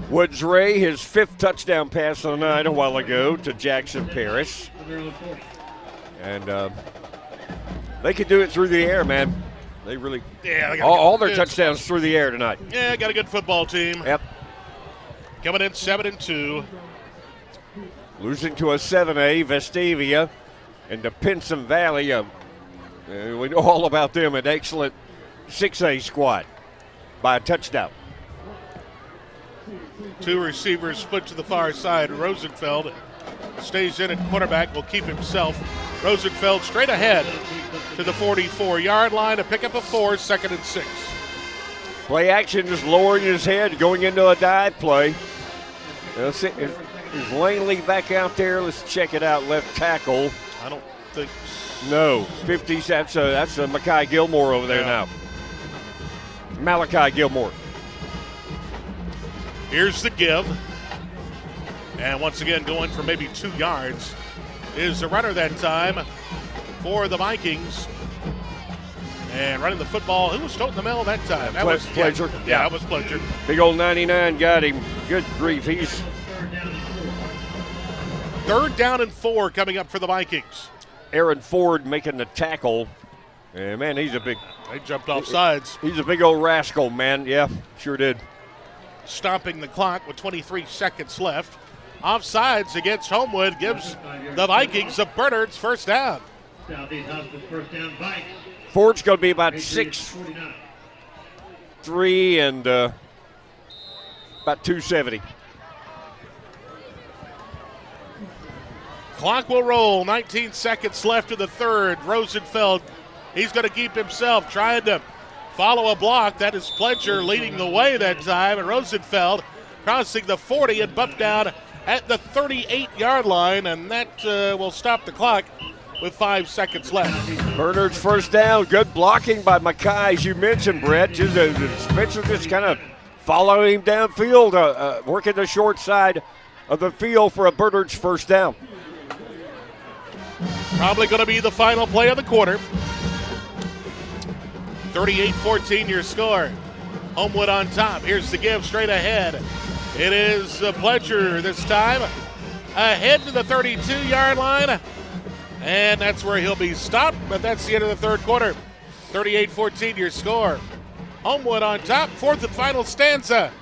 Woods Ray, his 5th touchdown pass of the night a while ago to Jackson Paris. And they could do it through the air, man. They really, all their touchdowns through the air tonight. Yeah, got a good football team. Yep. Coming in 7-2. Losing to a 7A, Vestavia, and the Pinson Valley. We know all about them, an excellent 6A squad by a touchdown. 2 receivers split to the far side. Rosenfeld stays in at quarterback, will keep himself. Rosenfeld straight ahead to the 44-yard line, a pickup of 4, 2nd and 6. Play action, just lowering his head, going into a dive play. Is Langley back out there? Let's check it out. Left tackle. I don't think so. No. 50s. That's a Malachi Gilmore over there now. Malachi Gilmore. Here's the give. And once again, going for maybe 2 yards is the runner that time for the Vikings. And running the football, who was toting the mail that time? That was Pledger. Yeah, that was Pledger. Big old 99 got him. Good grief. He's 3rd down and 4 coming up for the Vikings. Aaron Ford making the tackle. And man, he's a big. They jumped off sides. He's a big old rascal, man. Yeah, sure did. Stopping the clock with 23 seconds left. Offsides against Homewood gives the Vikings the Bernards first down. Southeast Hospital first down, Vikes. Ford's going to be about 6'3" and about 270. Clock will roll. 19 seconds left of the third. Rosenfeld He's going to keep himself trying to follow a block. That is Pledger leading the way that time. And Rosenfeld crossing the 40 and bumped down at the 38-yard line. And that will stop the clock with 5 seconds left. Bernard's first down. Good blocking by Mackay, as you mentioned, Brett. Spencer just kind of following him downfield, working the short side of the field for a Bernard's first down. Probably going to be the final play of the quarter. 38-14 your score. Homewood on top. Here's the give straight ahead. It is Pledger this time. Ahead to the 32-yard line. And that's where he'll be stopped, but that's the end of the third quarter. 38-14 your score. Homewood on top. Fourth and final stanza.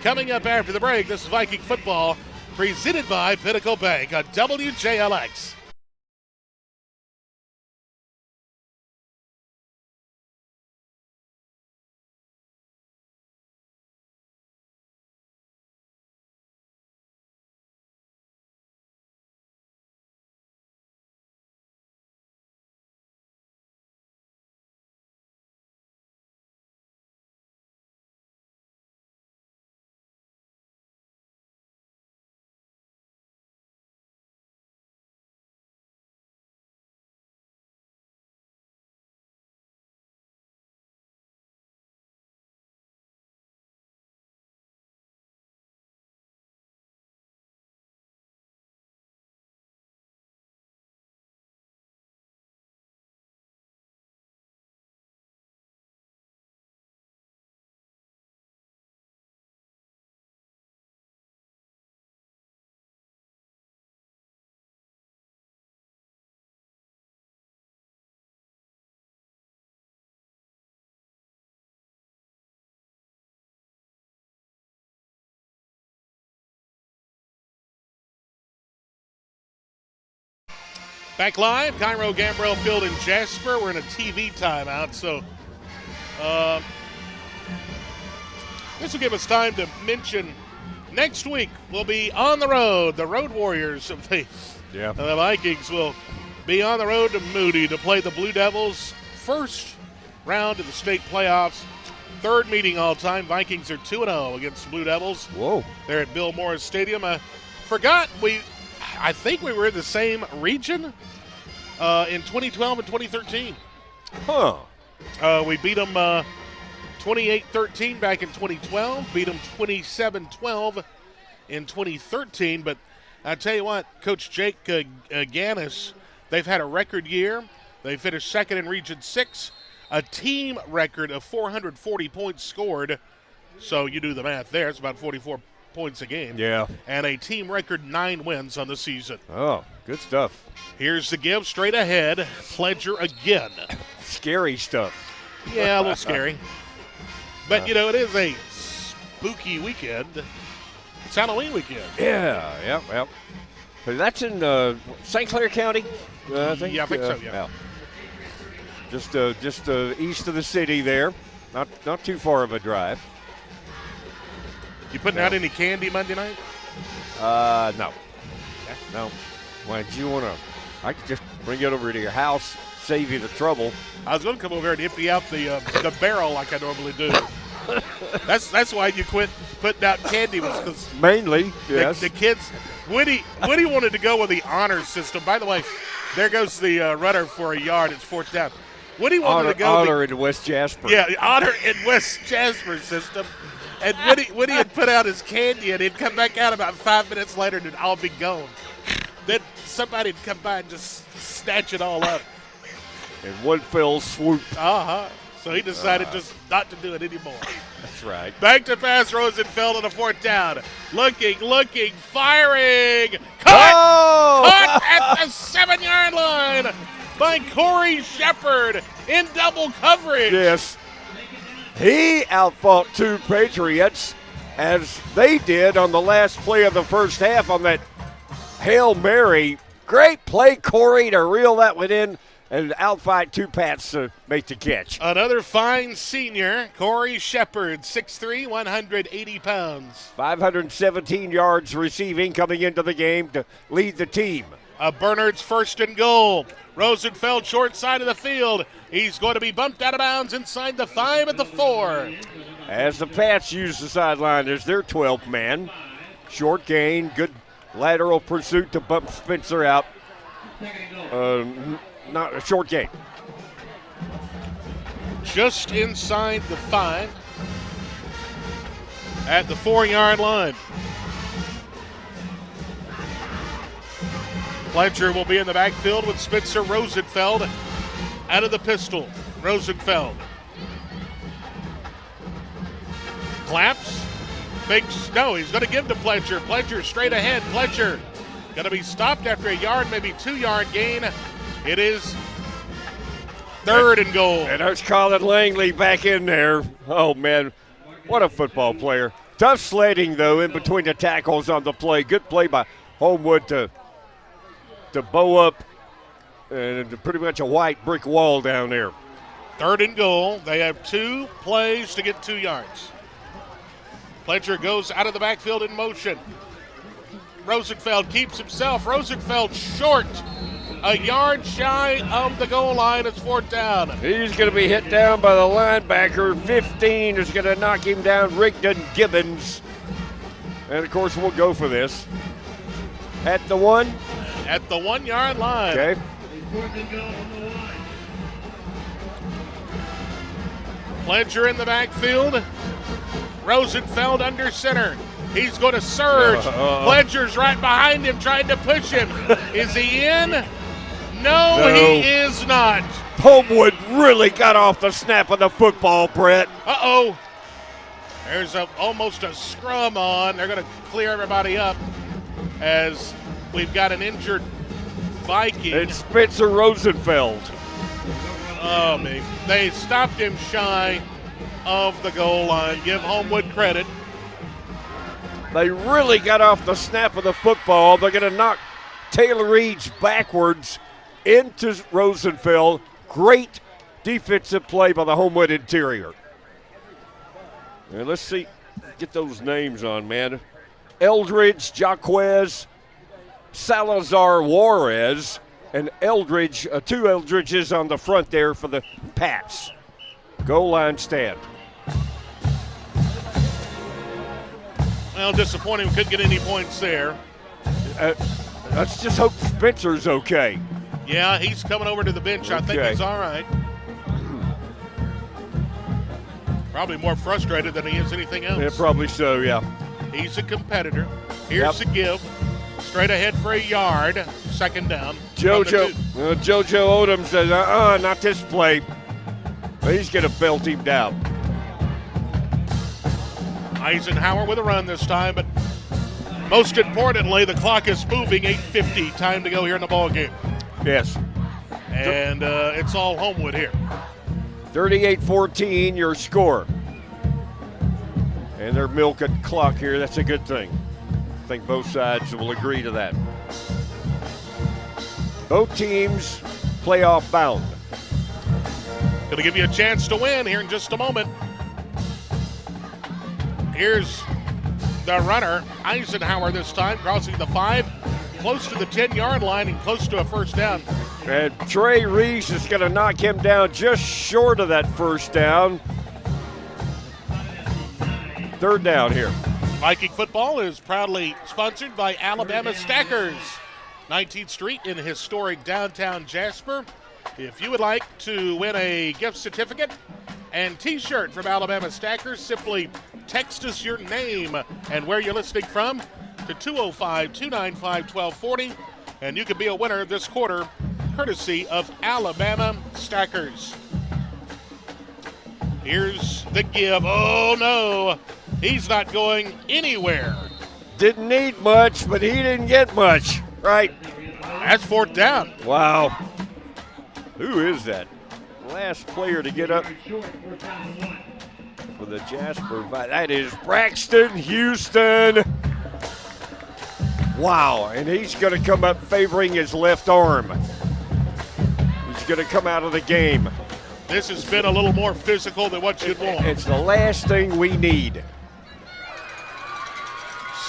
Coming up after the break, this is Viking football presented by Pinnacle Bank on WJLX. Back live, Cairo Gambrell Field in Jasper. We're in a TV timeout, so this will give us time to mention next week we'll be on the road. The Road Warriors of the Vikings will be on the road to Moody to play the Blue Devils. First round of the state playoffs. Third meeting all time. Vikings are 2-0 against the Blue Devils. Whoa. They're at Bill Morris Stadium. I think we were in the same region in 2012 and 2013. Huh. We beat them 28-13 back in 2012, beat them 27-12 in 2013. But I tell you what, Coach Jake Gannis, they've had a record year. They finished second in Region 6, a team record of 440 points scored. So you do the math there. It's about 44 points a game. Yeah. And a team record 9 wins on the season. Oh, good stuff. Here's the give straight ahead. Pledger again. Scary stuff. Yeah, a little scary. But, it is a spooky weekend. It's Halloween weekend. Yeah, yep. But that's in St. Clair County, I think. Yeah, I think so, yeah. Just east of the city there. Not too far of a drive. You putting out any candy Monday night? No. Okay. No. Why did you want to? I could just bring it over to your house, save you the trouble. I was going to come over here and empty out the barrel like I normally do. That's why you quit putting out candy, was because mainly, yes. The kids. Woody wanted to go with the honor system. By the way, there goes the runner for a yard. It's fourth down. Woody wanted to go honor in West Jasper. Yeah, honor in West Jasper system. And Woody had put out his candy, and he'd come back out about 5 minutes later, and it'd all be gone. Then somebody'd come by and just snatch it all up. In one fell swoop. So he decided just not to do it anymore. That's right. Back to pass, Rosenfeld on a fourth down. Looking, firing. Caught at the 7-yard line by Corey Shepard in double coverage. Yes. He outfought 2 Patriots as they did on the last play of the first half on that Hail Mary. Great play, Corey, to reel that one in and outfight 2 Pats to make the catch. Another fine senior, Corey Shepard, 6'3", 180 pounds. 517 yards receiving coming into the game to lead the team. Bernard's first and goal. Rosenfeld short side of the field. He's going to be bumped out of bounds inside the 5 at the 4. As the Pats use the sideline as their 12th man. Short gain, good lateral pursuit to bump Spencer out. Not a short gain. Just inside the 5 at the 4-yard line. Pledger will be in the backfield with Spencer Rosenfeld out of the pistol. Rosenfeld claps, thinks, no, he's going to give to Pledger. Pledger straight ahead. Pledger going to be stopped after a yard, maybe 2-yard gain. It is 3rd and goal. And there's Colin Langley back in there. Oh, man, what a football player. Tough sledding, though, in between the tackles on the play. Good play by Homewood to bow up and pretty much a white brick wall down there. 3rd and goal. They have 2 plays to get 2 yards. Pledger goes out of the backfield in motion. Rosenfeld keeps himself. Rosenfeld short. A yard shy of the goal line. It's 4th down. He's going to be hit down by the linebacker. 15 is going to knock him down. Rigdon Gibbons. And, of course, we'll go for this. At the 1. At the 1-yard line. Okay. Pledger in the backfield. Rosenfeld under center. He's going to surge. Pledger's right behind him trying to push him. Is he in? No, he is not. Homewood really got off the snap of the football, Brett. Uh-oh. There's almost a scrum on. They're going to clear everybody up as we've got an injured Viking. It's Spencer Rosenfeld. Oh, man. They stopped him shy of the goal line. Give Homewood credit. They really got off the snap of the football. They're going to knock Taylor Reeds backwards into Rosenfeld. Great defensive play by the Homewood interior. And let's see, get those names on, man. Eldridge, Jaquez, Salazar Juarez, and Eldridge, 2 Eldridges on the front there for the Pats. Goal line stand. Well, disappointing. We couldn't get any points there. Let's just hope Spencer's okay. Yeah, he's coming over to the bench. I think he's all right. Probably more frustrated than he is anything else. Yeah, probably so, yeah. He's a competitor. Here's the give. Straight ahead for a yard. 2nd down. JoJo Odom says, not this play. He's going to belt him down. Eisenhower with a run this time, but most importantly, the clock is moving. 8:50. Time to go here in the ball game. Yes. And it's all Homewood here. 38-14, your score. And they're milking clock here. That's a good thing. I think both sides will agree to that. Both teams playoff bound. Going to give you a chance to win here in just a moment. Here's the runner, Eisenhower this time, crossing the 5, close to the 10-yard line and close to a 1st down. And Trey Reese is going to knock him down just short of that 1st down. 3rd down here. Viking football is proudly sponsored by Alabama Stackers, 19th Street in historic downtown Jasper. If you would like to win a gift certificate and T-shirt from Alabama Stackers, simply text us your name and where you're listening from to 205-295-1240, and you could be a winner this quarter, courtesy of Alabama Stackers. Here's the give. Oh, no. He's not going anywhere. Didn't need much, but he didn't get much. Right. That's 4th down. Wow. Who is that? Last player to get up for the Jasper. That is Braxton Houston. Wow, and he's going to come up favoring his left arm. He's going to come out of the game. This has been a little more physical than what you'd want. It's the last thing we need.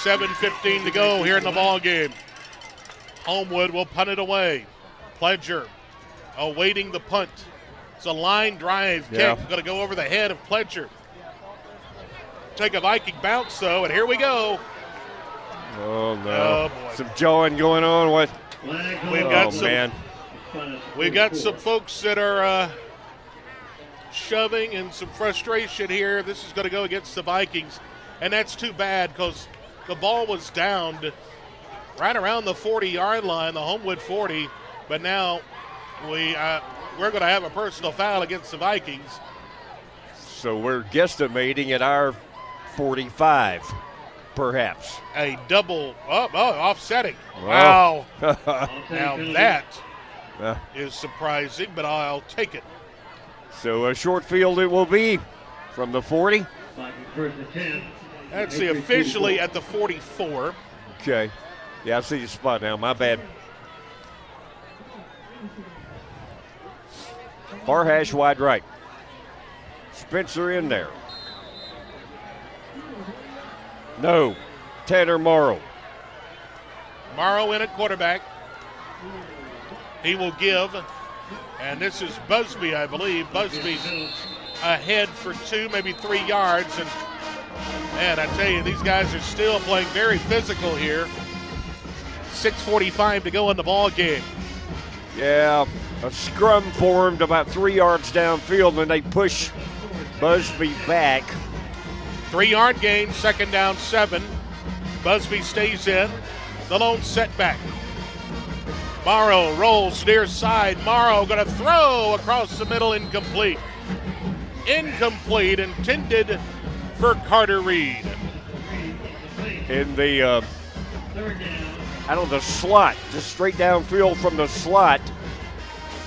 7:15 to go here in the ball game. Homewood will punt it away. Pledger awaiting the punt. It's a line drive kick. Going to go over the head of Pledger. Take a Viking bounce, though, and here we go. Oh, no. Oh, boy. Some jawing going on. What? We've got some folks that are shoving and some frustration here. This is going to go against the Vikings, and that's too bad because the ball was downed right around the 40-yard line, the Homewood 40, but now we're going to have a personal foul against the Vikings. So we're guesstimating at our 45, perhaps. A double, offsetting. Wow. Now that is surprising, but I'll take it. So a short field it will be from the 40. That's officially at the 44. Okay. Yeah, I see the spot now. My bad. Far hash wide right. Spencer in there. No. Tanner Morrow. Morrow in at quarterback. He will give. And this is Busby, I believe. Busby's ahead for 2, maybe 3 yards. And man, I tell you, these guys are still playing very physical here. 6:45 to go in the ball game. Yeah, a scrum formed about 3 yards downfield, and they push Busby back. 3-yard gain, 2nd down, 7. Busby stays in. The lone setback. Morrow rolls near side. Morrow going to throw across the middle, incomplete. Incomplete, intended for Carter Reed. In the, the slot, just straight downfield from the slot,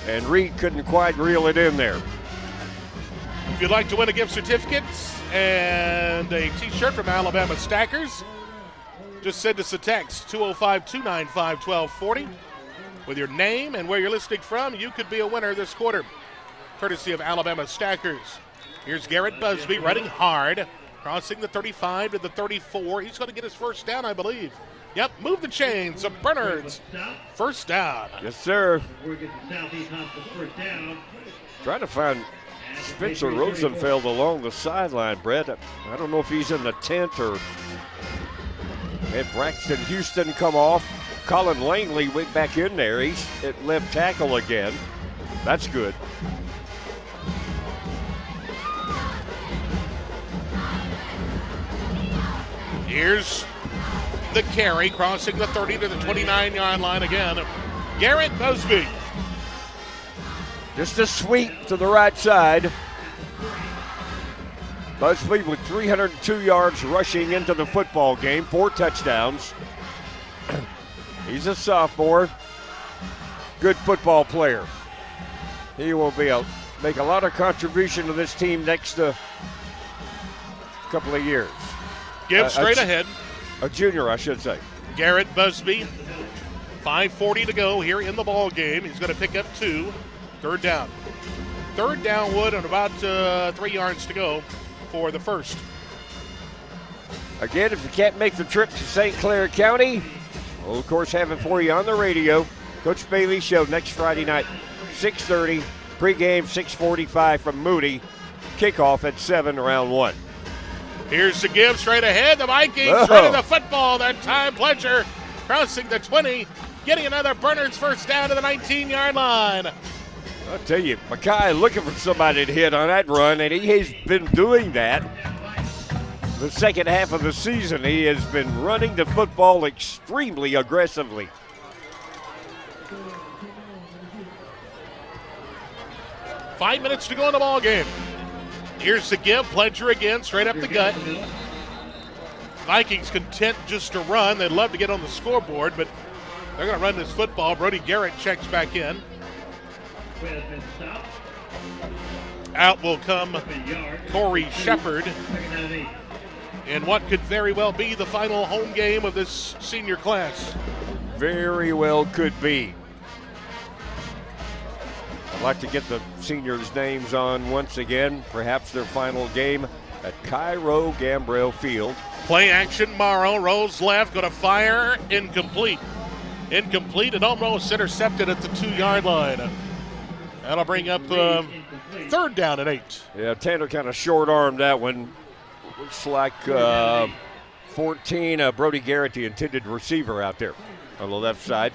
and Reed couldn't quite reel it in there. If you'd like to win a gift certificate and a t-shirt from Alabama Stackers, just send us a text, 205-295-1240. With your name and where you're listening from, you could be a winner this quarter, courtesy of Alabama Stackers. Here's Garrett Busby running hard, crossing the 35 to the 34. He's going to get his first down, I believe. Yep, move the chains. The Bernards, first down. Yes, sir. Trying to find Spencer Rosenfeld along the sideline, Brett. I don't know if he's in the tent or had Braxton Houston come off. Colin Langley went back in there. He's at left tackle again. That's good. Here's the carry, crossing the 30 to the 29-yard line again. Garrett Busby. Just a sweep to the right side. Busby with 302 yards rushing into the football game, 4 touchdowns. He's a sophomore, good football player. He will make a lot of contribution to this team next couple of years. Give straight ahead. A junior, I should say. Garrett Busby, 5:40 to go here in the ball game. He's going to pick up 2, 3rd down. 3rd down Wood and about 3 yards to go for the first. Again, if you can't make the trip to St. Clair County, we'll, of course, have it for you on the radio. Coach Bailey Show next Friday night, 6:30. Pregame, 6:45 from Moody. Kickoff at 7, round 1. Here's the give straight ahead. The Vikings running the football that time. Pledger crossing the 20, getting another Bernards first down to the 19-yard line. I'll tell you, Mackay looking for somebody to hit on that run, and he has been doing that. The second half of the season, he has been running the football extremely aggressively. Five minutes to go in the ball game. Here's the give. Pledger again, straight up the gut. Vikings content just to run. They'd love to get on the scoreboard, but they're going to run this football. Brody Garrett checks back in. Out will come Corey Shepard in what could very well be the final home game of this senior class. Very well could be. I'd like to get the seniors' names on once again, perhaps their final game at Cairo Gambrell Field. Play action, Morrow rolls left, going to fire, incomplete. incomplete and almost intercepted at the 2-yard line. That'll bring up third down and 8. Yeah, Tanner kind of short-armed that one. Looks like 14, Brody Garrett, the intended receiver out there on the left side.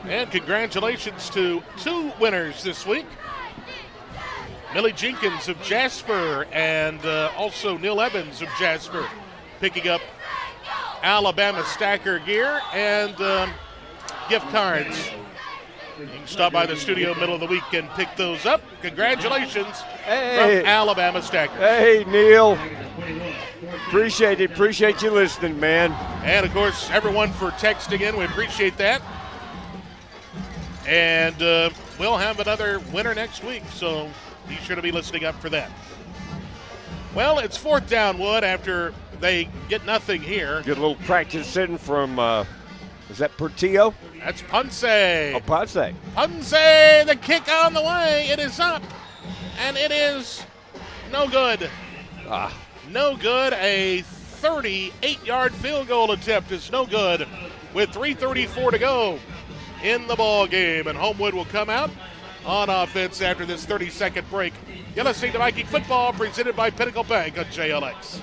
And congratulations to 2 winners this week. Millie Jenkins of Jasper and also Neil Evans of Jasper picking up Alabama Stacker gear and gift cards. You can stop by the studio middle of the week and pick those up. Congratulations from Alabama Stacker. Hey, Neil. Appreciate it. Appreciate you listening, man. And, of course, everyone for texting in. We appreciate that. And we'll have another winner next week, so be sure to be listening up for that. Well, it's 4th down, Wood, after they get nothing here. Get a little practice in from, is that Portillo? That's Ponce. Oh, Ponce. Ponce, the kick on the way. It is up, and it is no good. No good. A 38-yard field goal attempt is no good with 3:34 to go in the ball game, and Homewood will come out on offense after this 30-second break. You're listening to Viking Football presented by Pinnacle Bank on JLX.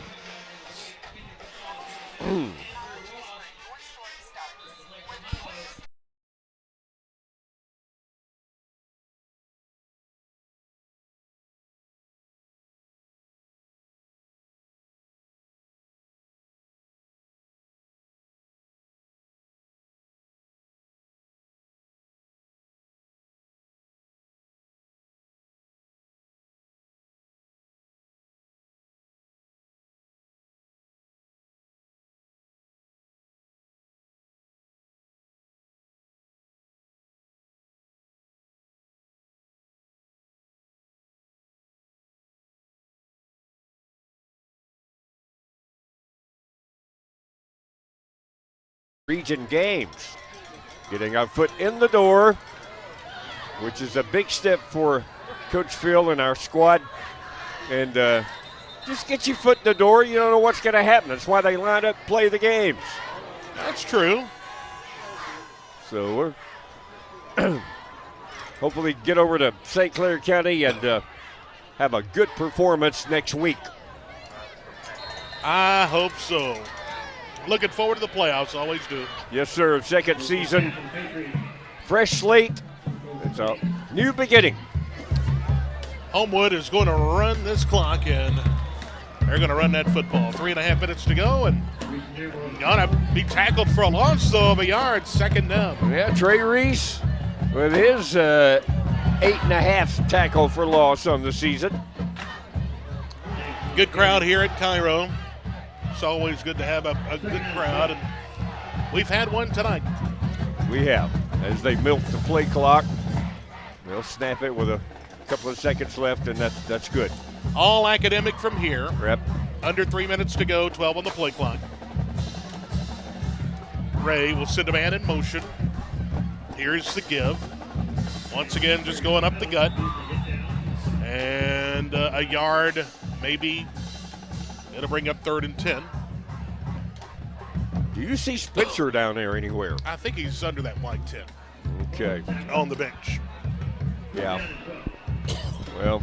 Region games. Getting our foot in the door, which is a big step for Coach Phil and our squad. And just get your foot in the door. You don't know what's going to happen. That's why they line up, play the games. That's true. So we're hopefully get over to St. Clair County and have a good performance next week. I hope so. Looking forward to the playoffs, always do. Yes, sir. Second season, fresh slate. It's a new beginning. Homewood is going to run this clock, and they're going to run that football. 3.5 minutes to go, and going to be tackled for a loss, though, of a yard, second down. Yeah, Trey Reese with his 8.5 tackle for loss on the season. Good crowd here at Cairo. It's always good to have a good crowd, and we've had one tonight. We have. As they milk the play clock, they'll snap it with a couple of seconds left, and that's good. All academic from here. Yep. Under 3 minutes to go, 12 on the play clock. Ray will send a man in motion. Here's the give. Once again, just going up the gut. And a yard, maybe. It'll bring up 3rd and 10. Do you see Spencer down there anywhere? I think he's under that white tent. Okay. On the bench. Yeah. Well.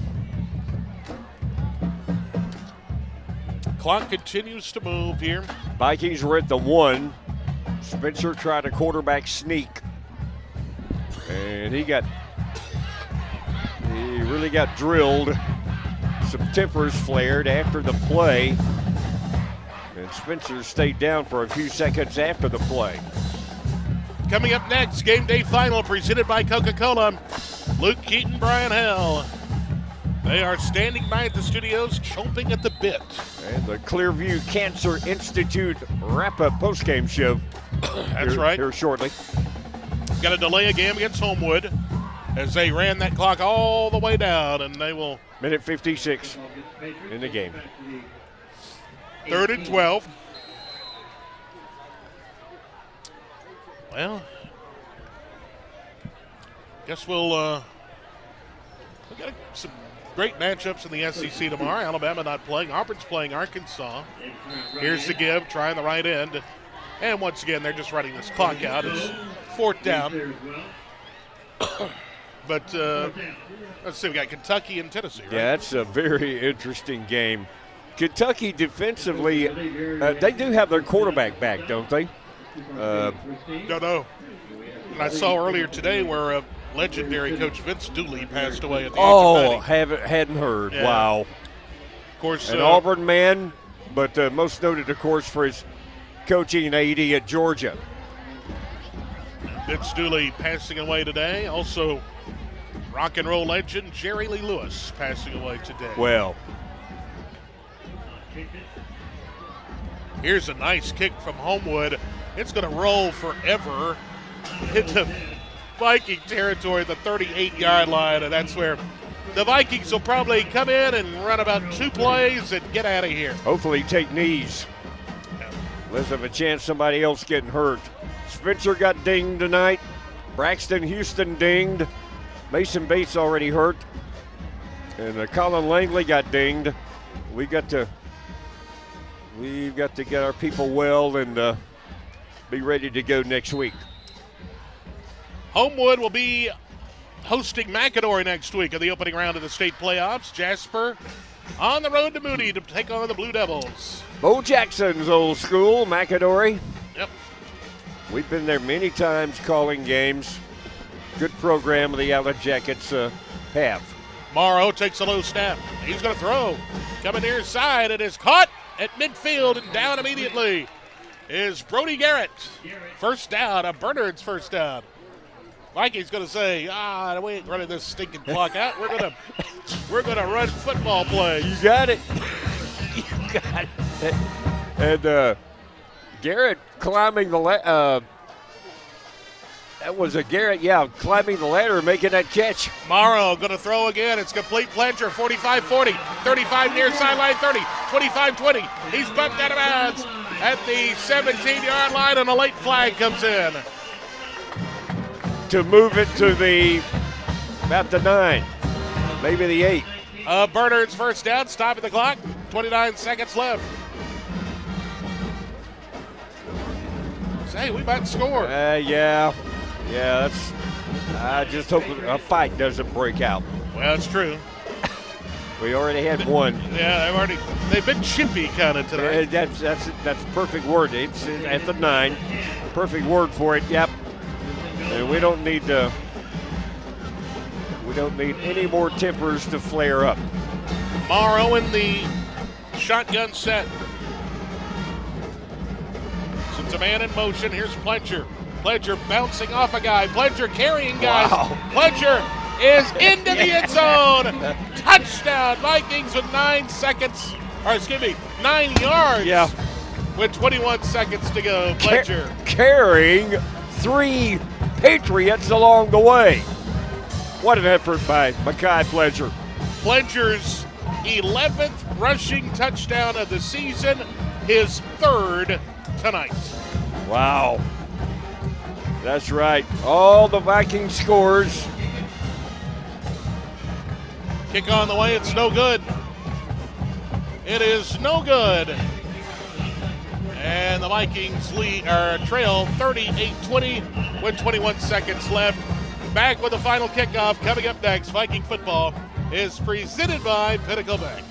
Clock continues to move here. Vikings were at the 1. Spencer tried a quarterback sneak. And he really got drilled. Some tempers flared after the play. And Spencer stayed down for a few seconds after the play. Coming up next, game day final presented by Coca-Cola. Luke Keaton, Brian Hell. They are standing by at the studios, chomping at the bit. And the Clearview Cancer Institute wrap-up postgame show. That's right. Here shortly. Got to delay a game against Homewood as they ran that clock all the way down, and they will. Minute 56 in the game. 3rd and 12. Well, guess we'll got some Great matchups in the SEC tomorrow. Alabama not playing. Auburn's playing Arkansas. Here's the give, trying the right end. And once again, they're just running this clock out. It's fourth down. But let's see, we got Kentucky and Tennessee, right? Yeah, that's a very interesting game. Kentucky defensively, they do have their quarterback back, don't they? Don't know. And I saw earlier today where legendary coach Vince Dooley passed away at the age of 90. Hadn't heard. Yeah. Wow. Of course, An Auburn man, but most noted, of course, for his coaching and AD at Georgia. Vince Dooley passing away today. Also, rock and roll legend Jerry Lee Lewis passing away today. Well, here's a nice kick from Homewood. It's going to roll forever into Viking territory, the 38-yard line, and that's where the Vikings will probably come in and run about 2 plays and get out of here. hopefully take knees. Let's have a chance somebody else getting hurt. Spencer got dinged tonight. Braxton Houston dinged. Mason Bates already hurt. And Colin Langley got dinged. We've got to get our people well and be ready to go next week. Homewood will be hosting McAdory next week in the opening round of the state playoffs. Jasper on the road to Moody to take on the Blue Devils. Bo Jackson's old school, McAdory. Yep. We've been there many times calling games. Good program the Yellow Jackets have. Morrow takes a low snap. He's going to throw. Coming near side. It is caught at midfield and down immediately is Brody Garrett. First down, a Bernard's first down. Vikings going to say, we ain't running this stinking clock out. We're gonna run football plays. You got it. You got it. And Garrett climbing the ladder. That was a Garrett, climbing the ladder and making that catch. Morrow going to throw again. It's complete. Pledger, 45-40, 35 near sideline 30, 25-20. He's bumped out of bounds at the 17-yard line, and a late flag comes in. To move it to about the 9, maybe the 8. Bernard's first down, stopping the clock, 29 seconds left. Say, we might score. Yeah, I just hope a fight doesn't break out. Well, it's true. We already had one. Yeah, they've been chippy kind of tonight. That's a perfect word. It's at the 9. Perfect word for it. Yep. And we don't need any more tempers to flare up. Morrow in the shotgun set. It's a man in motion. Here's Pledger. Pledger bouncing off a guy. Pledger carrying guys. Wow. Pledger is into the end zone. Touchdown. Vikings with 9 yards. Yeah. With 21 seconds to go. Pledger. Carrying 3 Patriots along the way. What an effort by Mekhi Pledger. Pledger's 11th rushing touchdown of the season. His 3rd tonight. Wow. That's right. All the Viking scores. Kick on the way. It's no good. It is no good. And the Vikings trail 38-20 with 21 seconds left. Back with the final kickoff coming up next. Viking football is presented by Pinnacle Bank.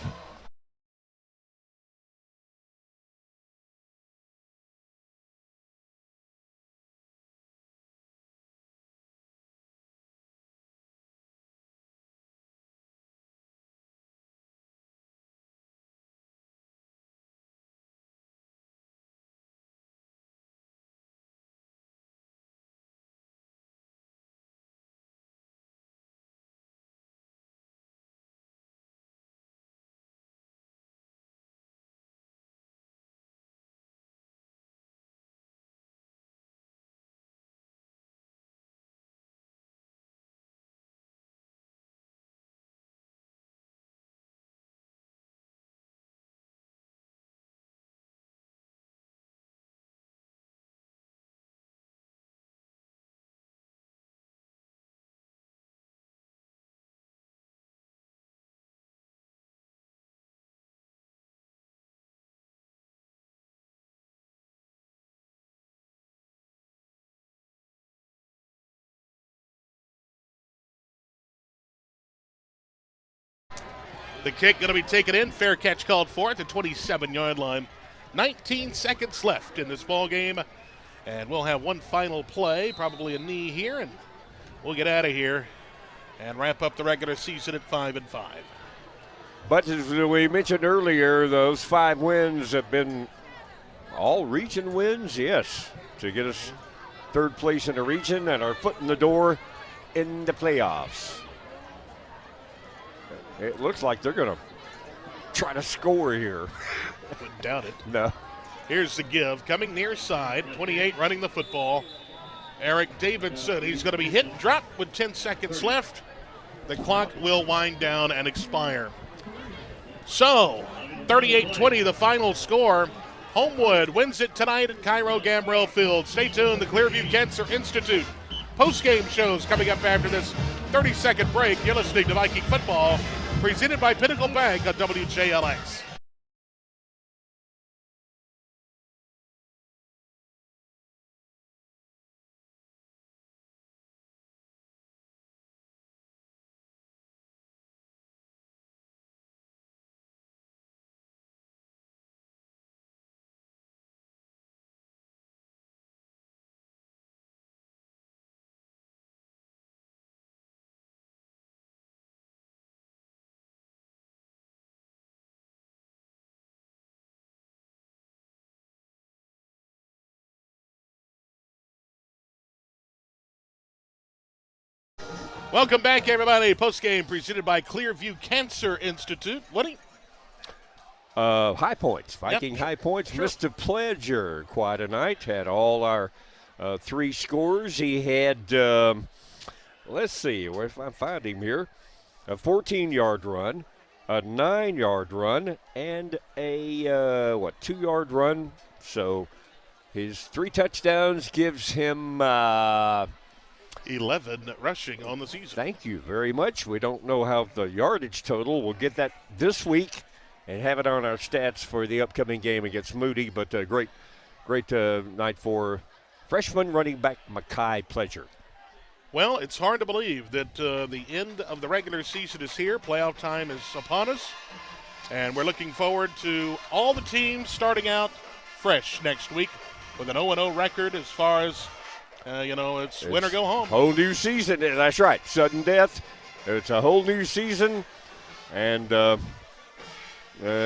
The kick going to be taken in. Fair catch called for at the 27-yard line. 19 seconds left in this ball game. And we'll have one final play, probably a knee here, and we'll get out of here and wrap up the regular season at 5-5. But as we mentioned earlier, those 5 wins have been all region wins, yes, to get us third place in the region and our foot in the door in the playoffs. It looks like they're going to try to score here. Wouldn't doubt it. No. Here's the give. Coming near side, 28 running the football. Eric Davidson, he's going to be hit and dropped with 10 seconds left. The clock will wind down and expire. So, 38-20, the final score. Homewood wins it tonight at Cairo Gambrell Field. Stay tuned. The Clearview Cancer Institute post-game shows coming up after this 30-second break. You're listening to Viking Football, presented by Pinnacle Bank on WJLX. Welcome back, everybody. Postgame presented by Clearview Cancer Institute. Woody? High points. Viking High Points. Sure. Mr. Pledger, quite a night. Had all our 3 scores. He had, let's see, where if I find him here, a 14-yard run, a 9-yard run, and a, 2-yard run. So his 3 touchdowns gives him 11 rushing on the season. Thank you very much. We don't know how the yardage total. We'll get that this week and have it on our stats for the upcoming game against Moody. But great night for freshman running back Mekhi Pledger. Well, it's hard to believe that the end of the regular season is here. Playoff time is upon us. And we're looking forward to all the teams starting out fresh next week with an 0-0 record as far as it's win or go home. Whole new season. That's right. Sudden death. It's a whole new season. And